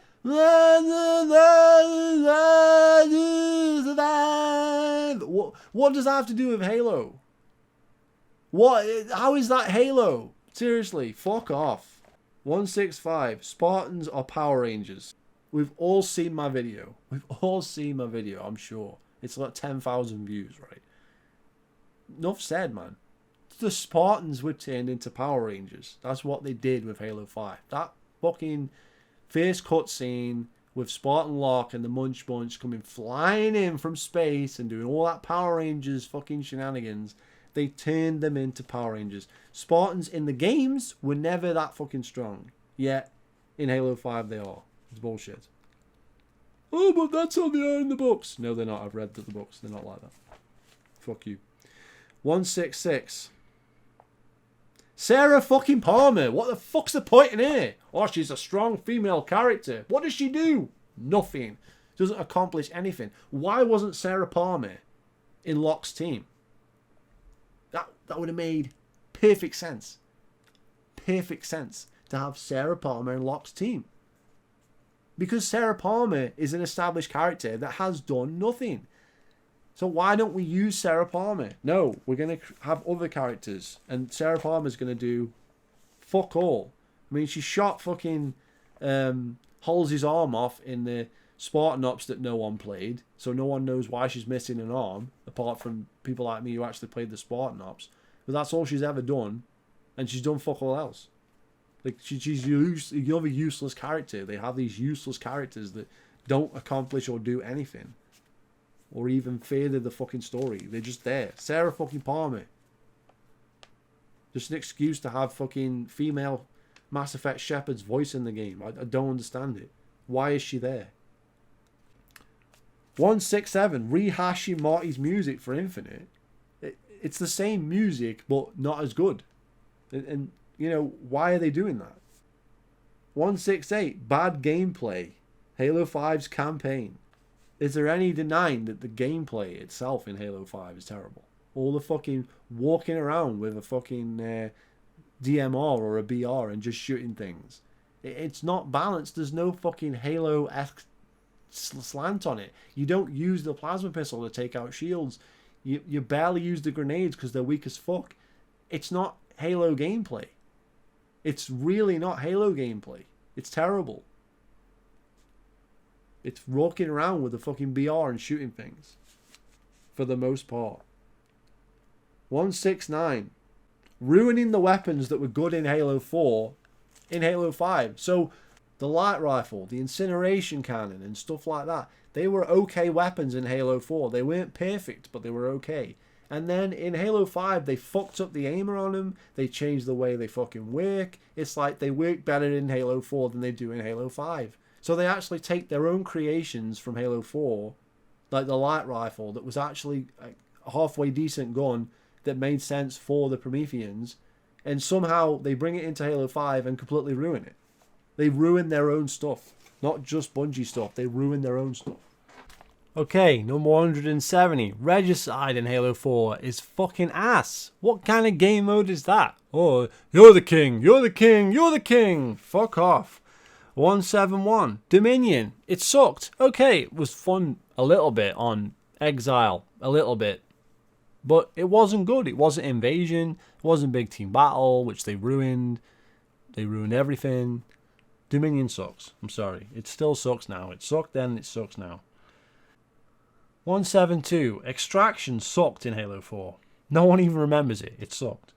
What does that have to do with Halo? What? How is that Halo? Seriously, fuck off. 165. Spartans are Power Rangers. We've all seen my video. I'm sure. It's like 10,000 views, right? Enough said, man. The Spartans were turned into Power Rangers. That's what they did with Halo 5. That fucking first cutscene with Spartan Locke and the Munch Bunch coming flying in from space and doing all that Power Rangers fucking shenanigans. They turned them into Power Rangers. Spartans in the games were never that fucking strong. Yet, in Halo 5 they are. It's bullshit. Oh, but that's how they are in the books. No, they're not. I've read the books. They're not like that. Fuck you. 166. Sarah fucking Palmer. What the fuck's the point in here? Oh, she's a strong female character. What does she do? Nothing. Doesn't accomplish anything. Why wasn't Sarah Palmer in Locke's team? That would have made perfect sense. Perfect sense to have Sarah Palmer in Locke's team. Because Sarah Palmer is an established character that has done nothing. So why don't we use Sarah Palmer? No, we're going to have other characters. And Sarah Palmer's going to do fuck all. I mean, she shot fucking Halsey's arm off in the Spartan Ops that no one played. So no one knows why she's missing an arm. Apart from people like me who actually played the Spartan Ops. But that's all she's ever done. And she's done fuck all else. Like, she's another useless character. They have these useless characters that don't accomplish or do anything. Or even further the fucking story. They're just there. Sarah fucking Palmer. Just an excuse to have fucking female Mass Effect Shepard's voice in the game. I don't understand it. Why is she there? 167. Rehashing Marty's music for Infinite. It's the same music, but not as good. And you know, why are they doing that? 168. Bad gameplay. Halo 5's campaign. Is there any denying that the gameplay itself in Halo 5 is terrible? All the fucking walking around with a fucking DMR or a BR and just shooting things. It's not balanced. There's no fucking Halo-esque slant on it. You don't use the plasma pistol to take out shields. You barely use the grenades because they're weak as fuck. It's not Halo gameplay. It's really not Halo gameplay. It's terrible. It's walking around with a fucking BR and shooting things. For the most part. 169. Ruining the weapons that were good in Halo 4 in Halo 5. So the light rifle, the incineration cannon and stuff like that, they were okay weapons in Halo 4. They weren't perfect, but they were okay. And then in Halo 5, they fucked up the aimer on them. They changed the way they fucking work. It's like they work better in Halo 4 than they do in Halo 5. So they actually take their own creations from Halo 4, like the light rifle that was actually a halfway decent gun that made sense for the Prometheans, and somehow they bring it into Halo 5 and completely ruin it. They ruin their own stuff. Not just Bungie stuff, they ruin their own stuff. Okay, number 170. Regicide in Halo 4 is fucking ass. What kind of game mode is that? Oh, you're the king, you're the king, you're the king. Fuck off. 171. Dominion. It sucked. Okay, it was fun a little bit on Exile. A little bit. But it wasn't good. It wasn't Invasion. It wasn't Big Team Battle, which they ruined. They ruined everything. Dominion sucks. I'm sorry. It still sucks now. It sucked then, it sucks now. 172. Extraction sucked in Halo 4. No one even remembers it. It sucked.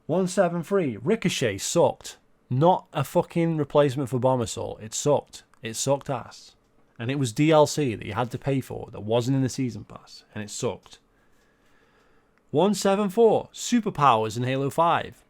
173. Ricochet sucked. Not a fucking replacement for Bomb Assault. It sucked. It sucked ass. And it was DLC that you had to pay for that wasn't in the Season Pass. And it sucked. 174. Superpowers in Halo 5.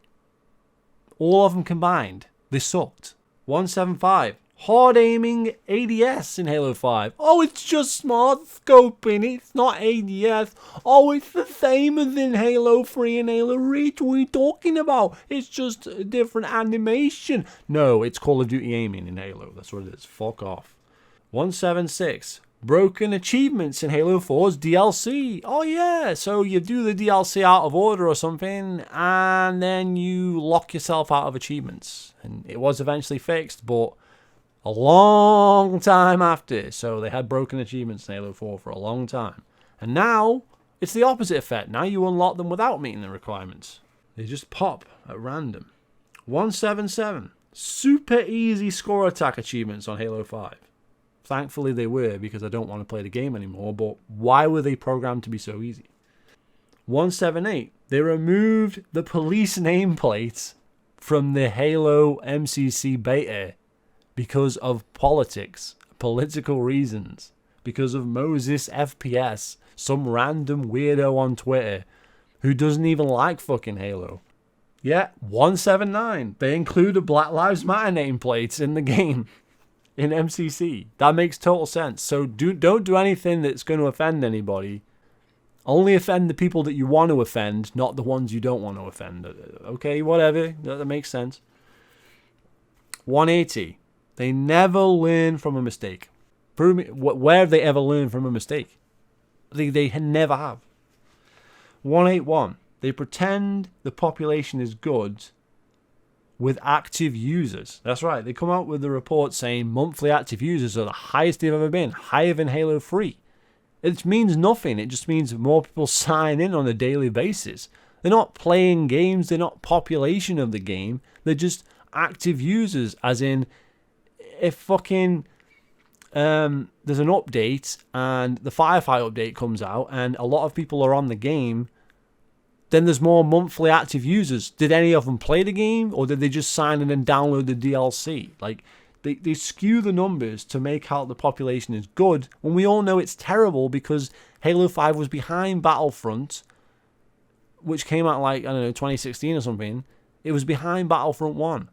All of them combined. They sucked. 175. Hard aiming ADS in Halo 5. Oh, it's just smart scoping. It's not ADS. Oh, it's the same as in Halo 3 and Halo Reach. What are you talking about? It's just a different animation. No, it's Call of Duty aiming in Halo. That's what it is. Fuck off. 176. Broken achievements in Halo 4's DLC. Oh yeah, so you do the DLC out of order or something, and then you lock yourself out of achievements. And it was eventually fixed, but a long time after. So they had broken achievements in Halo 4 for a long time. And now, it's the opposite effect. Now you unlock them without meeting the requirements. They just pop at random. 177. Super easy score attack achievements on Halo 5. Thankfully they were, because I don't want to play the game anymore, but why were they programmed to be so easy? 178. They removed the police nameplates from the Halo MCC beta because of politics, political reasons, because of Moses FPS, some random weirdo on Twitter who doesn't even like fucking Halo. Yeah, 179. They included Black Lives Matter nameplates in the game. In MCC. That makes total sense. So don't do anything that's going to offend anybody. Only offend the people that you want to offend, not the ones you don't want to offend. Okay, whatever. That makes sense. 180. They never learn from a mistake. Prove me, where have they ever learned from a mistake? They never have. 181. They pretend the population is good with active users. That's right. They come out with a report saying monthly active users are the highest they've ever been, higher than Halo 3. It means nothing. It just means more people sign in on a daily basis. They're not playing games. They're not population of the game. They're just active users, as in if fucking there's an update and the Firefight update comes out and a lot of people are on the game, then there's more monthly active users. Did any of them play the game, or did they just sign in and download the DLC? Like, they skew the numbers to make out the population is good, when we all know it's terrible because Halo 5 was behind Battlefront, which came out like, I don't know, 2016 or something. It was behind Battlefront 1.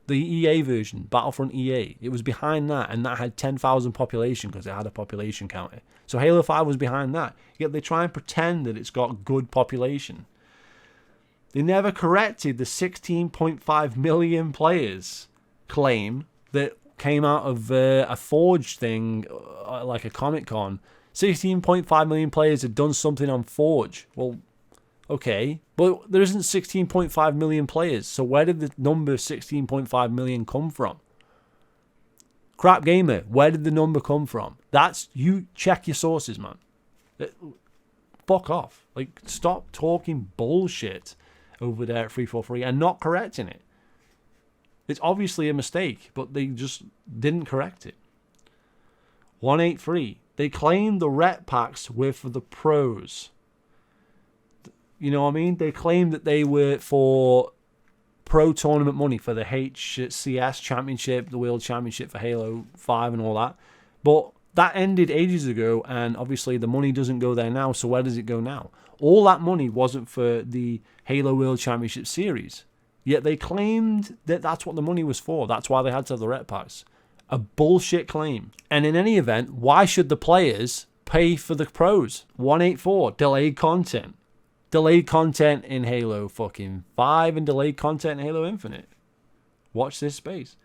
The EA version, Battlefront EA. It was behind that, and that had 10,000 population because it had a population counter. So Halo 5 was behind that. Yet they try and pretend that it's got good population. They never corrected the 16.5 million players claim that came out of a Forge thing, like a Comic-Con. 16.5 million players had done something on Forge. Well, Okay, but there isn't 16.5 million players, so where did the number 16.5 million come from? Crap Gamer, where did the number come from? That's, you check your sources, man. Fuck off. Like, stop talking bullshit over there at 343 and not correcting it. It's obviously a mistake, but they just didn't correct it. 183, they claimed the rep packs were for the pros. You know what I mean? They claimed that they were for pro tournament money, for the HCS Championship, the World Championship for Halo 5 and all that. But that ended ages ago, and obviously the money doesn't go there now, so where does it go now? All that money wasn't for the Halo World Championship Series. Yet they claimed that that's what the money was for. That's why they had to have the rep packs. A bullshit claim. And in any event, why should the players pay for the pros? 184, delayed content. Delayed content in Halo fucking 5 and delayed content in Halo Infinite. Watch this space.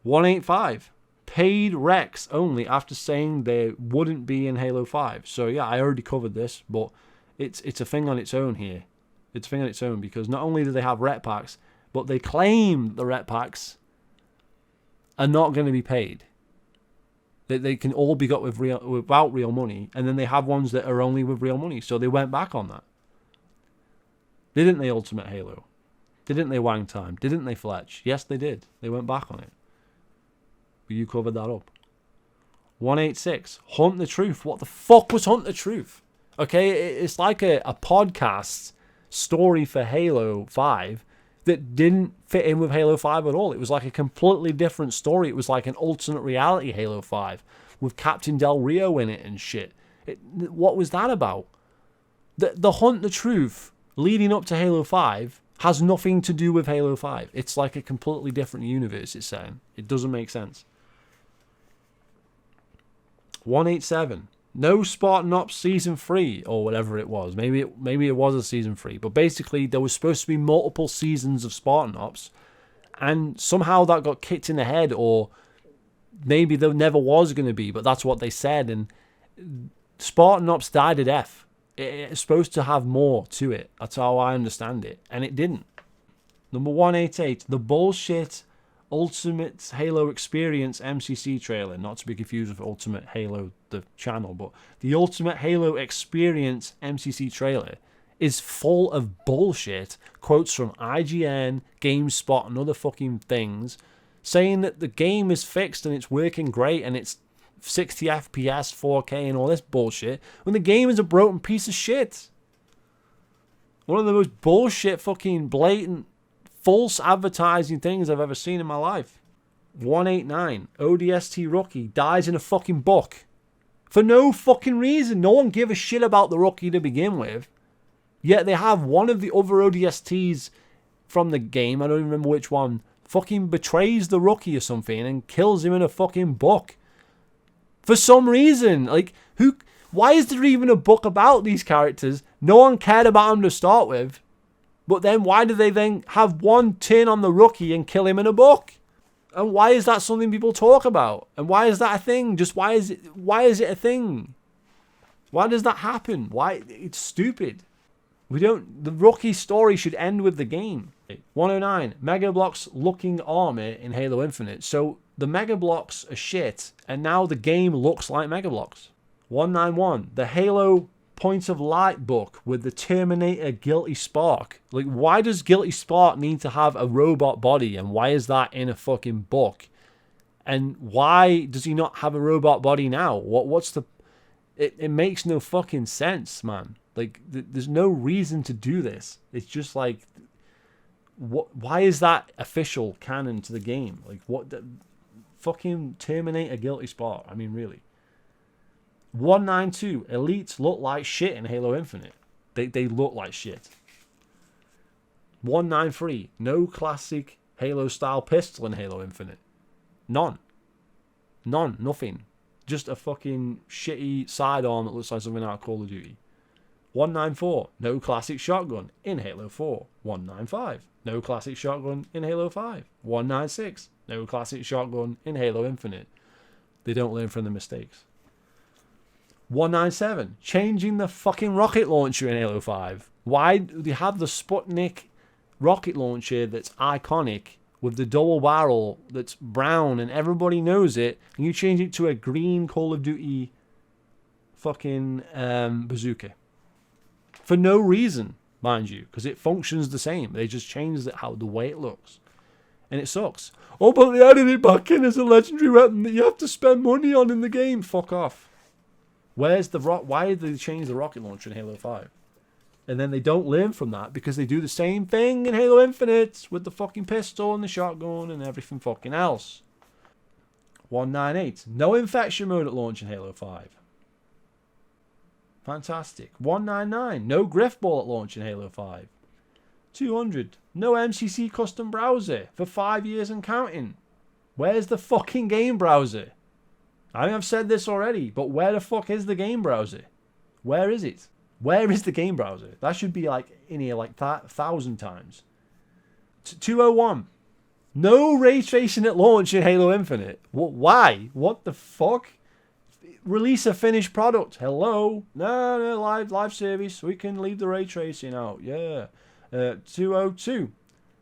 185. Paid Rex only after saying they wouldn't be in Halo 5. So yeah, I already covered this, but it's a thing on its own here. It's a thing on its own because not only do they have rep packs, but they claim the rep packs are not going to be paid. They can all be got without real money, and then they have ones that are only with real money. So they went back on that. Didn't they Ultimate Halo? Didn't they Wang Time? Didn't they Fletch? Yes, they did. They went back on it. But you covered that up. 186. Hunt the Truth. What the fuck was Hunt the Truth? Okay, it's like a podcast story for Halo 5 that didn't fit in with Halo 5 at all. It was like a completely different story. It was like an alternate reality Halo 5 with Captain Del Rio in it and shit. What was that about? The Hunt the Truth leading up to Halo 5 has nothing to do with Halo 5. It's like a completely different universe, it's saying. It doesn't make sense. 187. No Spartan Ops Season 3, or whatever it was. Maybe it was a Season 3. But basically, there was supposed to be multiple seasons of Spartan Ops. And somehow that got kicked in the head, or maybe there never was going to be, but that's what they said. And Spartan Ops died a death. It's supposed to have more to it. That's how I understand it. And it didn't. Number 188. The bullshit Ultimate Halo Experience MCC trailer. Not to be confused with Ultimate Halo, the channel. But the Ultimate Halo Experience MCC trailer is full of bullshit. Quotes from IGN, GameSpot, and other fucking things. Saying that the game is fixed and it's working great and it's 60 FPS, 4K, and all this bullshit, when the game is a broken piece of shit. One of the most bullshit, fucking blatant, false advertising things I've ever seen in my life. 189. ODST rookie dies in a fucking book. For no fucking reason. No one gave a shit about the rookie to begin with. Yet they have one of the other ODSTs from the game, I don't even remember which one, fucking betrays the rookie or something and kills him in a fucking book. For some reason, like, why is there even a book about these characters? No one cared about them to start with. But then why do they then have one turn on the rookie and kill him in a book? And why is that something people talk about? And why is that a thing? Just why is it a thing? Why does that happen? Why? It's stupid. The rookie story should end with the game. 109. Mega Bloks looking armor in Halo Infinite. So the Mega Bloks are shit, and now the game looks like Mega Bloks. 191. The Halo Point of Light book with the Terminator Guilty Spark. Like, why does Guilty Spark need to have a robot body, and why is that in a fucking book? And why does he not have a robot body now? What's the... It makes no fucking sense, man. Like, there's no reason to do this. It's just like... Why is that official canon to the game? Like, what... Fucking Terminator Guilty Spark. I mean, really. 192. Elites look like shit in Halo Infinite. They look like shit. 193. No classic Halo-style pistol in Halo Infinite. None. Nothing. Just a fucking shitty sidearm that looks like something out of Call of Duty. 194. No classic shotgun in Halo 4. 195. No classic shotgun in Halo 5. 196. No classic shotgun in Halo Infinite. They don't learn from the mistakes. 197. Changing the fucking rocket launcher in Halo 5. Why do they have the Sputnik rocket launcher that's iconic with the double barrel that's brown and everybody knows it, and you change it to a green Call of Duty fucking bazooka? For no reason, mind you, because it functions the same. They just changed the way it looks. And it sucks. Oh, but they added it back in as a legendary weapon that you have to spend money on in the game. Fuck off. Where's the why did they change the rocket launcher in Halo 5? And then they don't learn from that because they do the same thing in Halo Infinite with the fucking pistol and the shotgun and everything fucking else. 198. No infection mode at launch in Halo 5. Fantastic. 199. No griff ball at launch in Halo 5. 200. No MCC custom browser for 5 years and counting. Where's the fucking game browser? I mean, I've said this already, but where the fuck is the game browser? Where is it? Where is the game browser? That should be like in here like 1,000 times. 201. No ray tracing at launch in Halo Infinite. Why? What the fuck? Release a finished product. Hello? No, live service. We can leave the ray tracing out. Yeah. 202.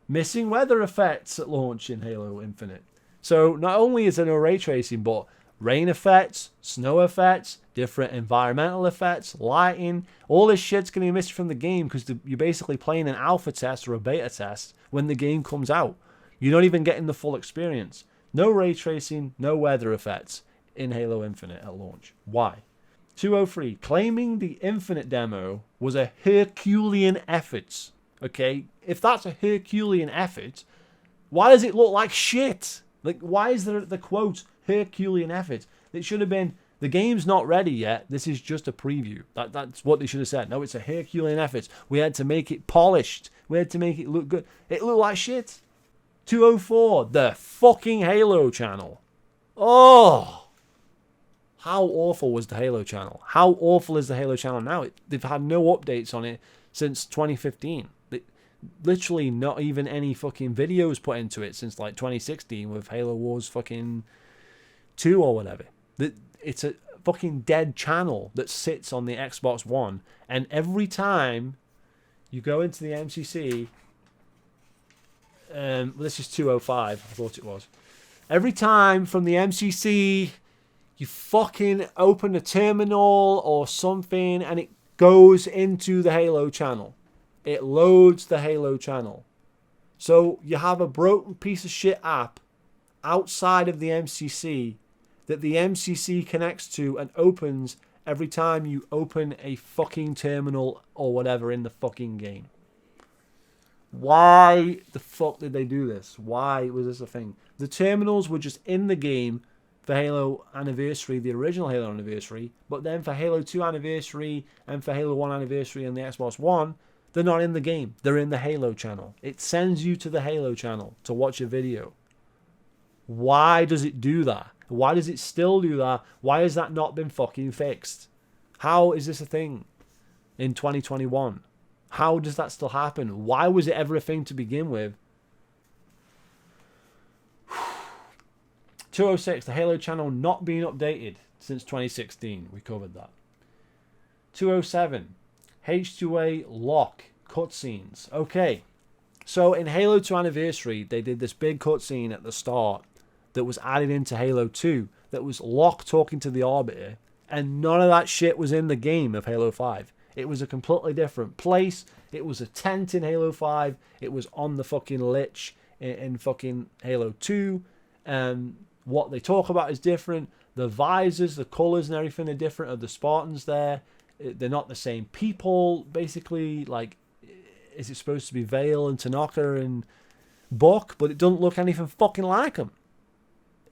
Missing weather effects at launch in Halo Infinite. So not only is there no ray tracing, but rain effects, snow effects, different environmental effects, lighting, all this shit's going to be missing from the game because you're basically playing an alpha test or a beta test when the game comes out. You're not even getting the full experience. No ray tracing, no weather effects in Halo Infinite at launch. Why? 203. Claiming the Infinite demo was a Herculean effort. Okay? If that's a Herculean effort, why does it look like shit? Like, why is there the quote Herculean effort? It should have been, the game's not ready yet. This is just a preview. That's what they should have said. No, it's a Herculean effort. We had to make it polished. We had to make it look good. It looked like shit. 204. The fucking Halo channel. Oh! How awful was the Halo channel? How awful is the Halo channel now? They've had no updates on it since 2015. Literally not even any fucking videos put into it since like 2016 with Halo Wars fucking 2 or whatever. It's a fucking dead channel that sits on the Xbox One, and every time you go into the MCC, this is 205, I thought it was. Every time from the MCC you fucking open a terminal or something and it goes into the Halo channel. It loads the Halo channel. So you have a broken piece of shit app outside of the MCC that the MCC connects to and opens every time you open a fucking terminal or whatever in the fucking game. Why the fuck did they do this? Why was this a thing? The terminals were just in the game for Halo Anniversary, the original Halo Anniversary, but then for Halo 2 Anniversary and for Halo 1 Anniversary and the Xbox One, they're not in the game. They're in the Halo channel. It sends you to the Halo channel to watch a video. Why does it do that? Why does it still do that? Why has that not been fucking fixed? How is this a thing in 2021? How does that still happen? Why was it ever a thing to begin with? 206, the Halo channel not being updated since 2016. We covered that. 207, H2A lock cutscenes. Okay, so in Halo 2 Anniversary, they did this big cutscene at the start that was added into Halo 2 that was Locke talking to the Arbiter, and none of that shit was in the game of Halo 5. It was a completely different place. It was a tent in Halo 5. It was on the fucking lich in fucking Halo 2. What they talk about is different. The visors, the colours and everything are different of the Spartans there. They're not the same people, basically. Like, is it supposed to be Vale and Tanaka and Buck? But it doesn't look anything fucking like them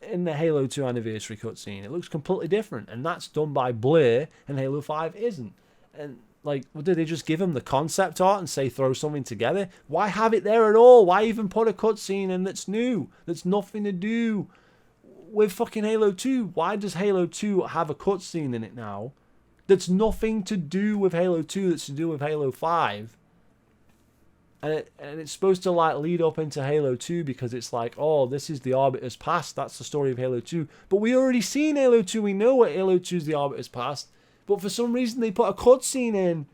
in the Halo 2 Anniversary cutscene. It looks completely different. And that's done by Blair, and Halo 5 isn't. And, like, well, did they just give him the concept art and say throw something together? Why have it there at all? Why even put a cutscene in that's new? That's nothing to do with fucking Halo 2. Why does Halo 2 have a cutscene in it now that's nothing to do with Halo 2, that's to do with Halo 5? And it's supposed to like lead up into Halo 2 because it's like, oh, this is the Arbiter's past. That's the story of Halo 2. But we already seen Halo 2. We know what Halo 2 is the Arbiter's past. But for some reason they put a cutscene in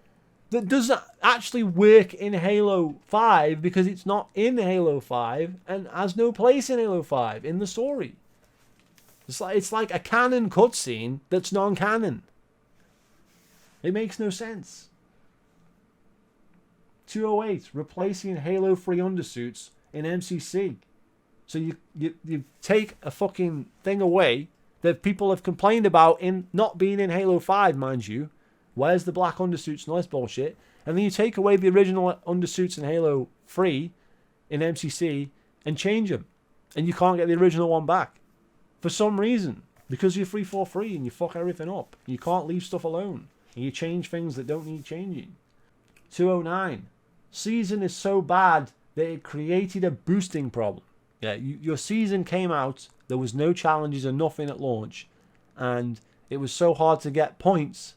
that doesn't actually work in Halo 5 because it's not in Halo 5 and has no place in Halo 5 in the story. It's like a canon cutscene that's non-canon. It makes no sense. 208, replacing Halo 3 undersuits in MCC. So you take a fucking thing away that people have complained about in not being in Halo 5, mind you. Where's the black undersuits and all this bullshit? And then you take away the original undersuits in Halo 3 in MCC and change them. And you can't get the original one back. For some reason. Because you're 343 and you fuck everything up. You can't leave stuff alone. And you change things that don't need changing. 209. Season is so bad that it created a boosting problem. Yeah, your season came out. There was no challenges or nothing at launch. And it was so hard to get points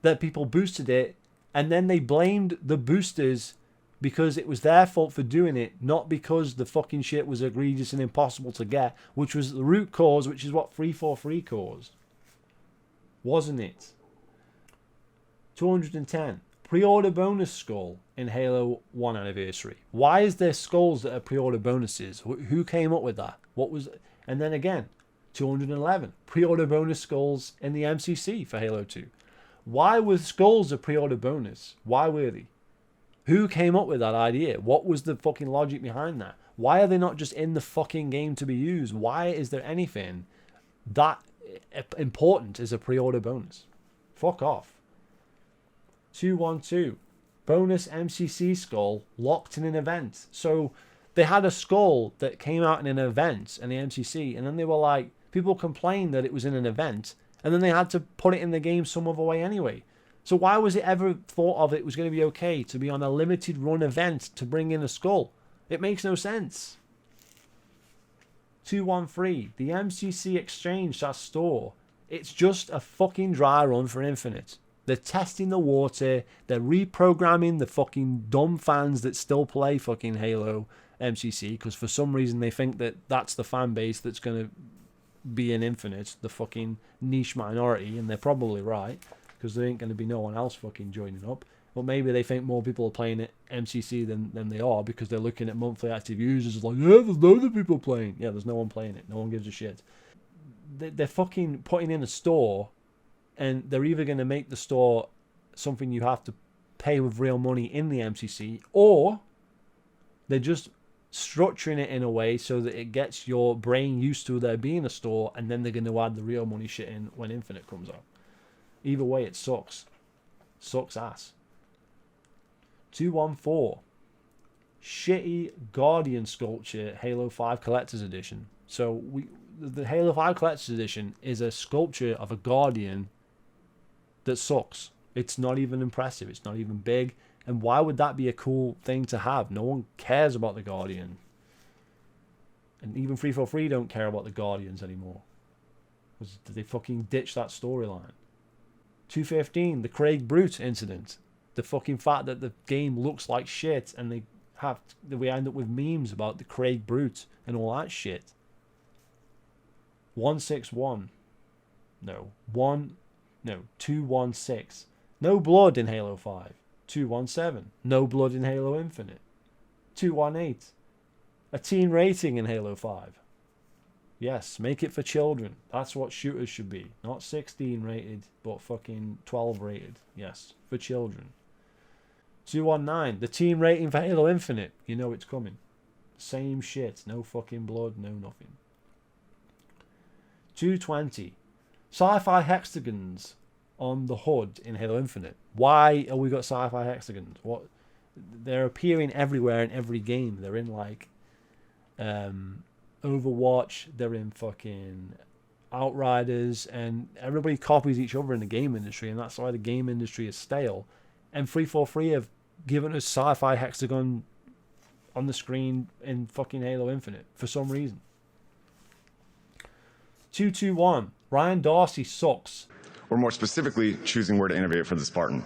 that people boosted it, and then they blamed the boosters because it was their fault for doing it, not because the fucking shit was egregious and impossible to get, which was the root cause, which is what 343 caused. Wasn't it? 210. Pre-order bonus skull in Halo 1 Anniversary. Why is there skulls that are pre-order bonuses? Who came up with that? What was... And then again, 211. Pre-order bonus skulls in the MCC for Halo 2. Why were skulls a pre-order bonus? Why were they? Who came up with that idea? What was the fucking logic behind that? Why are they not just in the fucking game to be used? Why is there anything that important as a pre-order bonus? Fuck off. 212. Bonus MCC skull locked in an event. So they had a skull that came out in an event in the MCC, and then they were like, people complained that it was in an event, and then they had to put it in the game some other way anyway. So why was it ever thought of it was going to be okay to be on a limited run event to bring in a skull? It makes no sense. 213. The MCC exchange, that store, it's just a fucking dry run for Infinite. They're testing the water. They're reprogramming the fucking dumb fans that still play fucking Halo MCC because for some reason they think that that's the fan base that's going to be in Infinite, the fucking niche minority, and they're probably right because there ain't going to be no one else fucking joining up. But maybe they think more people are playing it MCC than they are because they're looking at monthly active users like, yeah, there's loads of people playing. Yeah, there's no one playing it. No one gives a shit. They're fucking putting in a store, and they're either going to make the store something you have to pay with real money in the MCC, or they're just structuring it in a way so that it gets your brain used to there being a store, and then they're going to add the real money shit in when Infinite comes out. Either way, it sucks. Sucks ass. 214. Shitty Guardian sculpture Halo 5 Collector's Edition. So the Halo 5 Collector's Edition is a sculpture of a Guardian that sucks. It's not even impressive. It's not even big. And why would that be a cool thing to have? No one cares about the Guardian. And even 343 don't care about the Guardians anymore. Did they fucking ditch that storyline? 215, the Craig Brute incident. The fucking fact that the game looks like shit and we end up with memes about the Craig Brute and all that shit. 161. 216. No blood in Halo 5. 217. No blood in Halo Infinite. 218. A teen rating in Halo 5. Yes, make it for children. That's what shooters should be. Not 16 rated, but fucking 12 rated. Yes, for children. 219. The teen rating for Halo Infinite. You know it's coming. Same shit. No fucking blood, no nothing. 220. Sci-fi hexagons on the HUD in Halo Infinite. Why have we got sci-fi hexagons? What? They're appearing everywhere in every game. They're in like Overwatch. They're in fucking Outriders, and everybody copies each other in the game industry, and that's why the game industry is stale. And 343 have given us sci-fi hexagon on the screen in fucking Halo Infinite for some reason. 221. Ryan Darcy sucks. Or more specifically, choosing where to innovate for the Spartan.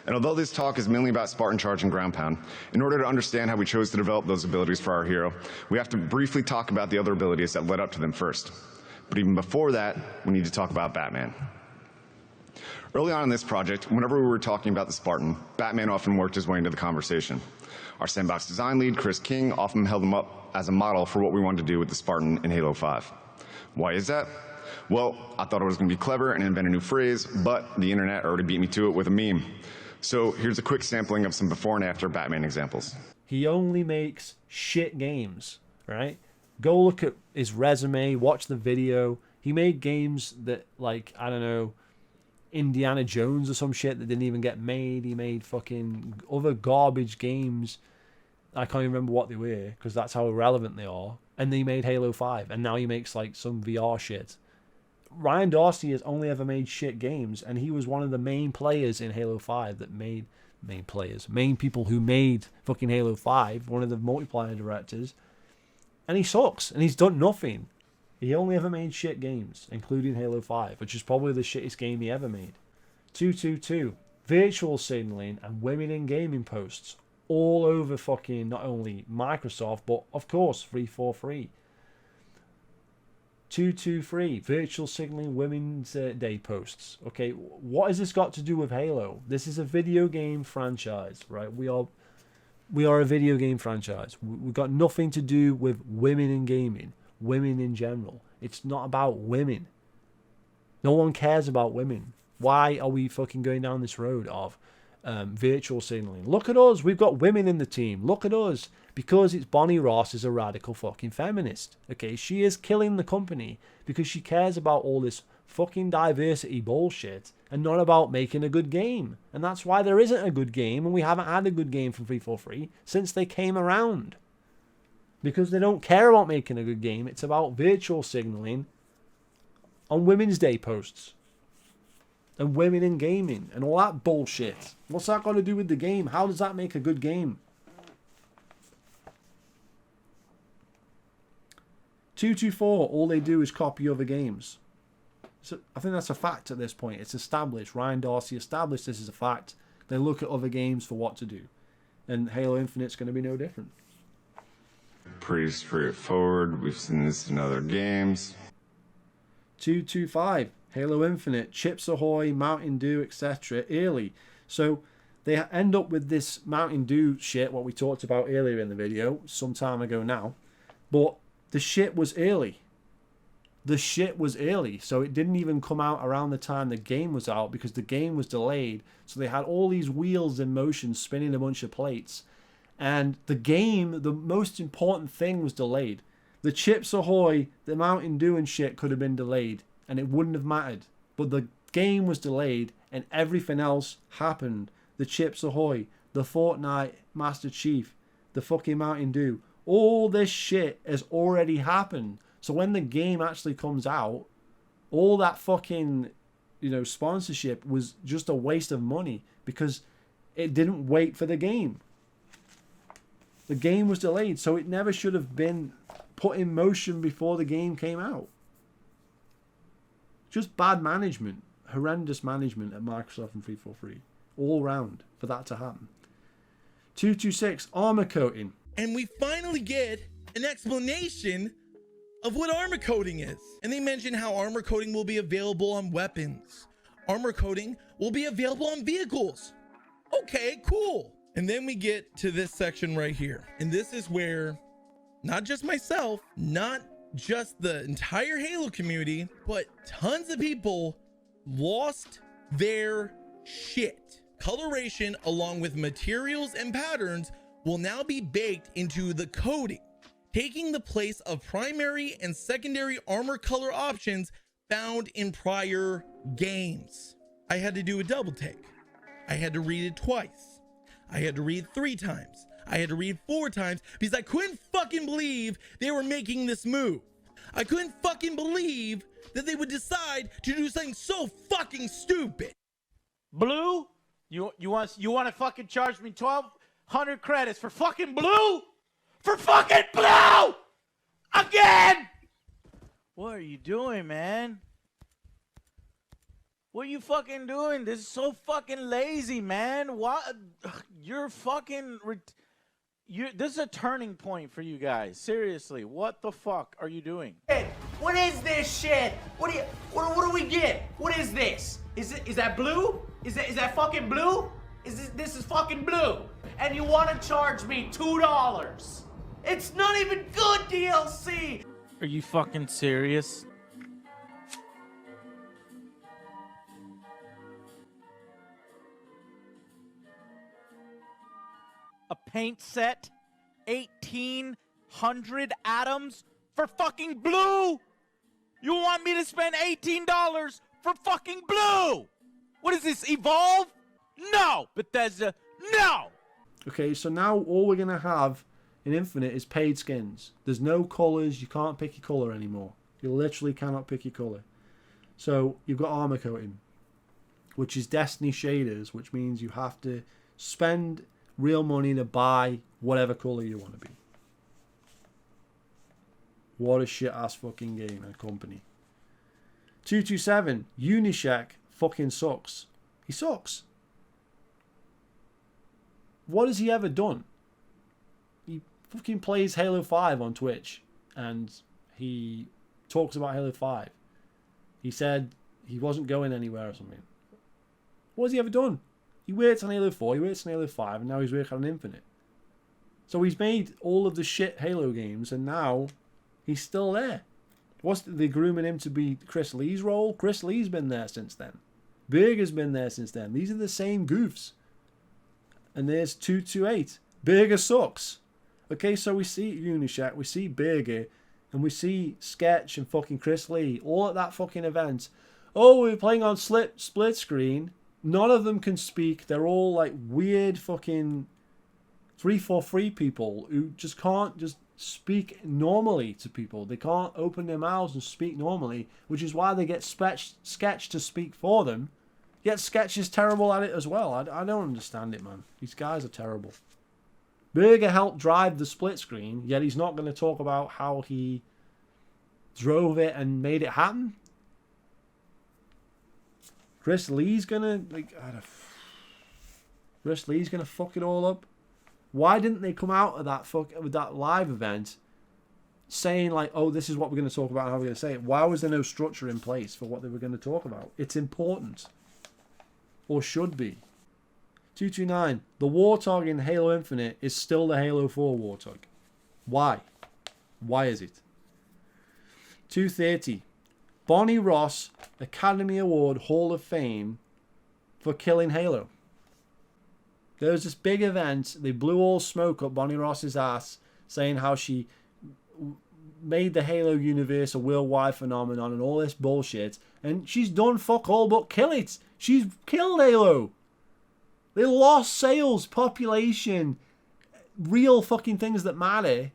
And although this talk is mainly about Spartan Charge and Ground Pound, in order to understand how we chose to develop those abilities for our hero, we have to briefly talk about the other abilities that led up to them first. But even before that, we need to talk about Batman. Early on in this project, whenever we were talking about the Spartan, Batman often worked his way into the conversation. Our sandbox design lead, Chris King, often held him up as a model for what we wanted to do with the Spartan in Halo 5. Why is that? Well, I thought it was going to be clever and invent a new phrase, but the internet already beat me to it with a meme. So here's a quick sampling of some before and after Batman examples. He only makes shit games, right? Go look at his resume, watch the video. He made games that, like, I don't know, Indiana Jones or some shit that didn't even get made. He made fucking other garbage games. I can't even remember what they were because that's how irrelevant they are. And then he made Halo 5, and now he makes like some VR shit. Ryan Darcy has only ever made shit games, and he was one of the main players in Halo 5 that made main people who made fucking Halo 5, one of the multiplayer directors. And he sucks, and he's done nothing. He only ever made shit games, including Halo 5, which is probably the shittest game he ever made. 222. Virtual signaling and women in gaming posts all over fucking not only Microsoft, but of course 343. 223. Virtual signaling women's day posts. Okay, what has this got to do with Halo? This is a video game franchise, right? We are a video game franchise. We've got nothing to do with women in gaming. Women in general. It's not about women. No one cares about women. Why are we fucking going down this road of virtual signaling? Look at us. We've got women in the team. Look at us. Because it's Bonnie Ross is a radical fucking feminist. Okay, she is killing the company because she cares about all this fucking diversity bullshit and not about making a good game. And that's why there isn't a good game, and we haven't had a good game from 343 since they came around. Because they don't care about making a good game. It's about virtual signaling on Women's Day posts. And women in gaming and all that bullshit. What's that got to do with the game? How does that make a good game? 224, all they do is copy other games. So I think that's a fact at this point. It's established. Ryan Darcy established this as a fact. They look at other games for what to do. And Halo Infinite's going to be no different. Pretty straightforward. We've seen this in other games. 225, Halo Infinite, Chips Ahoy, Mountain Dew, etc. early. So they end up with this Mountain Dew shit, what we talked about earlier in the video, some time ago now. But the shit was early. The shit was early. So it didn't even come out around the time the game was out because the game was delayed. So they had all these wheels in motion spinning a bunch of plates. And the game, the most important thing was delayed. The Chips Ahoy, the Mountain Dew and shit could have been delayed. And it wouldn't have mattered. But the game was delayed and everything else happened. The Chips Ahoy, the Fortnite Master Chief, the fucking Mountain Dew. All this shit has already happened. So when the game actually comes out, all that fucking, sponsorship was just a waste of money because it didn't wait for the game. The game was delayed, so it never should have been put in motion before the game came out. Just bad management, horrendous management at Microsoft and 343, all round for that to happen. 226, armor coating. And we finally get an explanation of what armor coating is. And they mention how armor coating will be available on weapons. Armor coating will be available on vehicles. Okay, cool. And then we get to this section right here. And this is where not just myself, not just the entire Halo community, but tons of people lost their shit. Coloration along with materials and patterns will now be baked into the coating, taking the place of primary and secondary armor color options found in prior games. I had to do a double take. I had to read it twice. I had to read 3 times. I had to read 4 times because I couldn't fucking believe they were making this move. I couldn't fucking believe that they would decide to do something so fucking stupid. Blue? You want to fucking charge me 1,200 credits for fucking blue? For fucking blue! Again! What are you doing, man? What are you fucking doing? This is so fucking lazy, man. What? You're fucking... This is a turning point for you guys. Seriously, what the fuck are you doing? What is this shit? What do we get? What is this? Is that blue? Is that fucking blue? This is fucking blue. And you want to charge me $2? It's not even good DLC. Are you fucking serious? A paint set, 1,800 atoms for fucking blue. You want me to spend $18 for fucking blue? What is this, Evolve? No, Bethesda, no. Okay, so now all we're gonna have in Infinite is paid skins. There's no colors. You can't pick your color anymore. You literally cannot pick your color. So you've got armor coating, which is Destiny shaders, which means you have to spend real money to buy whatever color you want to be. What a shit ass fucking game and company. 227 Unishek fucking sucks. He sucks. What has he ever done? He fucking plays Halo 5 on Twitch and he talks about Halo 5. He said he wasn't going anywhere or something. What has he ever done? He worked on Halo 4, he worked on Halo 5, and now he's working on Infinite. So he's made all of the shit Halo games, and now he's still there. Wasn't they grooming him to be Chris Lee's role? Chris Lee's been there since then. Berger's been there since then. These are the same goofs. And there's 228. Berger sucks. Okay, so we see Unishack, we see Berger, and we see Sketch and fucking Chris Lee all at that fucking event. Oh, we're playing on split screen. None of them can speak. They're all like weird fucking 343 people who just can't just speak normally to people. They can't open their mouths and speak normally, which is why they get Sketch to speak for them. Yet Sketch is terrible at it as well. I don't understand it, man. These guys are terrible. Berger helped drive the split screen, yet he's not going to talk about how he drove it and made it happen. Chris Lee's gonna Chris Lee's gonna fuck it all up. Why didn't they come out of that live event saying like, oh, this is what we're going to talk about and how we're going to say it? Why was there no structure in place for what they were going to talk about? It's important, or should be. 229. The Warthog in Halo Infinite is still the Halo 4 Warthog. Why? Why is it? 230. Bonnie Ross, Academy Award Hall of Fame for killing Halo. There was this big event. They blew all smoke up Bonnie Ross's ass, saying how she made the Halo universe a worldwide phenomenon and all this bullshit. And she's done fuck all but kill it. She's killed Halo. They lost sales, population, real fucking things that matter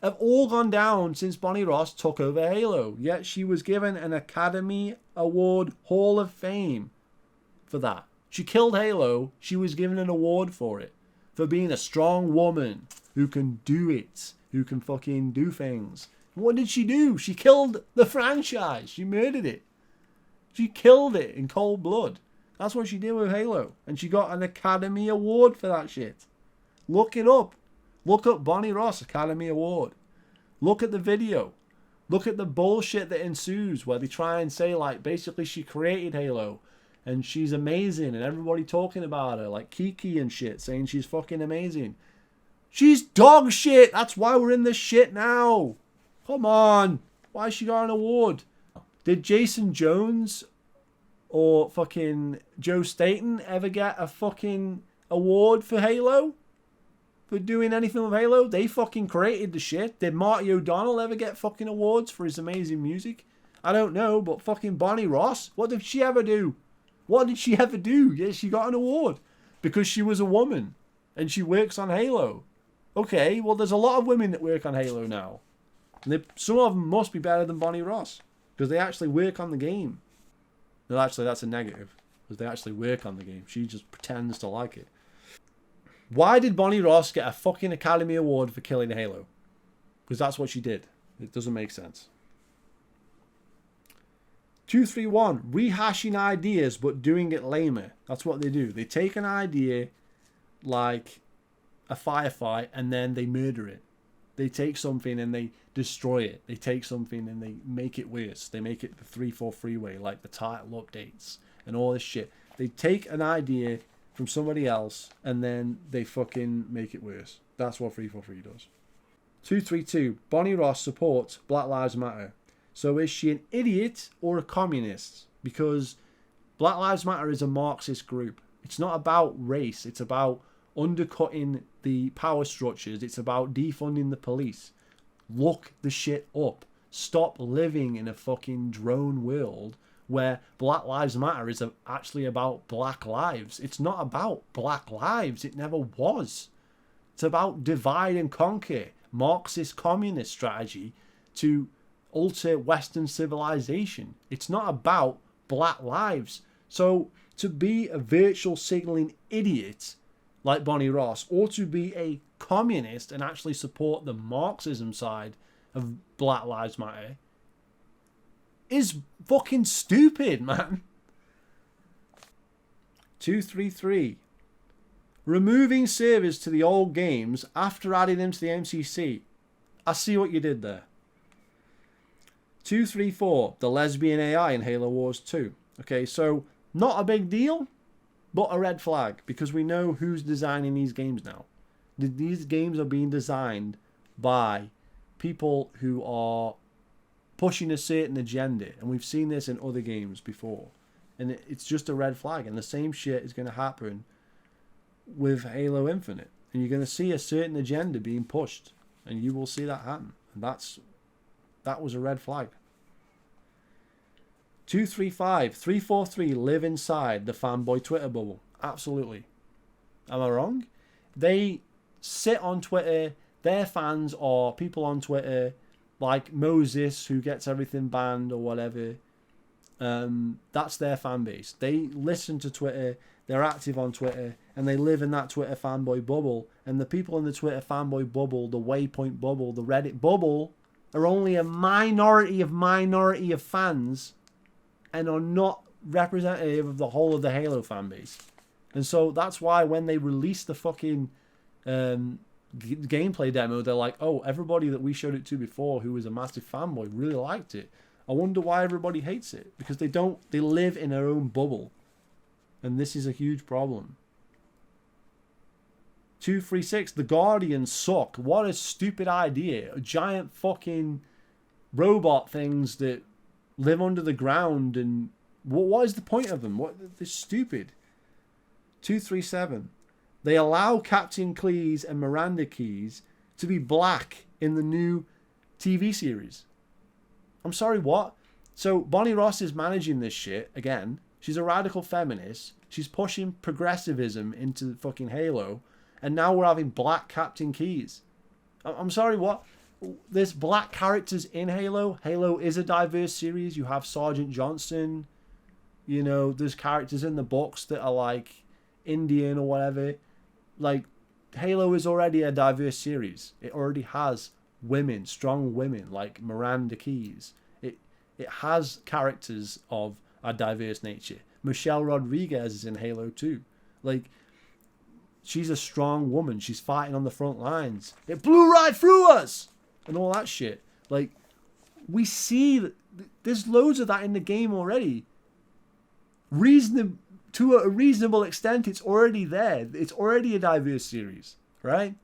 have all gone down since Bonnie Ross took over Halo. Yet she was given an Academy Award Hall of Fame for that. She killed Halo. She was given an award for it. For being a strong woman who can do it. Who can fucking do things. What did she do? She killed the franchise. She murdered it. She killed it in cold blood. That's what she did with Halo. And she got an Academy Award for that shit. Look it up. Look up Bonnie Ross Academy Award. Look at the video. Look at the bullshit that ensues where they try and say like basically she created Halo and she's amazing and everybody talking about her like Kiki and shit saying she's fucking amazing. She's dog shit. That's why we're in this shit now. Come on. Why she got an award? Did Jason Jones or fucking Joe Staten ever get a fucking award for Halo? For doing anything with Halo? They fucking created the shit. Did Marty O'Donnell ever get fucking awards for his amazing music? I don't know, but fucking Bonnie Ross, what did she ever do? What did she ever do? Yeah, she got an award because she was a woman and she works on Halo. Okay, well, there's a lot of women that work on Halo now. And some of them must be better than Bonnie Ross because they actually work on the game. No, actually, that's a negative because they actually work on the game. She just pretends to like it. Why did Bonnie Ross get a fucking Academy Award for killing Halo? Because that's what she did. It doesn't make sense. 231. Rehashing ideas but doing it lamer. That's what they do. They take an idea like a firefight and then they murder it. They take something and they destroy it. They take something and they make it worse. They make it the 343 way, like the title updates and all this shit. They take an idea from somebody else and then they fucking make it worse. That's what 343 does. 232. Bonnie Ross supports Black Lives Matter. So is she an idiot or a communist? Because Black Lives Matter is a Marxist group. It's not about race. It's about undercutting the power structures. It's about defunding the police. Look the shit up. Stop living in a fucking drone world where Black Lives Matter is actually about black lives. It's not about black lives. It never was. It's about divide and conquer. Marxist communist strategy to alter Western civilization. It's not about black lives. So to be a virtual signaling idiot like Bonnie Ross, or to be a communist and actually support the Marxism side of Black Lives Matter, is fucking stupid, man. 233. Removing servers to the old games after adding them to the MCC. I see what you did there. 234. The lesbian AI in Halo Wars 2. Okay, so not a big deal, but a red flag, because we know who's designing these games now. These games are being designed by people who are pushing a certain agenda, and we've seen this in other games before, and it's just a red flag. And the same shit is going to happen with Halo Infinite, and you're going to see a certain agenda being pushed, and you will see that happen, and that was a red flag. 235, 343 live inside the fanboy Twitter bubble. Absolutely. Am I wrong? They sit on Twitter. Their fans are people on Twitter like Moses, who gets everything banned or whatever. That's their fan base. They listen to Twitter. They're active on Twitter, and they live in that Twitter fanboy bubble. And the people in the Twitter fanboy bubble, the Waypoint bubble, the Reddit bubble, are only a minority of fans, and are not representative of the whole of the Halo fan base. And so that's why when they release the fucking gameplay demo, they're like, oh, everybody that we showed it to before who was a massive fanboy really liked it. I wonder why everybody hates it. Because they live in their own bubble. And this is a huge problem. 236, the Guardians suck. What a stupid idea. Giant fucking robot things that live under the ground, and what is the point of them? They're stupid. 237. They allow Captain Keyes and Miranda Keyes to be black in the new TV series. I'm sorry, what? So Bonnie Ross is managing this shit again. She's a radical feminist. She's pushing progressivism into fucking Halo, and now we're having black Captain Keyes. I'm sorry, what? There's black characters in Halo. Halo is a diverse series. You have Sergeant Johnson. You know, there's characters in the books that are like Indian or whatever. Like, Halo is already a diverse series. It already has women, strong women like Miranda Keyes. It has characters of a diverse nature. Michelle Rodriguez is in Halo 2. Like, she's a strong woman. She's fighting on the front lines. It blew right through us! And all that shit. Like, we see that there's loads of that in the game already. To a reasonable extent, it's already there. It's already a diverse series, right?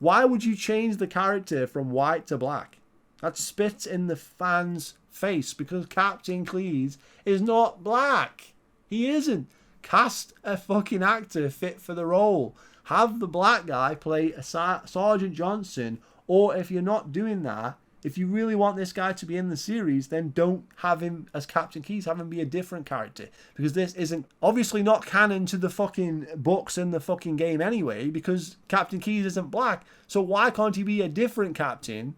Why would you change the character from white to black? That spits in the fans' face, because Captain Keyes is not black. He isn't. Cast a fucking actor fit for the role. Have the black guy play a Sergeant Johnson. Or if you're not doing that, if you really want this guy to be in the series, then don't have him as Captain Keyes. Have him be a different character. Because this isn't obviously not canon to the fucking books in the fucking game anyway, because Captain Keyes isn't black. So why can't he be a different captain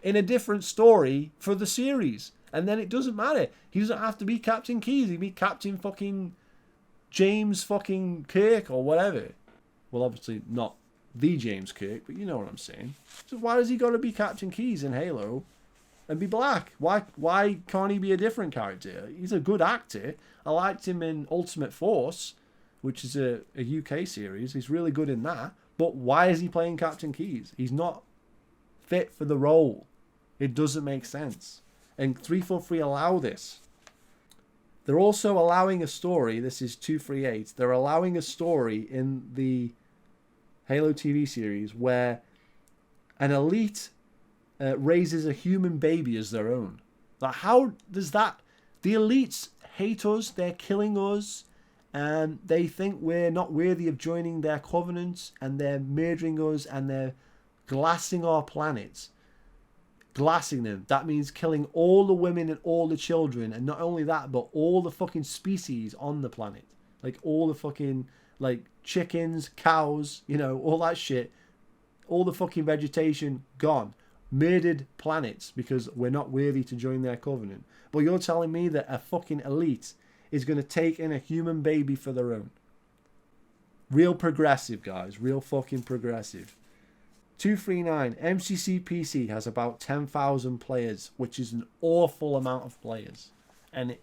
in a different story for the series? And then it doesn't matter. He doesn't have to be Captain Keyes. He'd be Captain fucking James fucking Kirk or whatever. Well, obviously not the James Kirk, but you know what I'm saying. So why does he got to be Captain Keyes in Halo and be black? Why can't he be a different character? He's a good actor. I liked him in Ultimate Force, which is a UK series. He's really good in that. But why is he playing Captain Keyes? He's not fit for the role. It doesn't make sense. And 343 allow this. They're also allowing a story. This is 238. They're allowing a story in the Halo TV series where an elite raises a human baby as their own. Like, how does that... The elites hate us. They're killing us. And they think we're not worthy of joining their covenants. And they're murdering us. And they're glassing our planets. Glassing them. That means killing all the women and all the children. And not only that, but all the fucking species on the planet. Like, all the fucking... Like, chickens, cows, you know, all that shit. All the fucking vegetation gone. Murdered planets because we're not worthy to join their covenant. But you're telling me that a fucking elite is going to take in a human baby for their own. Real progressive, guys. Real fucking progressive. 239. MCC PC has about 10,000 players, which is an awful amount of players. And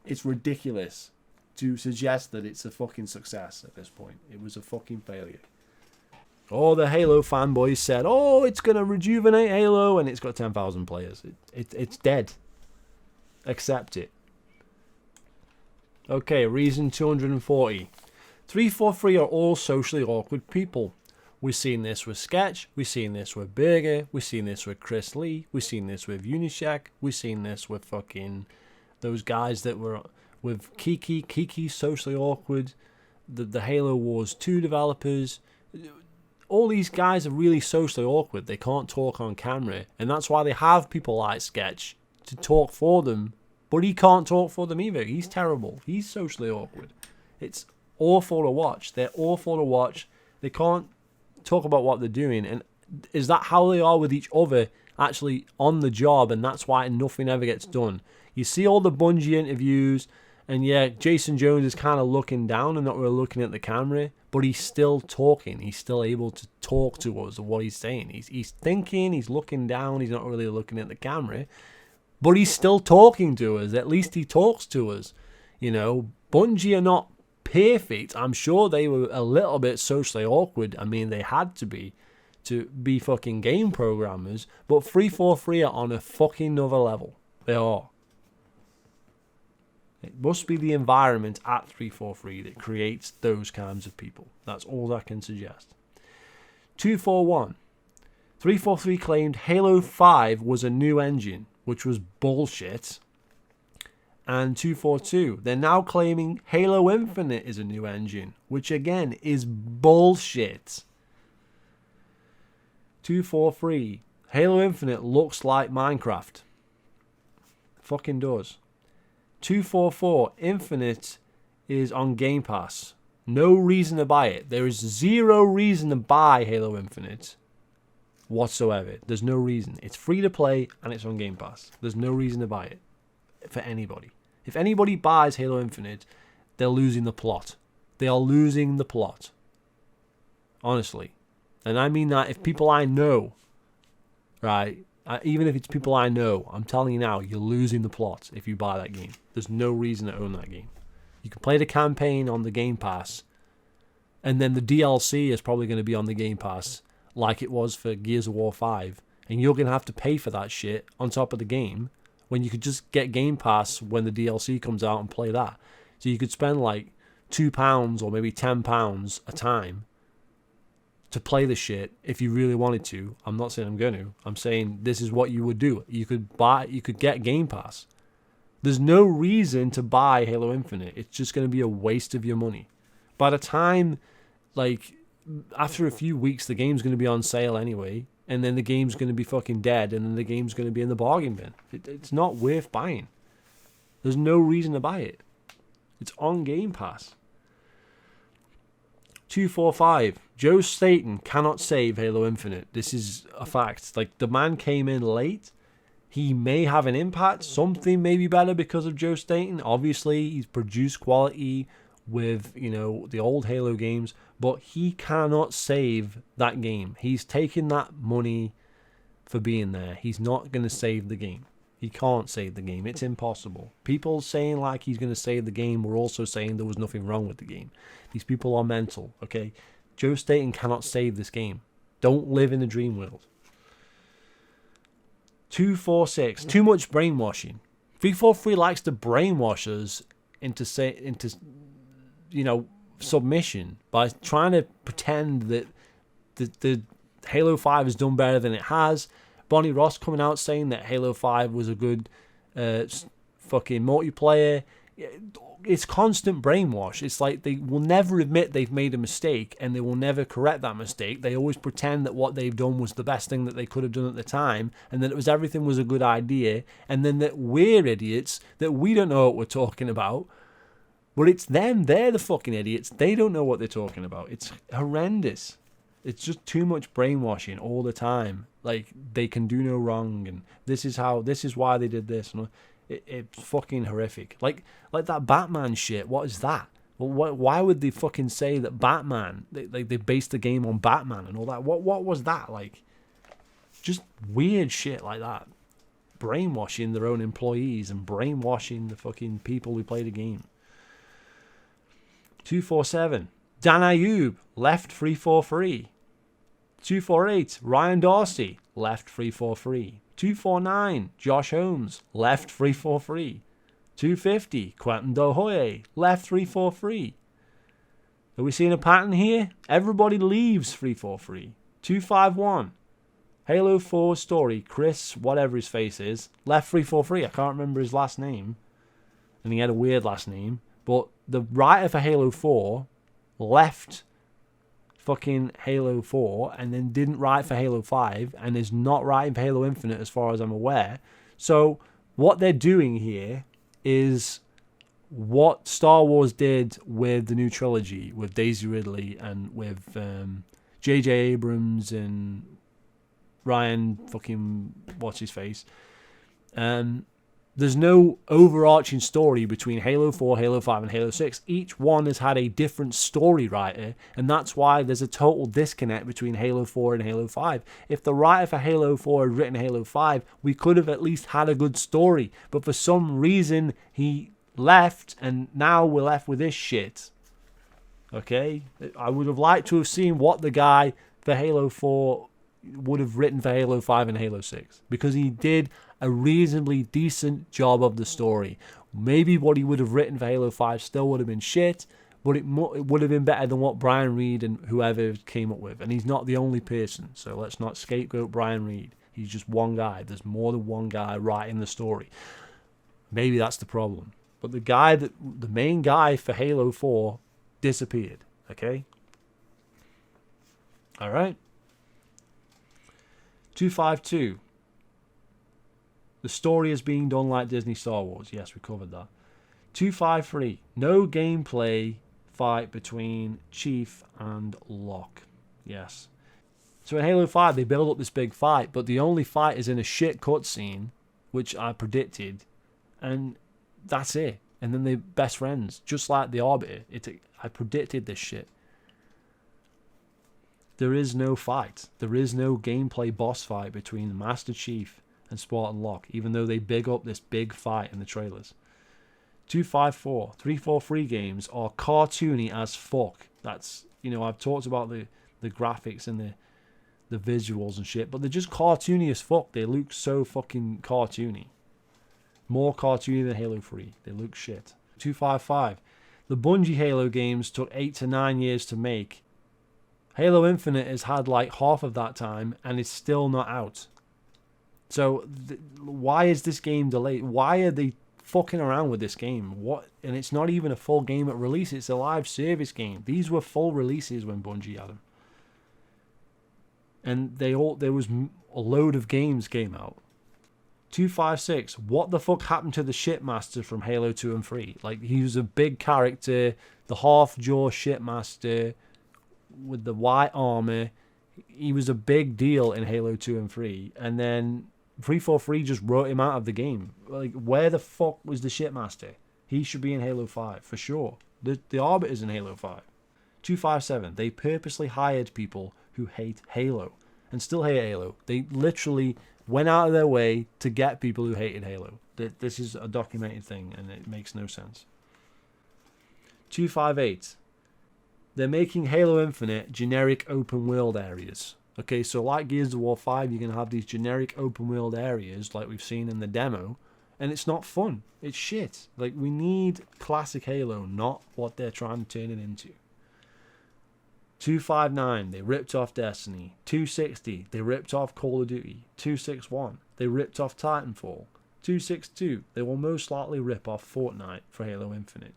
it's ridiculous to suggest that it's a fucking success at this point. It was a fucking failure. All the Halo fanboys said, oh, it's going to rejuvenate Halo, and it's got 10,000 players. It's dead. Accept it. Okay, reason 240. 343 are all socially awkward people. We've seen this with Sketch, we've seen this with Berger, we've seen this with Chris Lee, we've seen this with Unicek, we've seen this with fucking those guys that were with Kiki. Kiki's socially awkward. The Halo Wars 2 developers. All these guys are really socially awkward. They can't talk on camera. And that's why they have people like Sketch to talk for them. But he can't talk for them either. He's terrible. He's socially awkward. It's awful to watch. They're awful to watch. They can't talk about what they're doing. And is that how they are with each other actually on the job? And that's why nothing ever gets done. You see all the Bungie interviews. And yeah, Jason Jones is kind of looking down and not really looking at the camera, but he's still talking. He's still able to talk to us of what he's saying. He's thinking, he's looking down, he's not really looking at the camera, but he's still talking to us. At least he talks to us. You know, Bungie are not perfect. I'm sure they were a little bit socially awkward. I mean, they had to be fucking game programmers, but 343 are on a fucking another level. They are. It must be the environment at 343 that creates those kinds of people. That's all I can suggest. 241. 343 claimed Halo 5 was a new engine, which was bullshit. And 242. They're now claiming Halo Infinite is a new engine, which again is bullshit. 243. Halo Infinite looks like Minecraft. Fucking does. 244, Infinite is on Game Pass. No reason to buy it. There is zero reason to buy Halo Infinite whatsoever. There's no reason. It's free to play and it's on Game Pass. There's no reason to buy it for anybody. If anybody buys Halo Infinite, they're losing the plot. They are losing the plot. Honestly. And I mean that if people I know, right, even if it's people I know, I'm telling you now, you're losing the plot if you buy that game. There's no reason to own that game. You can play the campaign on the Game Pass, and then the DLC is probably going to be on the Game Pass, like it was for Gears of War 5, and you're going to have to pay for that shit on top of the game, when you could just get Game Pass when the DLC comes out and play that. So you could spend like £2 or maybe £10 a time to play the shit if you really wanted to. I'm not saying I'm going to. I'm saying this is what you would do. You could get Game Pass. There's no reason to buy Halo Infinite. It's just going to be a waste of your money. By the time, like, after a few weeks, the game's going to be on sale anyway, and then the game's going to be fucking dead, and then the game's going to be in the bargain bin. It's not worth buying. There's no reason to buy it. It's on Game Pass. 245. Joe Staten cannot save Halo Infinite. This is a fact. Like, the man came in late. He may have an impact. Something may be better because of Joe Staten. Obviously, he's produced quality with, you know, the old Halo games, but he cannot save that game. He's taking that money for being there. He's not going to save the game. He can't save the game. It's impossible. People saying like he's going to save the game were also saying there was nothing wrong with the game. These people are mental, okay? Joe Staten cannot save this game. Don't live in a dream world. 246. Too much brainwashing. 343 likes to brainwash us into submission by trying to pretend that the Halo 5 has done better than it has. Bonnie Ross coming out saying that Halo 5 was a good fucking multiplayer. It's constant brainwash. It's like they will never admit they've made a mistake, and they will never correct that mistake. They always pretend that what they've done was the best thing that they could have done at the time, and that everything was a good idea, and then that we're idiots, that we don't know what we're talking about. But it's them. They're the fucking idiots. They don't know what they're talking about. It's horrendous. It's just too much brainwashing all the time. Like, they can do no wrong, and this is why they did this. And it's fucking horrific. Like that Batman shit. What is that? Well, why would they fucking say that Batman? They based the game on Batman and all that. What was that? Like, just weird shit like that. Brainwashing their own employees and brainwashing the fucking people who play the game. 247. Dan Ayub left 343. 248. Ryan Dorsey left 343. 249. Josh Holmes left 343. 250. Quentin Dohoye left 343. Are we seeing a pattern here? Everybody leaves 343. 251. Halo 4 story. Chris, whatever his face is, left 343. I can't remember his last name. And he had a weird last name. But the writer for Halo 4 left fucking Halo 4 and then didn't write for Halo 5 and is not writing for Halo Infinite as far as I'm aware. So what they're doing here is what Star Wars did with the new trilogy, with Daisy Ridley and with J.J. Abrams and Ryan fucking what's his face. There's no overarching story between Halo 4, Halo 5, and Halo 6. Each one has had a different story writer, and that's why there's a total disconnect between Halo 4 and Halo 5. If the writer for Halo 4 had written Halo 5, we could have at least had a good story. But for some reason, he left, and now we're left with this shit. Okay? I would have liked to have seen what the guy for Halo 4 would have written for Halo 5 and Halo 6, because he did a reasonably decent job of the story. Maybe what he would have written for Halo 5 still would have been shit, but it would have been better than what Brian Reed and whoever came up with. And he's not the only person, so let's not scapegoat Brian Reed. He's just one guy. There's more than one guy writing the story. Maybe that's the problem. But the main guy for Halo 4 disappeared. Okay? Alright. 252. The story is being done like Disney Star Wars. Yes, we covered that. 253. No gameplay fight between Chief and Locke. Yes. So in Halo 5, they build up this big fight, but the only fight is in a shit cutscene, which I predicted, and that's it. And then they're best friends, just like the Arbiter. I predicted this shit. There is no fight. There is no gameplay boss fight between the Master Chief and Spartan Locke, even though they big up this big fight in the trailers. 254. 343 games are cartoony as fuck. That's, I've talked about the graphics and the visuals and shit, but they're just cartoony as fuck. They look so fucking cartoony. More cartoony than Halo 3. They look shit. 255. The Bungie Halo games took 8 to 9 years to make. Halo Infinite has had like half of that time and is still not out. So why is this game delayed? Why are they fucking around with this game? What? And it's not even a full game at release. It's a live service game. These were full releases when Bungie had them. And there was a load of games came out. 256. What the fuck happened to the Shipmaster from Halo 2 and 3? Like, he was a big character, the half-jaw Shipmaster with the white armor. He was a big deal in Halo 2 and 3. And then 343 just wrote him out of the game. Like, where the fuck was the Shipmaster? He should be in Halo 5, for sure. The Arbiter's in Halo 5. 257. They purposely hired people who hate Halo and still hate Halo. They literally went out of their way to get people who hated Halo. This is a documented thing, and it makes no sense. 258. They're making Halo Infinite generic open world areas. Okay, so like Gears of War 5, you're going to have these generic open world areas like we've seen in the demo, and it's not fun. It's shit. Like, we need classic Halo, not what they're trying to turn it into. 259, they ripped off Destiny. 260, they ripped off Call of Duty. 261, they ripped off Titanfall. 262, they will most likely rip off Fortnite for Halo Infinite.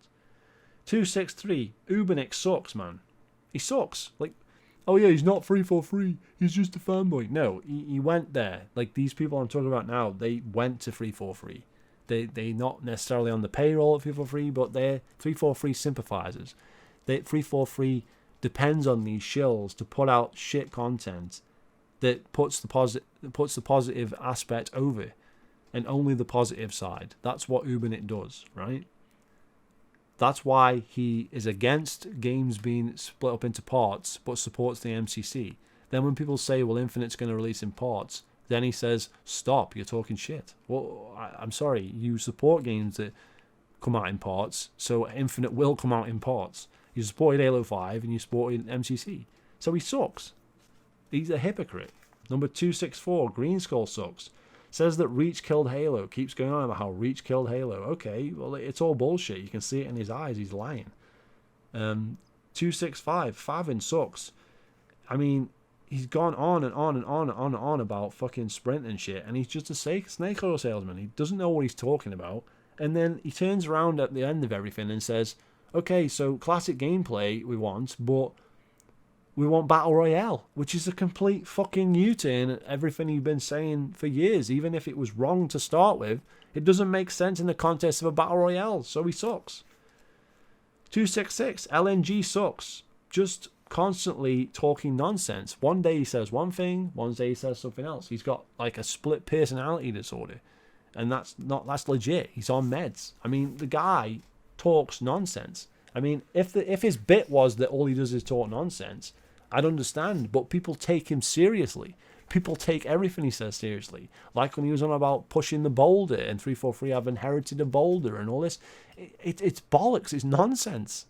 263, Ubisoft sucks, man. He sucks. Like, oh yeah, he's not free for free. He's just a fanboy. No, he went there. Like, these people I'm talking about now, they went to free for free. They not necessarily on the payroll at free for free, but they're free for free sympathizers. Free for free depends on these shills to put out shit content that puts the positive aspect over, and only the positive side. That's what Ubisoft does, right? That's why he is against games being split up into parts, but supports the MCC. Then when people say, well, Infinite's going to release in parts, then he says, stop, you're talking shit. Well, I'm sorry, you support games that come out in parts, so Infinite will come out in parts. You supported Halo 5 and you supported MCC. So he sucks. He's a hypocrite. Number 264, Green Skull sucks. Says that Reach killed Halo. Keeps going on about how Reach killed Halo. Okay, well, it's all bullshit. You can see it in his eyes. He's lying. 265, Favin sucks. I mean, he's gone on and on and on and on and on about fucking Sprint and shit, and he's just a snake oil salesman. He doesn't know what he's talking about. And then he turns around at the end of everything and says, okay, so classic gameplay we want, but we want Battle Royale, which is a complete fucking U-turn at everything you've been saying for years. Even if it was wrong to start with, it doesn't make sense in the context of a Battle Royale, so he sucks. 266, LNG sucks. Just constantly talking nonsense. One day he says one thing, one day he says something else. He's got like a split personality disorder, and that's legit. He's on meds. I mean, the guy talks nonsense. I mean, if his bit was that all he does is talk nonsense, I'd understand, but people take him seriously. People take everything he says seriously. Like when he was on about pushing the boulder and 343 have inherited a boulder and all this. It's bollocks. It's nonsense.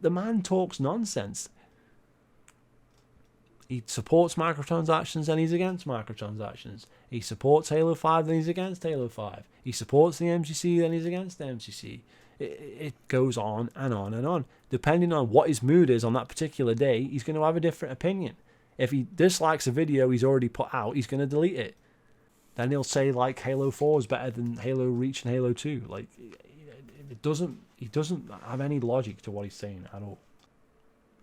The man talks nonsense. He supports microtransactions and he's against microtransactions. He supports Halo 5 then he's against Halo 5. He supports the MCC then he's against the MCC. It goes on and on and on. Depending on what his mood is on that particular day, he's going to have a different opinion. If he dislikes a video he's already put out, he's going to delete it. Then he'll say like Halo 4 is better than Halo Reach and Halo 2. Like, he doesn't have any logic to what he's saying at all.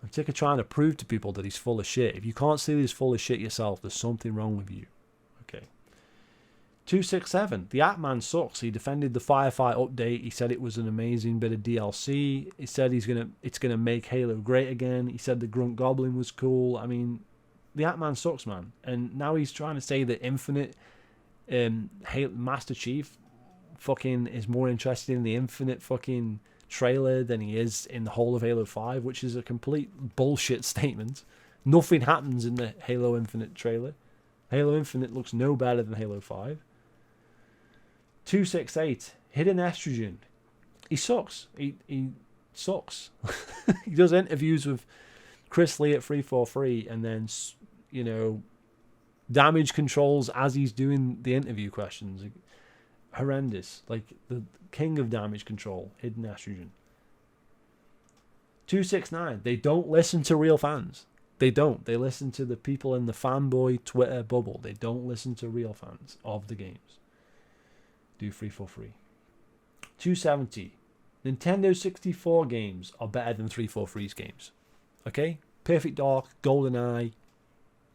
I'm sick of trying to prove to people that he's full of shit. If you can't see that he's full of shit yourself, there's something wrong with you. Okay. 267. The Atman sucks. He defended the Firefight update. He said it was an amazing bit of DLC. He said it's gonna make Halo great again. He said the Grunt Goblin was cool. I mean, the Atman sucks, man. And now he's trying to say that Infinite Master Chief fucking is more interested in the Infinite fucking trailer than he is in the whole of Halo 5, which is a complete bullshit statement. Nothing happens in the Halo Infinite trailer. Halo Infinite looks no better than Halo 5. 268, Hidden Estrogen. He sucks. He sucks. He does interviews with Chris Lee at 343 and then, you know, damage controls as he's doing the interview questions. Horrendous. Like the king of damage control, Hidden Estrogen. 269, they don't listen to real fans. They don't. They listen to the people in the fanboy Twitter bubble. They don't listen to real fans of the games. Do 343. 270. Nintendo 64 games are better than 343's games. Okay? Perfect Dark, GoldenEye,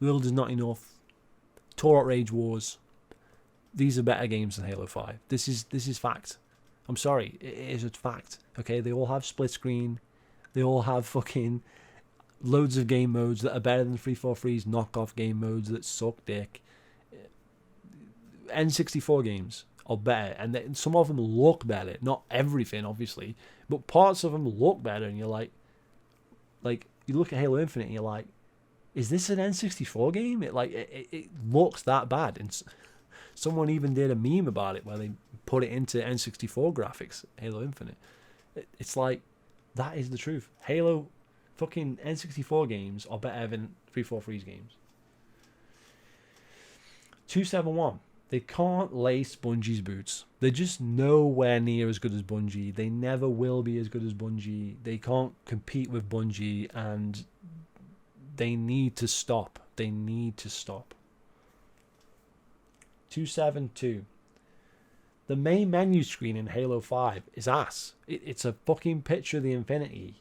World Is Not Enough, Turok Rage Wars. These are better games than Halo 5. This is fact. I'm sorry. It is a fact. Okay? They all have split screen. They all have fucking loads of game modes that are better than 343's knockoff game modes that suck dick. N64 games are better, and some of them look better. Not everything, obviously, but parts of them look better, and you're like you look at Halo Infinite and you're like, is this an N64 game? It looks that bad, and someone even did a meme about it where they put it into N64 graphics. Halo Infinite. It's like, that is the truth. Halo fucking N64 games are better than 343's games. 271. They can't lace Bungie's boots. They're just nowhere near as good as Bungie. They never will be as good as Bungie. They can't compete with Bungie, and they need to stop. They need to stop. 272. The main menu screen in Halo 5 is ass. It's a fucking picture of the Infinity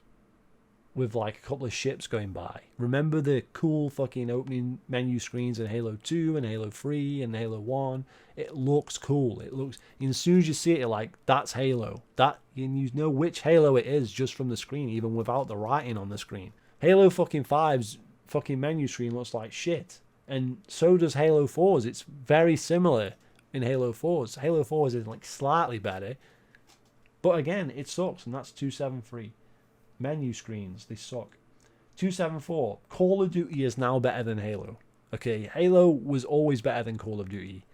with like a couple of ships going by. Remember the cool fucking opening menu screens in Halo 2 and Halo 3 and Halo 1? It looks cool. It looks, and as soon as you see it, you're like, that's Halo. That, and you know which Halo it is just from the screen, even without the writing on the screen. Halo fucking 5's fucking menu screen looks like shit. And so does Halo 4's. It's very similar in Halo 4's. Halo 4's is like slightly better. But again, it sucks, and that's 273. Menu screens, they suck. 274. Call of Duty is now better than Halo. Okay, Halo was always better than Call of Duty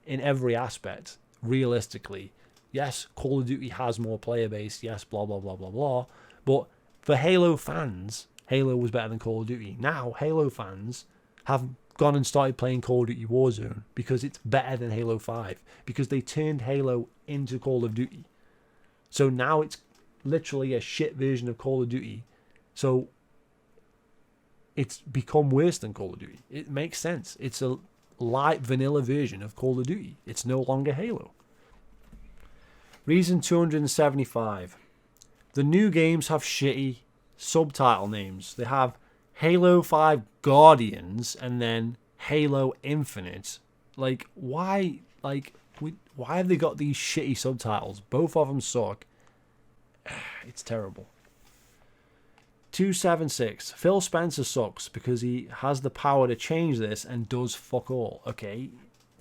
in every aspect, realistically. Yes, Call of Duty has more player base. Yes, blah, blah, blah, blah, blah. But for Halo fans, Halo was better than Call of Duty. Now, Halo fans have gone and started playing Call of Duty Warzone because it's better than Halo 5. Because they turned Halo into Call of Duty. So now it's literally a shit version of Call of Duty. So it's become worse than Call of Duty. It makes sense. It's a light vanilla version of Call of Duty. It's no longer Halo. Reason 275. The new games have shitty subtitle names. They have Halo 5 Guardians and then Halo Infinite. Like, why? Like, why have they got these shitty subtitles? Both of them suck. It's terrible. 276. Phil Spencer sucks because he has the power to change this and does fuck all. Okay,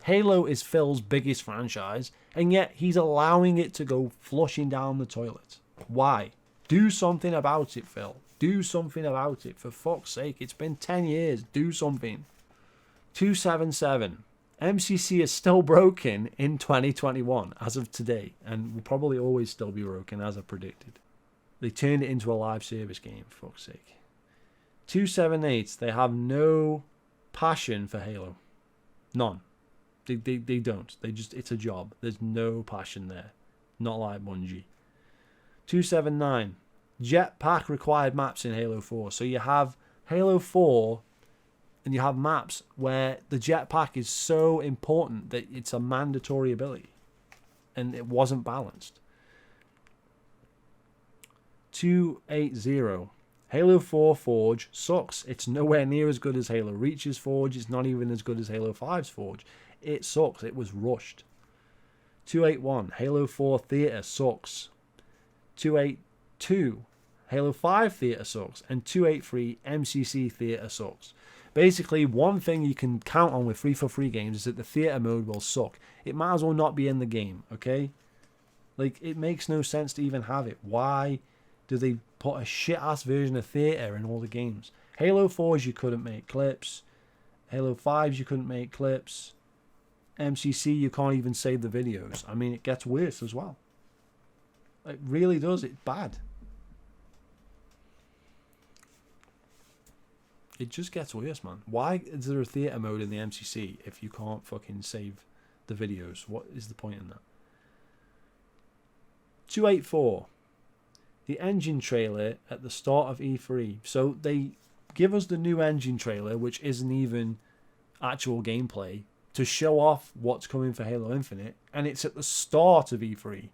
Halo is Phil's biggest franchise, and yet he's allowing it to go flushing down the toilet. Why? Do something about it, Phil. Do something about it. For fuck's sake, it's been 10 years. Do something. 277. MCC is still broken in 2021 as of today, and will probably always still be broken as I predicted. They turned it into a live service game, for fuck's sake. 278, they have no passion for Halo. None. They don't. They just, it's a job. There's no passion there. Not like Bungie. 279, jetpack required maps in Halo 4. So you have Halo 4 and you have maps where the jetpack is so important that it's a mandatory ability. And it wasn't balanced. 280. Halo 4 Forge sucks. It's nowhere near as good as Halo Reach's Forge. It's not even as good as Halo 5's Forge. It sucks. It was rushed. 281. Halo 4 Theater sucks. 282. Halo 5 Theater sucks. And 283. MCC Theater sucks. Basically, one thing you can count on with free for free games is that the theater mode will suck. It might as well not be in the game, okay? Like, it makes no sense to even have it. Why do they put a shit-ass version of theater in all the games? Halo 4's you couldn't make clips. Halo 5's you couldn't make clips. MCC, you can't even save the videos. I mean, it gets worse as well. It really does. It's bad. It just gets worse, man. Why is there a theater mode in the MCC if you can't fucking save the videos? What is the point in that? 284. The engine trailer at the start of E3. So they give us the new engine trailer, which isn't even actual gameplay, to show off what's coming for Halo Infinite, and it's at the start of E3.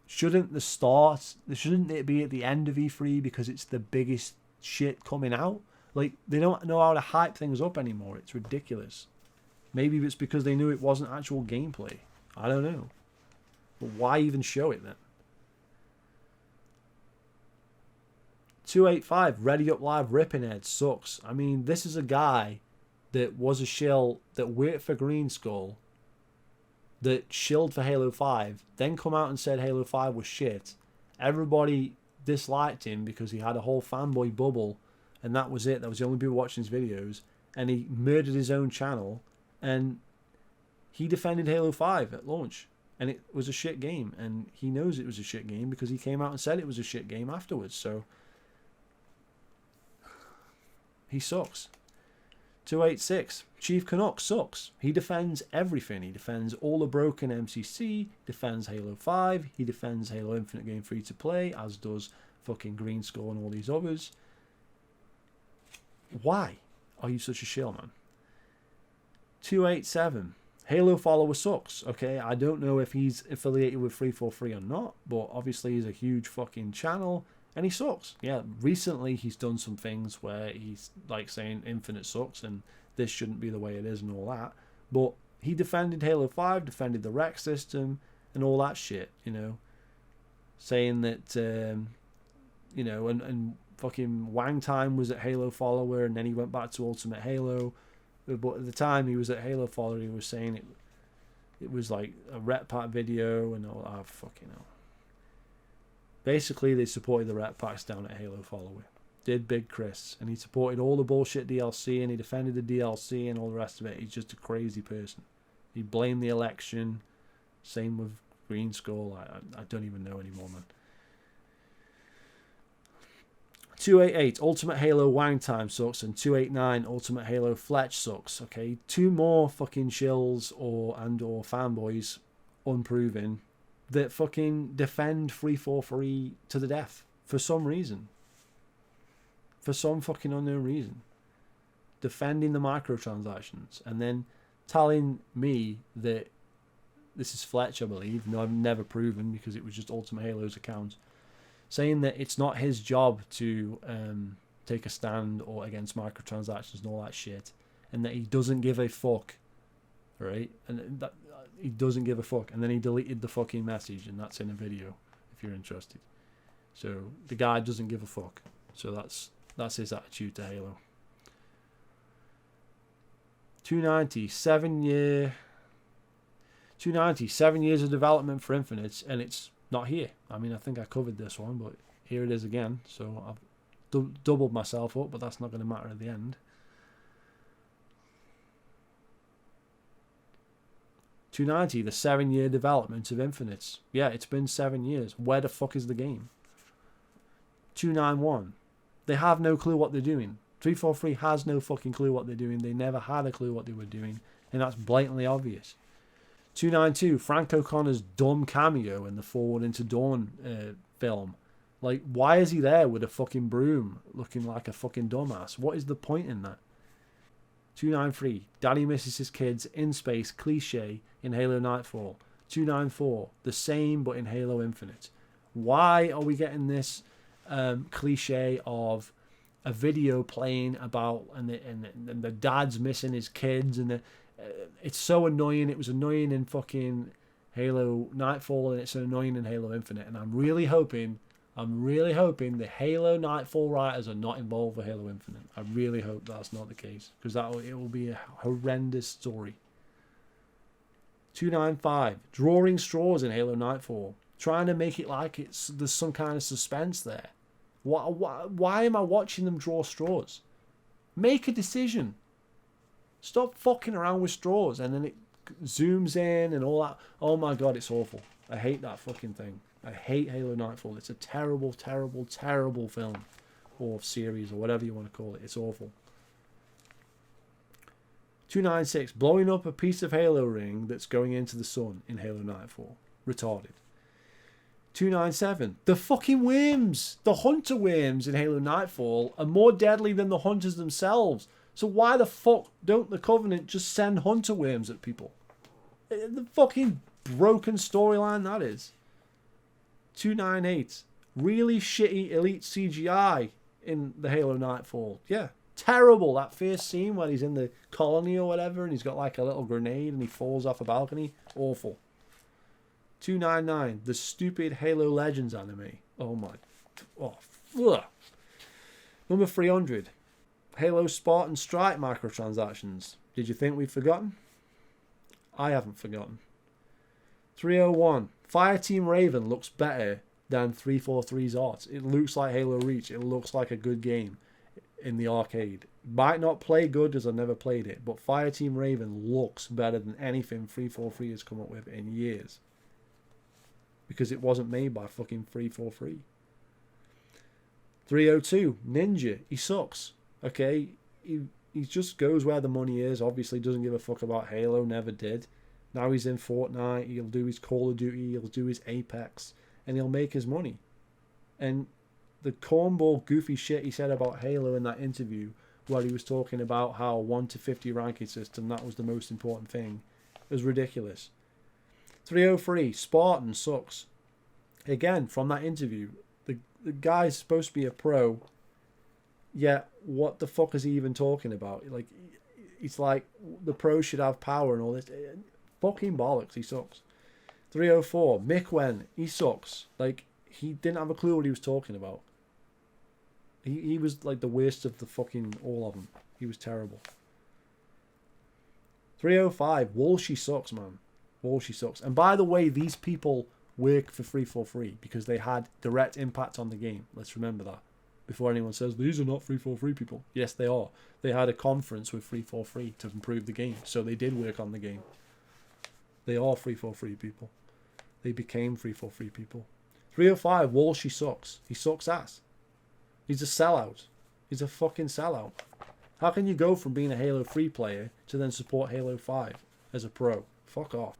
Shouldn't it be at the end of E3 because it's the biggest shit coming out? Like, they don't know how to hype things up anymore. It's ridiculous. Maybe it's because they knew it wasn't actual gameplay. I don't know. But why even show it then? 285, Ready Up Live Ripping Head sucks. I mean, this is a guy that was a shill that worked for Green Skull, that shilled for Halo 5, then come out and said Halo 5 was shit. Everybody disliked him because he had a whole fanboy bubble, and that was it. That was the only people watching his videos, and he murdered his own channel, and he defended Halo 5 at launch, and it was a shit game, and he knows it was a shit game because he came out and said it was a shit game afterwards, so he sucks. 286. Chief Canuck sucks. He defends everything. He defends all the broken MCC, defends Halo 5, he defends Halo Infinite Game free to play, as does fucking Green Score and all these others. Why are you such a shill, man? 287. Halo follower sucks. Okay, I don't know if he's affiliated with 343 or not, but obviously he's a huge fucking channel and he sucks. Yeah, recently he's done some things where he's like saying Infinite sucks and this shouldn't be the way it is and all that. But he defended Halo 5, defended the rec system and all that shit, you know. Saying that, you know, and fucking Wang Time was at Halo follower and then he went back to Ultimate Halo. But at the time he was at Halo follower, he was saying it was like a rep pack video and all. Oh, fucking hell. Basically, they supported the rep packs down at Halo follower. Did Big Chris. And he supported all the bullshit DLC and he defended the DLC and all the rest of it. He's just a crazy person. He blamed the election. Same with Green Skull. I don't even know anymore, man. 288 Ultimate Halo Wang Time sucks and 289 Ultimate Halo Fletch sucks. Okay, two more fucking shills or fanboys, unproven, that fucking defend 343 to the death for some reason. For some fucking unknown reason. Defending the microtransactions and then telling me that this is Fletch, I believe. No, I've never proven because it was just Ultimate Halo's account. Saying that it's not his job to take a stand or against microtransactions and all that shit, and that he doesn't give a fuck, right? And that he doesn't give a fuck, and then he deleted the fucking message, and that's in a video if you're interested. So the guy doesn't give a fuck. So that's his attitude to Halo. 290 7 years of development for Infinite, and it's not here. I mean, I think I covered this one, but here it is again. So I've doubled myself up, but that's not going to matter at the end. 290, the 7-year development of Infinite. Yeah, it's been 7 years. Where the fuck is the game? 291, they have no clue what they're doing. 343 has no fucking clue what they're doing. They never had a clue what they were doing, and that's blatantly obvious. 292, Frank O'Connor's dumb cameo in the Forward into Dawn film. Like, why is he there with a fucking broom looking like a fucking dumbass? What is the point in that? 293, Daddy misses his kids in space cliche in Halo Nightfall. 294, the same but in Halo Infinite. Why are we getting this cliche of a video playing about and the dad's missing his kids and it's so annoying. It was annoying in fucking Halo Nightfall and it's annoying in Halo Infinite, and I'm really hoping the Halo Nightfall writers are not involved with Halo Infinite. I really hope that's not the case, because it will be a horrendous story. 295, drawing straws in Halo Nightfall, trying to make it like there's some kind of suspense there. Why am I watching them draw straws? Make a decision. Stop fucking around with straws, and then it zooms in and all that. Oh my god, it's awful. I hate that fucking thing. I hate Halo Nightfall. It's a terrible, terrible, terrible film. Or series, or whatever you want to call it. It's awful. 296, blowing up a piece of Halo ring that's going into the sun in Halo Nightfall. Retarded. 297, the fucking worms. The hunter worms in Halo Nightfall are more deadly than the hunters themselves. So why the fuck don't the Covenant just send hunter worms at people? The fucking broken storyline that is. 298, really shitty elite CGI in the Halo Nightfall. Yeah, terrible. That first scene where he's in the colony or whatever and he's got like a little grenade and he falls off a balcony. Awful. 299, the stupid Halo Legends anime. Oh my. Oh, ugh. Number 300. Halo Spartan Strike microtransactions. Did you think we'd forgotten? I haven't forgotten. 301. Fireteam Raven looks better than 343's art. It looks like Halo Reach. It looks like a good game in the arcade. Might not play good as I've never played it, but Fireteam Raven looks better than anything 343 has come up with in years. Because it wasn't made by fucking 343. 302. Ninja. He sucks. Okay, he just goes where the money is. Obviously doesn't give a fuck about Halo, never did. Now he's in Fortnite, he'll do his Call of Duty, he'll do his Apex, and he'll make his money. And the cornball goofy shit he said about Halo in that interview, where he was talking about how 1 to 50 ranking system, that was the most important thing, was ridiculous. 303, Spartan sucks. Again, from that interview, the guy's supposed to be a pro, yet what the fuck is he even talking about? Like, it's like the pros should have power and all this. Fucking bollocks, he sucks. 304, Mick Wen, he sucks. Like, he didn't have a clue what he was talking about. He was like the worst of the fucking all of them. He was terrible. 305, Walshy sucks, man. Walshy sucks. And by the way, these people work for 343 because they had direct impact on the game. Let's remember that. Before anyone says, these are not 343 people. Yes, they are. They had a conference with 343 to improve the game. So they did work on the game. They are 343 people. They became 343 people. 305, Walshy sucks. He sucks ass. He's a sellout. He's a fucking sellout. How can you go from being a Halo 3 player to then support Halo 5 as a pro? Fuck off.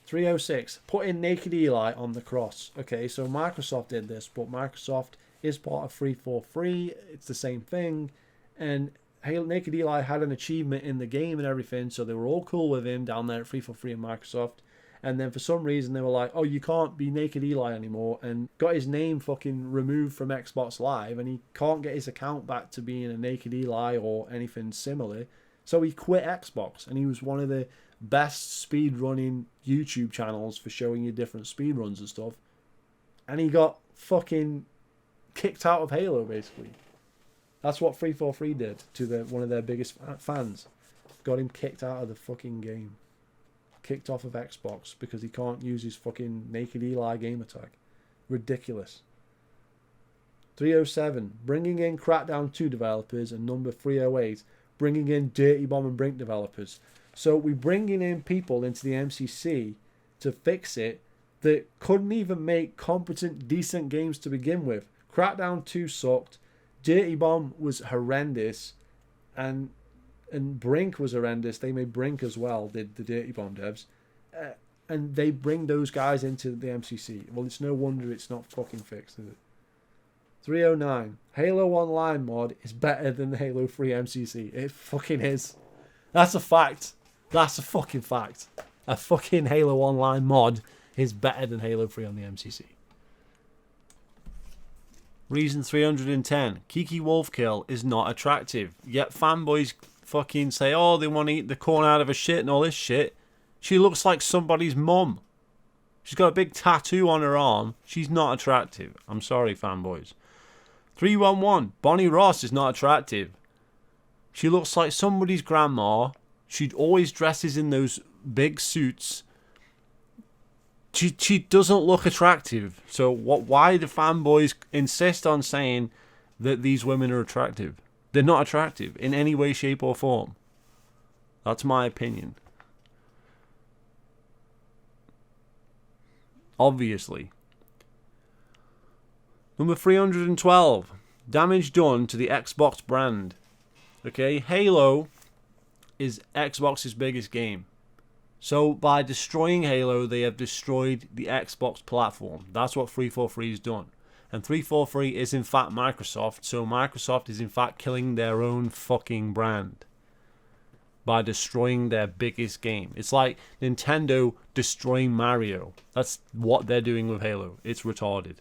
306, putting Naked Eli on the cross. Okay, so Microsoft did this, but Microsoft is part of 343. It's the same thing. And Naked Eli had an achievement in the game and everything, so they were all cool with him down there at 343 and Microsoft. And then for some reason they were like, oh, you can't be Naked Eli anymore, and got his name fucking removed from Xbox Live, and he can't get his account back to being a Naked Eli or anything similar. So he quit Xbox, and he was one of the best speedrunning YouTube channels for showing you different speedruns and stuff. And he got fucking kicked out of Halo, basically. That's what 343 did to one of their biggest fans. Got him kicked out of the fucking game. Kicked off of Xbox because he can't use his fucking Naked Eli gamer tag. Ridiculous. 307, bringing in Crackdown 2 developers, and number 308, bringing in Dirty Bomb and Brink developers. So we're bringing in people into the MCC to fix it that couldn't even make competent, decent games to begin with. Crackdown 2 sucked. Dirty Bomb was horrendous. And Brink was horrendous. They made Brink as well, did the Dirty Bomb devs. And they bring those guys into the MCC. Well, it's no wonder it's not fucking fixed, is it? 309. Halo Online mod is better than the Halo 3 MCC. It fucking is. That's a fact. That's a fucking fact. A fucking Halo Online mod is better than Halo 3 on the MCC. Reason 310. Kiki Wolfkill is not attractive. Yet fanboys fucking say, oh, they want to eat the corn out of a shit and all this shit. She looks like somebody's mum. She's got a big tattoo on her arm. She's not attractive. I'm sorry, fanboys. 311. Bonnie Ross is not attractive. She looks like somebody's grandma. She always dresses in those big suits. She doesn't look attractive. So why do fanboys insist on saying that these women are attractive? They're not attractive in any way, shape, or form. That's my opinion. Obviously. Number 312. Damage done to the Xbox brand. Okay, Halo is Xbox's biggest game. So by destroying Halo, they have destroyed the Xbox platform. That's what 343 has done. And 343 is in fact Microsoft, so Microsoft is in fact killing their own fucking brand by destroying their biggest game. It's like Nintendo destroying Mario. That's what they're doing with Halo. It's retarded.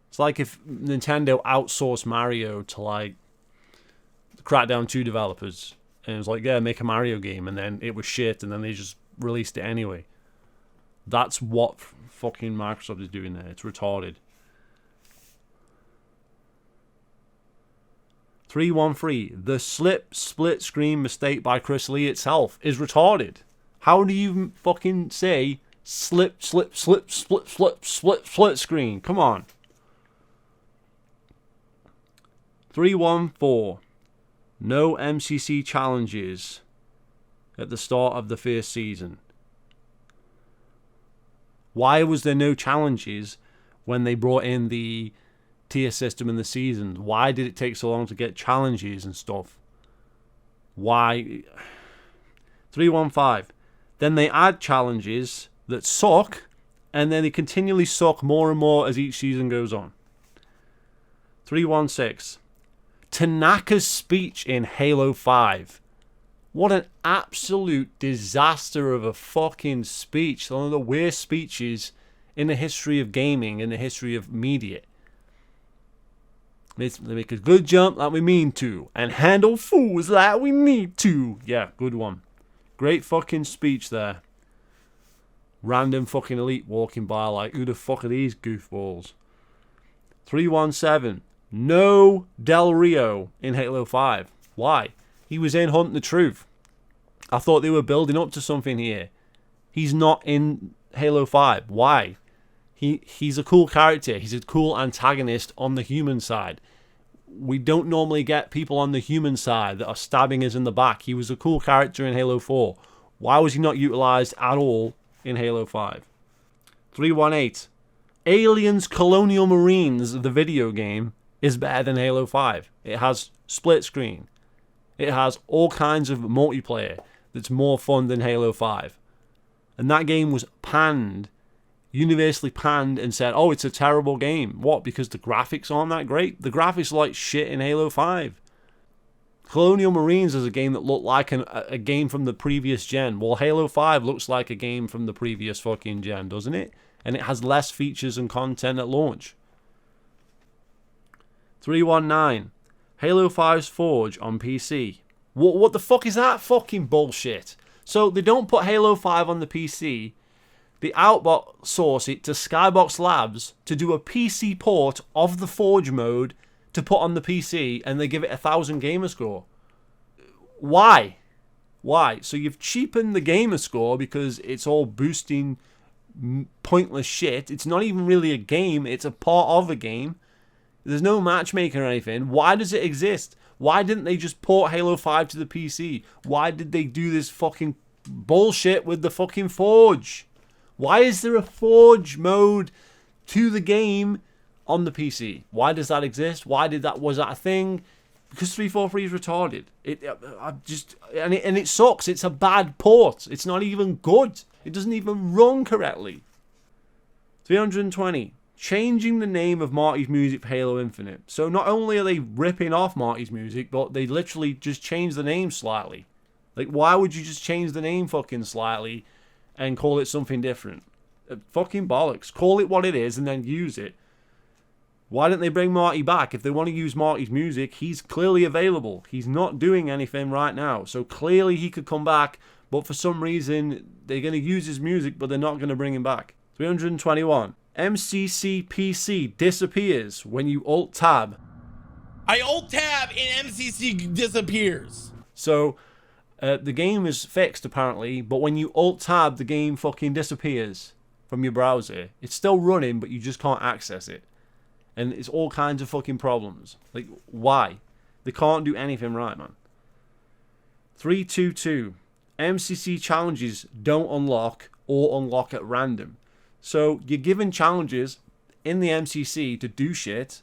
It's like if Nintendo outsourced Mario to like Crackdown 2 developers, and it was like, yeah, make a Mario game, and then it was shit, and then they just released it anyway. That's what fucking Microsoft is doing there. It's retarded. 313. The split screen mistake by Chris Lee itself is retarded. How do you fucking say split screen? Come on. 314. No MCC challenges at the start of the first season. Why was there no challenges when they brought in the tier system in the season? Why did it take so long to get challenges and stuff? Why? 315. Then they add challenges that suck, and then they continually suck more and more as each season goes on. 316. Tanaka's speech in Halo 5. What an absolute disaster of a fucking speech. One of the worst speeches in the history of gaming, in the history of media. They make a good jump like we mean to, and handle fools like we need to. Yeah, good one. Great fucking speech there. Random fucking elite walking by like, who the fuck are these goofballs? 317. No Del Rio in Halo 5. Why? He was in Hunt the Truth. I thought they were building up to something here. He's not in Halo 5. Why? He's a cool character. He's a cool antagonist on the human side. We don't normally get people on the human side that are stabbing us in the back. He was a cool character in Halo 4. Why was he not utilized at all in Halo 5? 318. Aliens Colonial Marines, the video game, is better than Halo 5. It has split screen. It has all kinds of multiplayer that's more fun than Halo 5. And that game was panned, universally panned, and said, oh, it's a terrible game. What? Because the graphics aren't that great? The graphics are like shit in Halo 5. Colonial Marines is a game that looked like a game from the previous gen. Well, Halo 5 looks like a game from the previous fucking gen, doesn't it? And it has less features and content at launch. 319. Halo 5's Forge on PC. What the fuck is that fucking bullshit? So they don't put Halo 5 on the PC. They outsource it to Skybox Labs to do a PC port of the Forge mode to put on the PC, and they give it 1,000 gamer score. Why? Why? So you've cheapened the gamer score because it's all boosting pointless shit. It's not even really a game. It's a part of a game. There's no matchmaking or anything. Why does it exist? Why didn't they just port Halo 5 to the PC? Why did they do this fucking bullshit with the fucking Forge? Why is there a Forge mode to the game on the PC? Why does that exist? Was that a thing? Because 343 is retarded. It sucks. It's a bad port. It's not even good. It doesn't even run correctly. 320. Changing the name of Marty's music for Halo Infinite. So not only are they ripping off Marty's music, but they literally just changed the name slightly. Like, why would you just change the name fucking slightly and call it something different? Fucking bollocks. Call it what it is and then use it. Why didn't they bring Marty back? If they want to use Marty's music, he's clearly available. He's not doing anything right now. So clearly he could come back, but for some reason they're going to use his music, but they're not going to bring him back. 321. MCC PC disappears when you Alt-Tab. I Alt-Tab and MCC disappears. So the game is fixed apparently, but when you Alt-Tab, the game fucking disappears from your browser. It's still running, but you just can't access it. And it's all kinds of fucking problems. Like, why? They can't do anything right, man. 322. MCC challenges don't unlock or unlock at random. So you're given challenges in the MCC to do shit,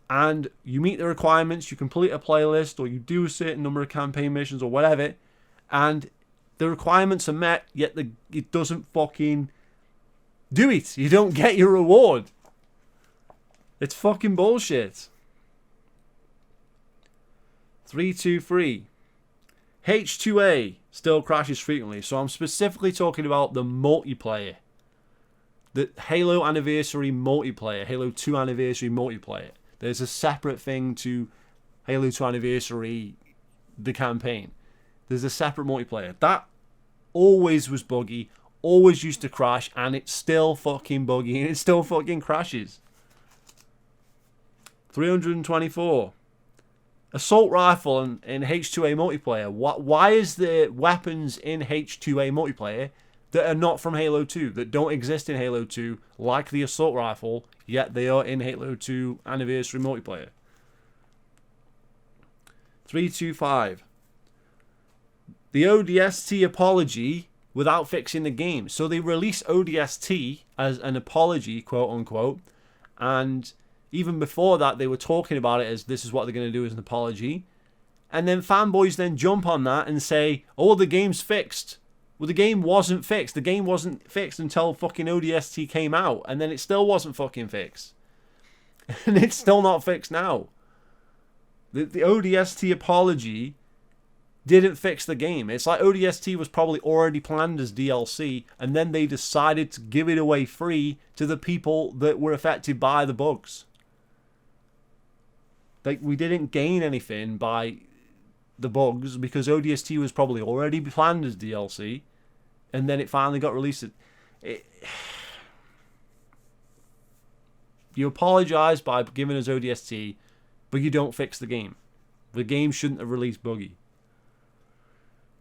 and you meet the requirements, you complete a playlist, or you do a certain number of campaign missions or whatever, and the requirements are met, yet it doesn't fucking do it. You don't get your reward. It's fucking bullshit. 323. H2A still crashes frequently, so I'm specifically talking about the multiplayer. The Halo Anniversary multiplayer, Halo 2 Anniversary multiplayer. There's a separate thing to Halo 2 Anniversary, the campaign. There's a separate multiplayer. That always was buggy, always used to crash, and it's still fucking buggy, and it still fucking crashes. 324. Assault rifle in H2A multiplayer. Why is there weapons in H2A multiplayer that are not from Halo 2, that don't exist in Halo 2, like the assault rifle, yet they are in Halo 2 Anniversary multiplayer? 325. The ODST apology without fixing the game. So they release ODST as an apology, quote unquote, and even before that they were talking about it as this is what they're going to do as an apology, And then fanboys then jump on that and say, oh, the game's fixed. Well, the game wasn't fixed. The game wasn't fixed until fucking ODST came out. And then it still wasn't fucking fixed. And it's still not fixed now. The ODST apology didn't fix the game. It's like ODST was probably already planned as DLC, and then they decided to give it away free to the people that were affected by the bugs. Like, we didn't gain anything by the bugs because ODST was probably already planned as DLC, and then it finally got released. You apologize by giving us ODST, but you don't fix the game. The game shouldn't have released buggy.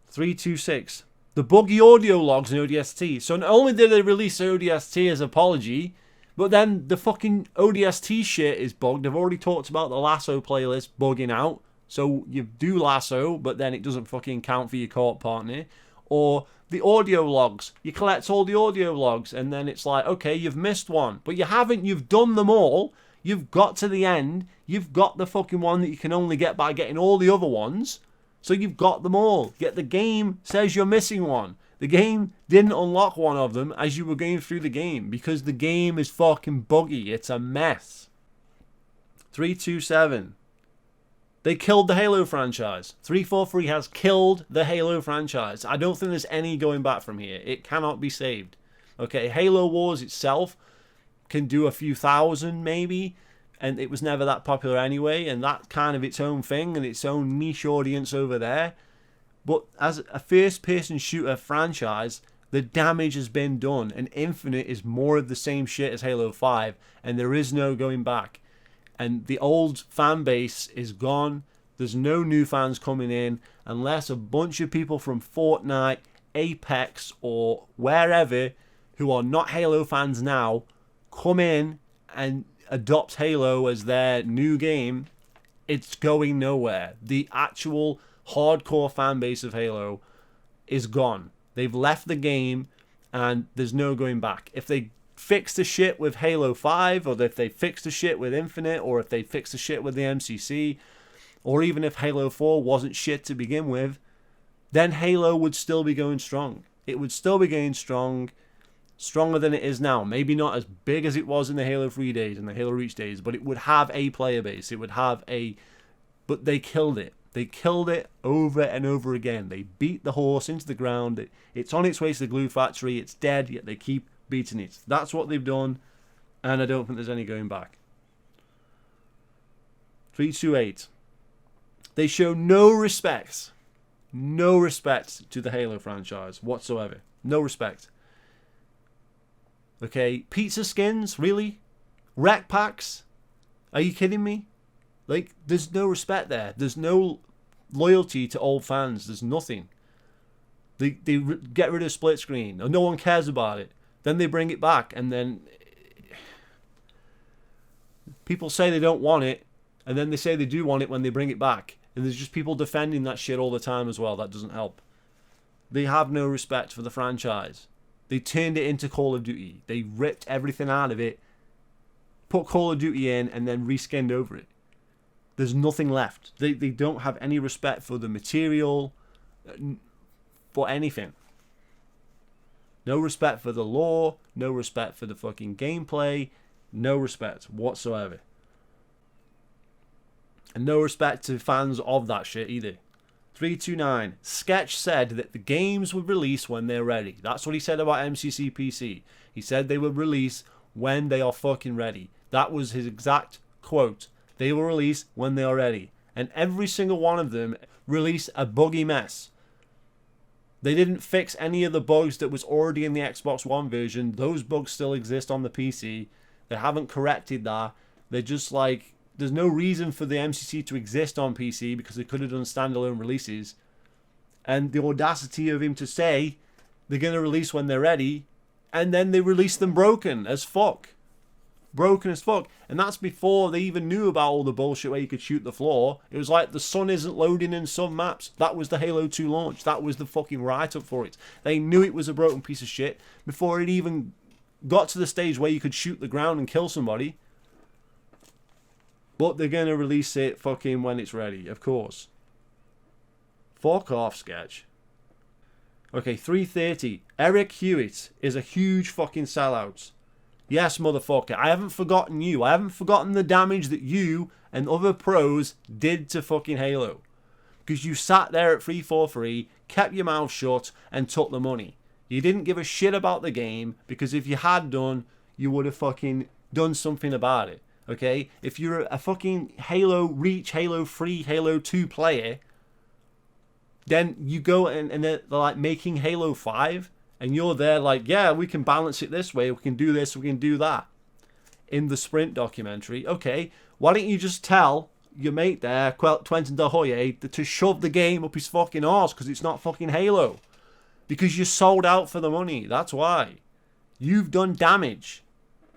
326. The buggy audio logs in ODST. So not only did they release ODST as apology, but then the fucking ODST shit is bugged. I've already talked about the lasso playlist bugging out. So you do lasso, but then it doesn't fucking count for your court partner. Or the audio logs. You collect all the audio logs, and then it's like, okay, you've missed one. But you haven't. You've done them all. You've got to the end. You've got the fucking one that you can only get by getting all the other ones. So you've got them all. Yet the game says you're missing one. The game didn't unlock one of them as you were going through the game because the game is fucking buggy. It's a mess. 327. They killed the Halo franchise. 343 has killed the Halo franchise. I don't think there's any going back from here. It cannot be saved. Okay, Halo Wars itself can do a few thousand maybe, and it was never that popular anyway, and that's kind of its own thing and its own niche audience over there. But as a first-person shooter franchise, the damage has been done, and Infinite is more of the same shit as Halo 5, and there is no going back. And the old fan base is gone. There's no new fans coming in unless a bunch of people from Fortnite, Apex, or wherever who are not Halo fans now come in and adopt Halo as their new game. It's going nowhere. The actual hardcore fan base of Halo is gone. They've left the game and there's no going back. If they fix the shit with Halo 5, or if they fix the shit with Infinite, or if they fix the shit with the MCC, or even if Halo 4 wasn't shit to begin with, then Halo would still be going strong. It would still be going strong, stronger than it is now. Maybe not as big as it was in the Halo 3 days and the Halo Reach days, but it would have a player base. It would have a... But they killed it. They killed it over and over again. They beat the horse into the ground. It's on its way to the glue factory. It's dead, yet they keep beating it. That's what they've done, and I don't think there's any going back. 328. They show no respect to the Halo franchise whatsoever. No respect. Okay, pizza skins, really? Rec packs? Are you kidding me? Like, there's no respect there. There's no loyalty to old fans. There's nothing. They get rid of split screen. No one cares about it. Then they bring it back, and then people say they don't want it, and then they say they do want it when they bring it back. And there's just people defending that shit all the time as well. That doesn't help. They have no respect for the franchise. They turned it into Call of Duty. They ripped everything out of it, put Call of Duty in, and then reskinned over it. There's nothing left. They don't have any respect for the material, for anything. No respect for the lore, no respect for the fucking gameplay, no respect whatsoever. And no respect to fans of that shit either. 329. Sketch said that the games would release when they're ready. That's what he said about MCC PC. He said they would release when they are fucking ready. That was his exact quote. They will release when they are ready. And every single one of them released a buggy mess. They didn't fix any of the bugs that was already in the Xbox One version. Those bugs still exist on the PC. They haven't corrected that. They're just like, there's no reason for the MCC to exist on PC because they could have done standalone releases. And the audacity of him to say they're going to release when they're ready, and then they release them broken as fuck. Broken as fuck. And that's before they even knew about all the bullshit where you could shoot the floor. It was like the sun isn't loading in some maps. That was the Halo 2 launch. That was the fucking write-up for it. They knew it was a broken piece of shit before it even got to the stage where you could shoot the ground and kill somebody. But they're going to release it fucking when it's ready, of course. Fuck off, Sketch. Okay, 330. Eric Hewitt is a huge fucking sellout. Yes, motherfucker. I haven't forgotten you. I haven't forgotten the damage that you and other pros did to fucking Halo. Because you sat there at 343, kept your mouth shut, and took the money. You didn't give a shit about the game, because if you had done, you would have fucking done something about it. Okay? If you're a fucking Halo Reach, Halo 3, Halo 2 player, then you go and they're like making Halo 5, and you're there like, yeah, we can balance it this way, we can do this, we can do that. In the Sprint documentary, okay, why don't you just tell your mate there, Quentin De Hoye, to shove the game up his fucking arse, because it's not fucking Halo. Because you sold out for the money, that's why. You've done damage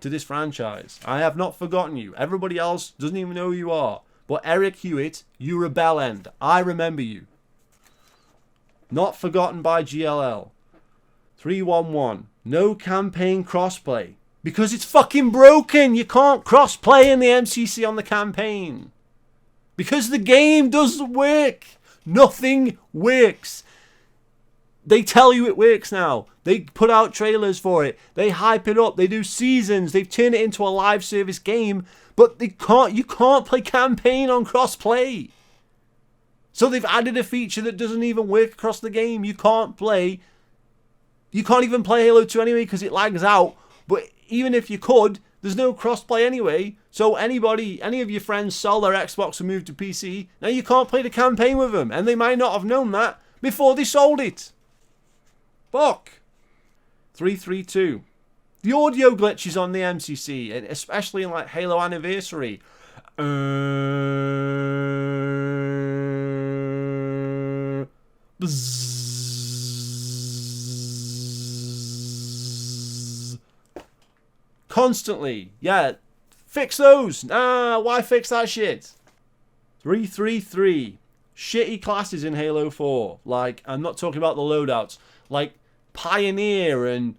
to this franchise. I have not forgotten you. Everybody else doesn't even know who you are. But Eric Hewitt, you're a bell end. I remember you. Not forgotten by GLL. 311. No campaign crossplay. Because it's fucking broken. You can't crossplay in the MCC on the campaign. Because the game doesn't work. Nothing works. They tell you it works now. They put out trailers for it. They hype it up. They do seasons. They've turned it into a live service game. But you can't play campaign on crossplay. So they've added a feature that doesn't even work across the game. You can't even play Halo 2 anyway because it lags out. But even if you could, there's no crossplay anyway. So any of your friends sell their Xbox and move to PC. Now you can't play the campaign with them. And they might not have known that before they sold it. Fuck. 332. The audio glitches on the MCC, and especially in like Halo Anniversary. Constantly. Yeah. Fix those. Why fix that shit? 333. Shitty classes in Halo 4. Like, I'm not talking about the loadouts. Like, Pioneer and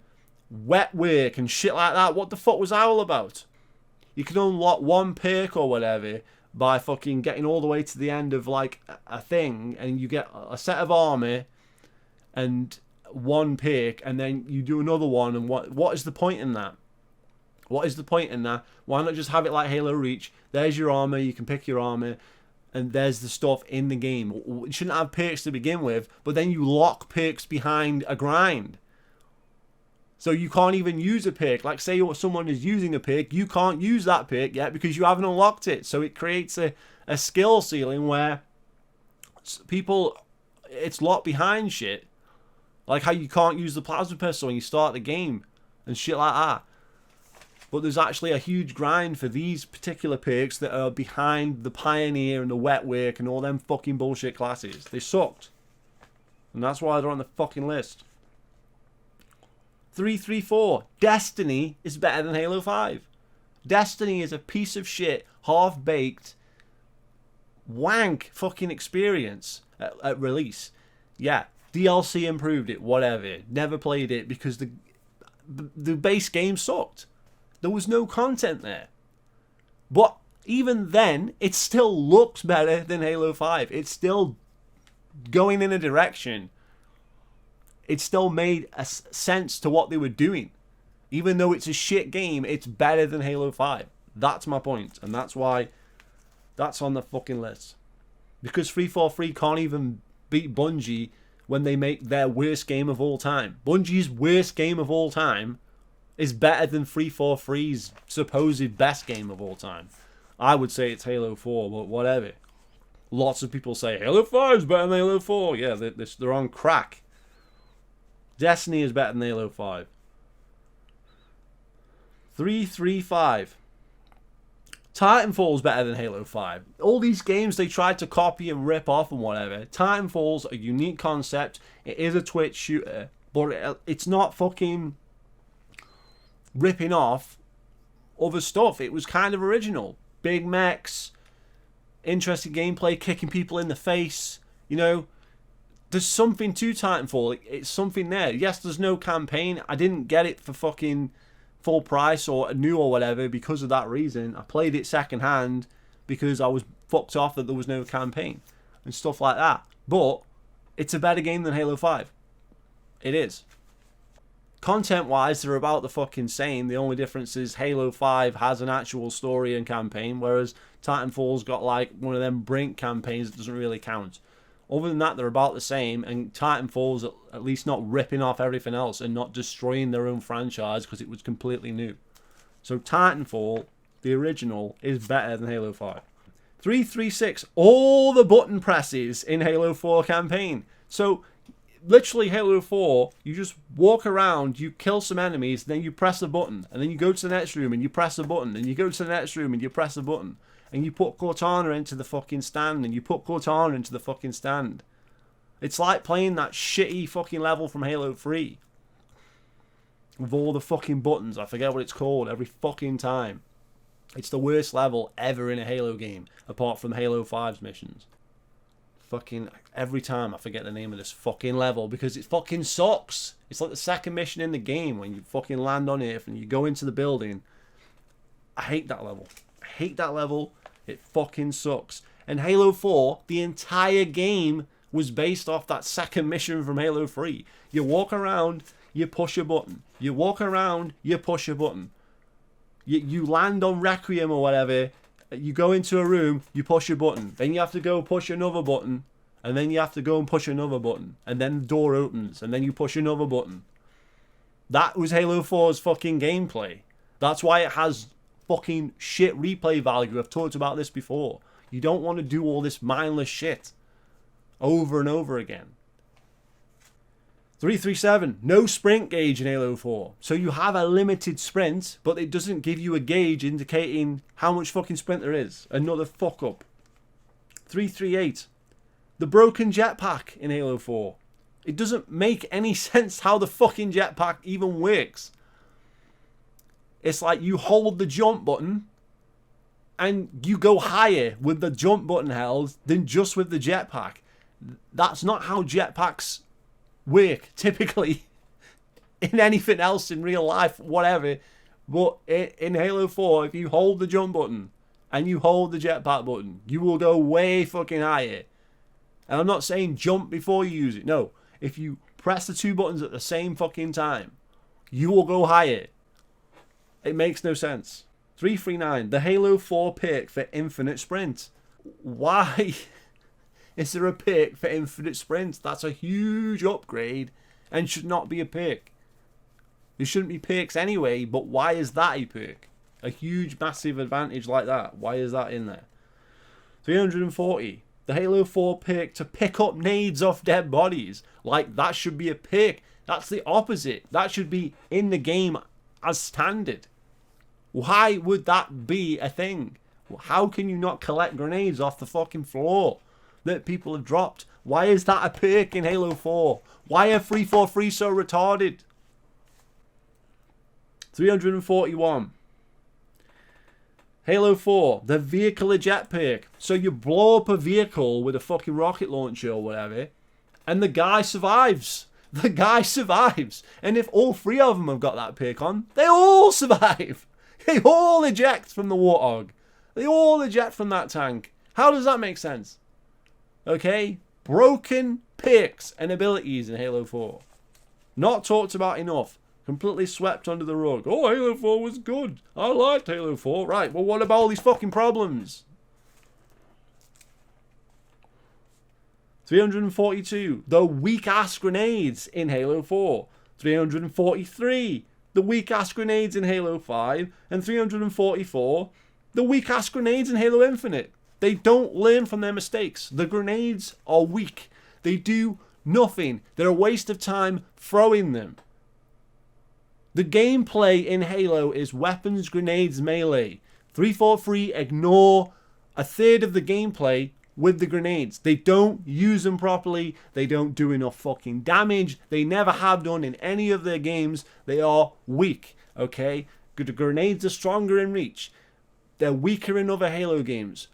Wet Work and shit like that. What the fuck was that all about? You can unlock one perk or whatever by fucking getting all the way to the end of like a thing, and you get a set of armor and one perk, and then you do another one, and what is the point in that? What is the point in that? Why not just have it like Halo Reach? There's your armor, you can pick your armor, and there's the stuff in the game. You shouldn't have perks to begin with, but then you lock perks behind a grind. So you can't even use a perk. Like, say someone is using a perk, you can't use that perk yet because you haven't unlocked it. So it creates a skill ceiling where people, it's locked behind shit. Like how you can't use the plasma pistol when you start the game and shit like that. But there's actually a huge grind for these particular perks that are behind the Pioneer and the Wet Work and all them fucking bullshit classes. They sucked. And that's why they're on the fucking list. 334. Destiny is better than Halo 5. Destiny is a piece of shit, half-baked, wank fucking experience at release. Yeah, DLC improved it, whatever. Never played it because the base game sucked. There was no content there. But even then, it still looks better than Halo 5. It's still going in a direction. It still made a sense to what they were doing. Even though it's a shit game, it's better than Halo 5. That's my point. And that's why that's on the fucking list. Because 343 can't even beat Bungie when they make their worst game of all time. Bungie's worst game of all time is better than 343's supposed best game of all time. I would say it's Halo 4, but whatever. Lots of people say Halo 5 is better than Halo 4. Yeah, they're on crack. Destiny is better than Halo 5. 335. Titanfall's better than Halo 5. All these games they tried to copy and rip off and whatever. Titanfall's a unique concept. It is a Twitch shooter, but it's not fucking ripping off other stuff. It was kind of original. Big mechs, interesting gameplay, kicking people in the face. You know, there's something to Titanfall. It's something there. Yes, there's no campaign. I didn't get it for fucking full price or new or whatever because of that reason. I played it second hand because I was fucked off that there was no campaign and stuff like that. But it's a better game than Halo 5. It is. Content-wise, they're about the fucking same. The only difference is Halo 5 has an actual story and campaign, whereas Titanfall's got like one of them Brink campaigns that doesn't really count. Other than that, they're about the same, and Titanfall's at least not ripping off everything else and not destroying their own franchise because it was completely new. So Titanfall, the original, is better than Halo 5. 336, all the button presses in Halo 4 campaign. So literally Halo 4, you just walk around, you kill some enemies, then you press a button, and then you go to the next room and you press a button, and you go to the next room and you press a button, and you put Cortana into the fucking stand, and you put Cortana into the fucking stand. It's like playing that shitty fucking level from Halo 3 with all the fucking buttons. I forget what it's called every fucking time. It's the worst level ever in a Halo game, apart from Halo 5's missions. Fucking every time I forget the name of this fucking level because it fucking sucks. It's like the second mission in the game when you fucking land on Earth and you go into the building. I hate that level. I hate that level. It fucking sucks. And Halo 4, the entire game was based off that second mission from Halo 3. You walk around, you push a button. You walk around, you push a button. You land on Requiem or whatever, you go into a room, you push a button. Then you have to go push another button. And then you have to go and push another button. And then the door opens. And then you push another button. That was Halo 4's fucking gameplay. That's why it has fucking shit replay value. I've talked about this before. You don't want to do all this mindless shit over and over again. 337, no sprint gauge in Halo 4. So you have a limited sprint, but it doesn't give you a gauge indicating how much fucking sprint there is. Another fuck up. 338, the broken jetpack in Halo 4. It doesn't make any sense how the fucking jetpack even works. It's like you hold the jump button and you go higher with the jump button held than just with the jetpack. That's not how jetpacks work typically in anything else in real life, whatever. But in Halo 4, if you hold the jump button and you hold the jetpack button, you will go way fucking higher. And I'm not saying jump before you use it. No, if you press the two buttons at the same fucking time, you will go higher. It makes no sense. 339, the Halo 4 perk for infinite sprint. Why is there a perk for infinite sprint? That's a huge upgrade and should not be a perk. There shouldn't be perks anyway, but why is that a perk? A huge, massive advantage like that. Why is that in there? 340, the Halo 4 perk to pick up nades off dead bodies. Like, that should be a perk. That's the opposite. That should be in the game as standard. Why would that be a thing? How can you not collect grenades off the fucking floor that people have dropped? Why is that a perk in Halo 4? Why are 343 so retarded? 341. Halo 4, the vehicle eject perk. So you blow up a vehicle with a fucking rocket launcher or whatever, and the guy survives. The guy survives. And if all three of them have got that perk on, they all survive. They all eject from the Warthog. They all eject from that tank. How does that make sense? Okay? Broken perks and abilities in Halo 4. Not talked about enough. Completely swept under the rug. Oh, Halo 4 was good. I liked Halo 4. Right, well, what about all these fucking problems? 342. The weak-ass grenades in Halo 4. 343. The weak-ass grenades in Halo 5. And 344. The weak-ass grenades in Halo Infinite. They don't learn from their mistakes. The grenades are weak. They do nothing. They're a waste of time throwing them. The gameplay in Halo is weapons, grenades, melee. 343 ignore a third of the gameplay with the grenades. They don't use them properly. They don't do enough fucking damage. They never have done in any of their games. They are weak, okay? The grenades are stronger in reach. They're weaker in other Halo games.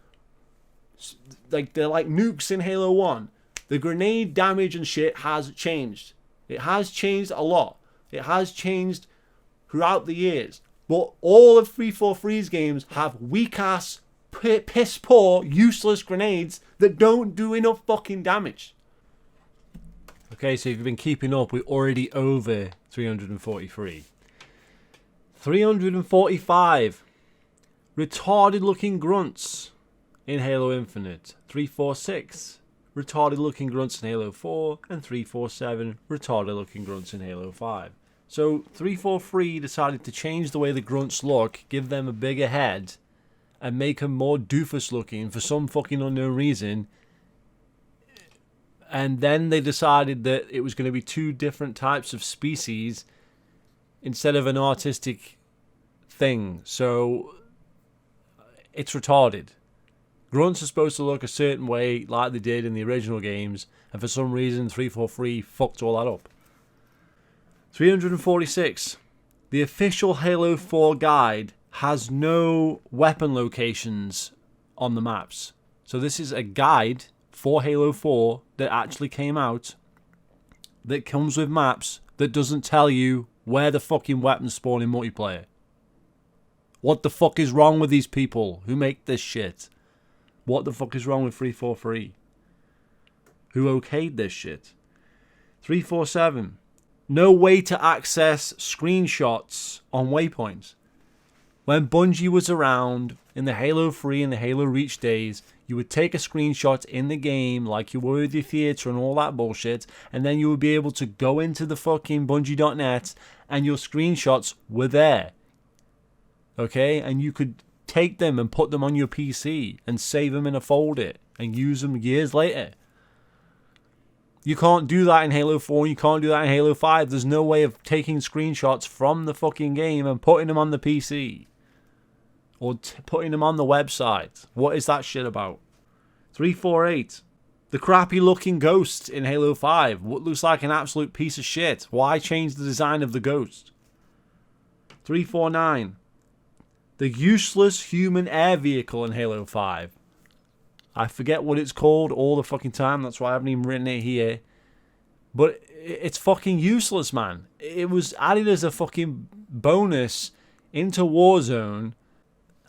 Like, they're like nukes in Halo 1. The grenade damage and shit has changed. It has changed a lot. It has changed throughout the years. But all of 343's games have weak-ass, piss-poor, useless grenades that don't do enough fucking damage. Okay, so if you've been keeping up, we're already over 343. 345. Retarded looking grunts in Halo Infinite. 346. Retarded looking grunts in Halo 4. And 347. Retarded looking grunts in Halo 5. So 343 decided to change the way the grunts look, give them a bigger head, and make them more doofus looking for some fucking unknown reason. And then they decided that it was going to be two different types of species instead of an artistic thing. So it's retarded. Grunts are supposed to look a certain way like they did in the original games, and for some reason 343 fucked all that up. 346. The official Halo 4 guide has no weapon locations on the maps. So this is a guide for Halo 4 that actually came out that comes with maps that doesn't tell you where the fucking weapons spawn in multiplayer. What the fuck is wrong with these people who make this shit? What the fuck is wrong with 343? Who okayed this shit? 347. No way to access screenshots on waypoints. When Bungie was around in the Halo 3 and the Halo Reach days, you would take a screenshot in the game like you were with the theater and all that bullshit, and then you would be able to go into the fucking Bungie.net and your screenshots were there. Okay? And you could take them and put them on your PC and save them in a folder and use them years later. You can't do that in Halo 4, you can't do that in Halo 5. There's no way of taking screenshots from the fucking game and putting them on the PC. Or putting them on the website. What is that shit about? 348. The crappy looking ghost in Halo 5. What looks like an absolute piece of shit. Why change the design of the ghost? 349. The useless human air vehicle in Halo 5. I forget what it's called all the fucking time. That's why I haven't even written it here. But it's fucking useless, man. It was added as a fucking bonus into Warzone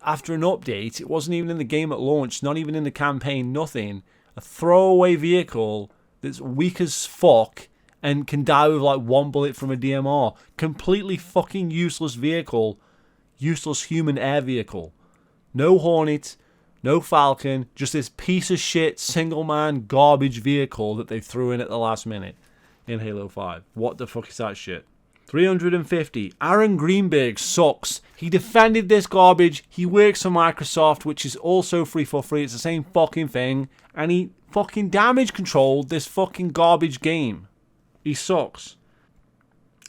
after an update. It wasn't even in the game at launch. Not even in the campaign. Nothing. A throwaway vehicle that's weak as fuck and can die with like one bullet from a DMR. Completely fucking useless vehicle. Useless human air vehicle. No Hornet. No Falcon, just this piece of shit single-man garbage vehicle that they threw in at the last minute in Halo 5. What the fuck is that shit? 350. Aaron Greenberg sucks. He defended this garbage. He works for Microsoft, which is also 343. It's the same fucking thing. And he fucking damage controlled this fucking garbage game. He sucks.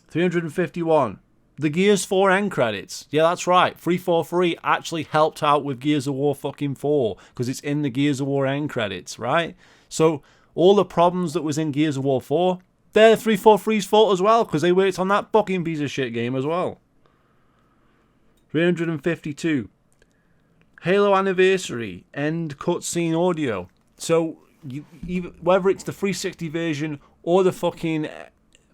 351. The Gears 4 end credits. Yeah, that's right. 343 actually helped out with Gears of War fucking 4 because it's in the Gears of War end credits, right? So all the problems that was in Gears of War 4, they're 343's fault as well because they worked on that fucking piece of shit game as well. 352. Halo Anniversary end cutscene audio. So whether it's the 360 version or the fucking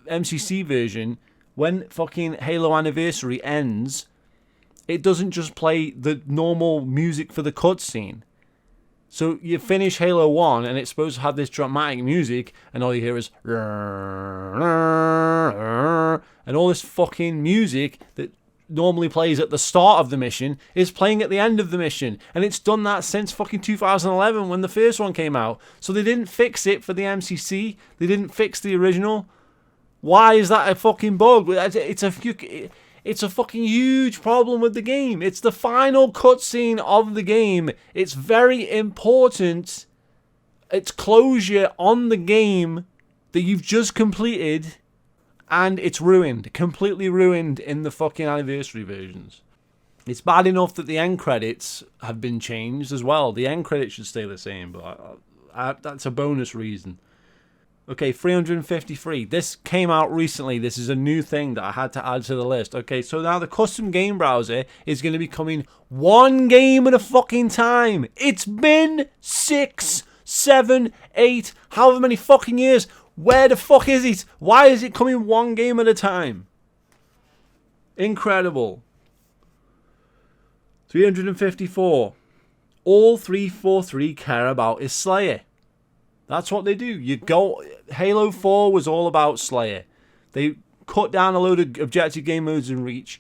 MCC version, when fucking Halo Anniversary ends, it doesn't just play the normal music for the cutscene. So you finish Halo 1 and it's supposed to have this dramatic music and all you hear is and all this fucking music that normally plays at the start of the mission is playing at the end of the mission. And it's done that since fucking 2011 when the first one came out. So they didn't fix it for the MCC. They didn't fix the original. Why is that a fucking bug? It's a fucking huge problem with the game. It's the final cutscene of the game. It's very important. It's closure on the game that you've just completed, and it's ruined. Completely ruined in the fucking anniversary versions. It's bad enough that the end credits have been changed as well. The end credits should stay the same, but that's a bonus reason. Okay, 353. This came out recently. This is a new thing that I had to add to the list. Okay, so now the custom game browser is going to be coming one game at a fucking time. It's been 6, 7, 8, however many fucking years. Where the fuck is it? Why is it coming one game at a time? Incredible. 354. All 343 care about is Slayer. That's what they do. You go. Halo 4 was all about Slayer. They cut down a load of objective game modes in Reach,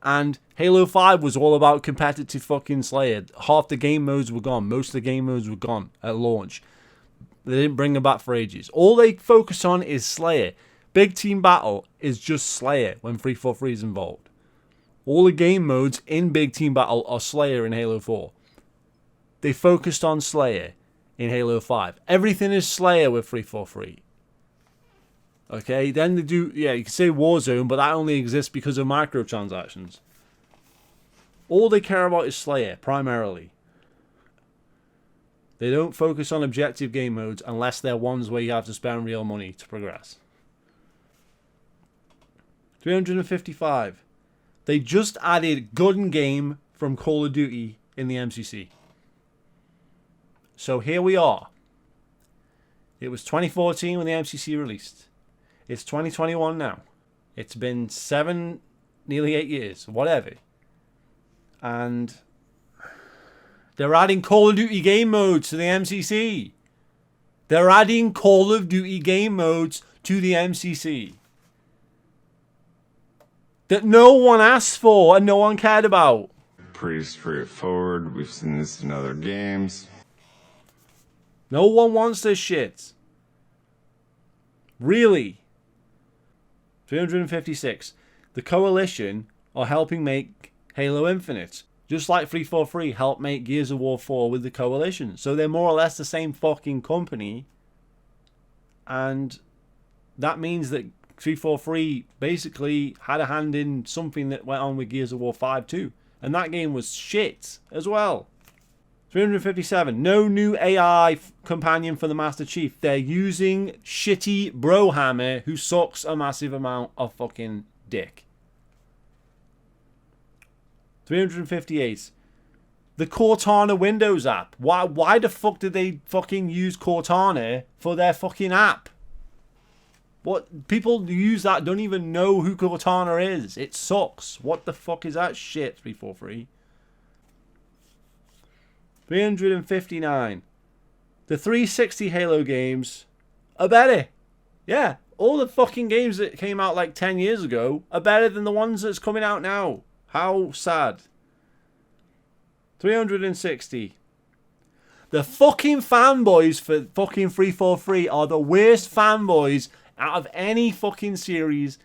and Halo 5 was all about competitive fucking Slayer. Half the game modes were gone. Most of the game modes were gone at launch. They didn't bring them back for ages. All they focus on is Slayer. Big Team Battle is just Slayer when 343 is involved. All the game modes in Big Team Battle are Slayer in Halo 4. They focused on Slayer in Halo 5. Everything is Slayer with 343. Okay, then they do, yeah, you can say Warzone, but that only exists because of microtransactions. All they care about is Slayer, primarily. They don't focus on objective game modes unless they're ones where you have to spend real money to progress. 355. They just added gun game from Call of Duty in the MCC. So here we are. It was 2014 when the MCC released. It's 2021 now. It's been 7, nearly 8 years, whatever. And they're adding Call of Duty game modes to the MCC. They're adding Call of Duty game modes to the MCC. That no one asked for and no one cared about. Pretty straightforward. We've seen this in other games. No one wants this shit. Really. 356. The Coalition are helping make Halo Infinite. Just like 343 helped make Gears of War 4 with the Coalition. So they're more or less the same fucking company. And that means that 343 basically had a hand in something that went on with Gears of War 5 too. And that game was shit as well. 357. No new AI companion for the Master Chief. They're using shitty Brohammer who sucks a massive amount of fucking dick. 358. The Cortana Windows app. Why the fuck did they fucking use Cortana for their fucking app? What? People who use that don't even know who Cortana is. It sucks. What the fuck is that shit, 343? 359. The 360 Halo games are better. Yeah, all the fucking games that came out like 10 years ago are better than the ones that's coming out now. How sad. 360. The fucking fanboys for fucking 343 are the worst fanboys out of any fucking series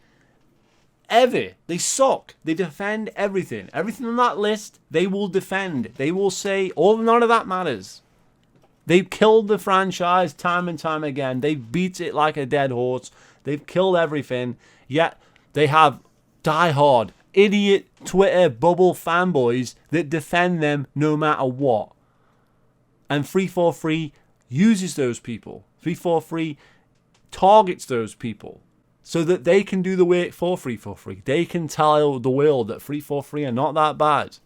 ever. They suck. They defend everything. Everything on that list, they will defend. They will say, none of that matters. They've killed the franchise time and time again. They've beat it like a dead horse. They've killed everything. Yet, they have diehard, idiot Twitter bubble fanboys that defend them no matter what. And 343 uses those people. 343 targets those people. So that they can do the work for 343. They can tell the world that 343 are not that bad.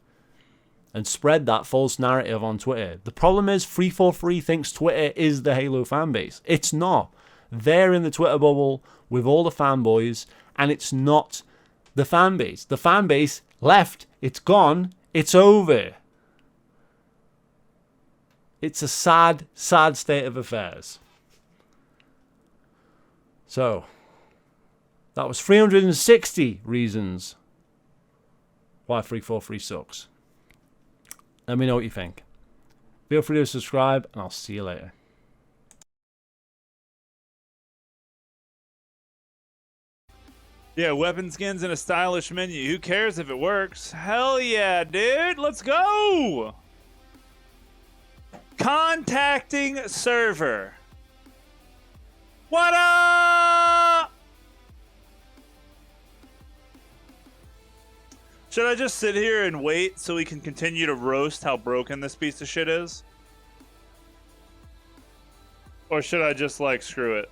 And spread that false narrative on Twitter. The problem is 343 thinks Twitter is the Halo fanbase. It's not. They're in the Twitter bubble with all the fanboys. And it's not the fanbase. The fanbase left. It's gone. It's over. It's a sad, sad state of affairs. So... that was 360 reasons why 343 sucks. Let me know what you think. Feel free to subscribe, and I'll see you later. Yeah, weapon skins and a stylish menu. Who cares if it works? Hell yeah, dude. Let's go. Contacting server. What up? Should I just sit here and wait so we can continue to roast how broken this piece of shit is? Or should I just, like, screw it?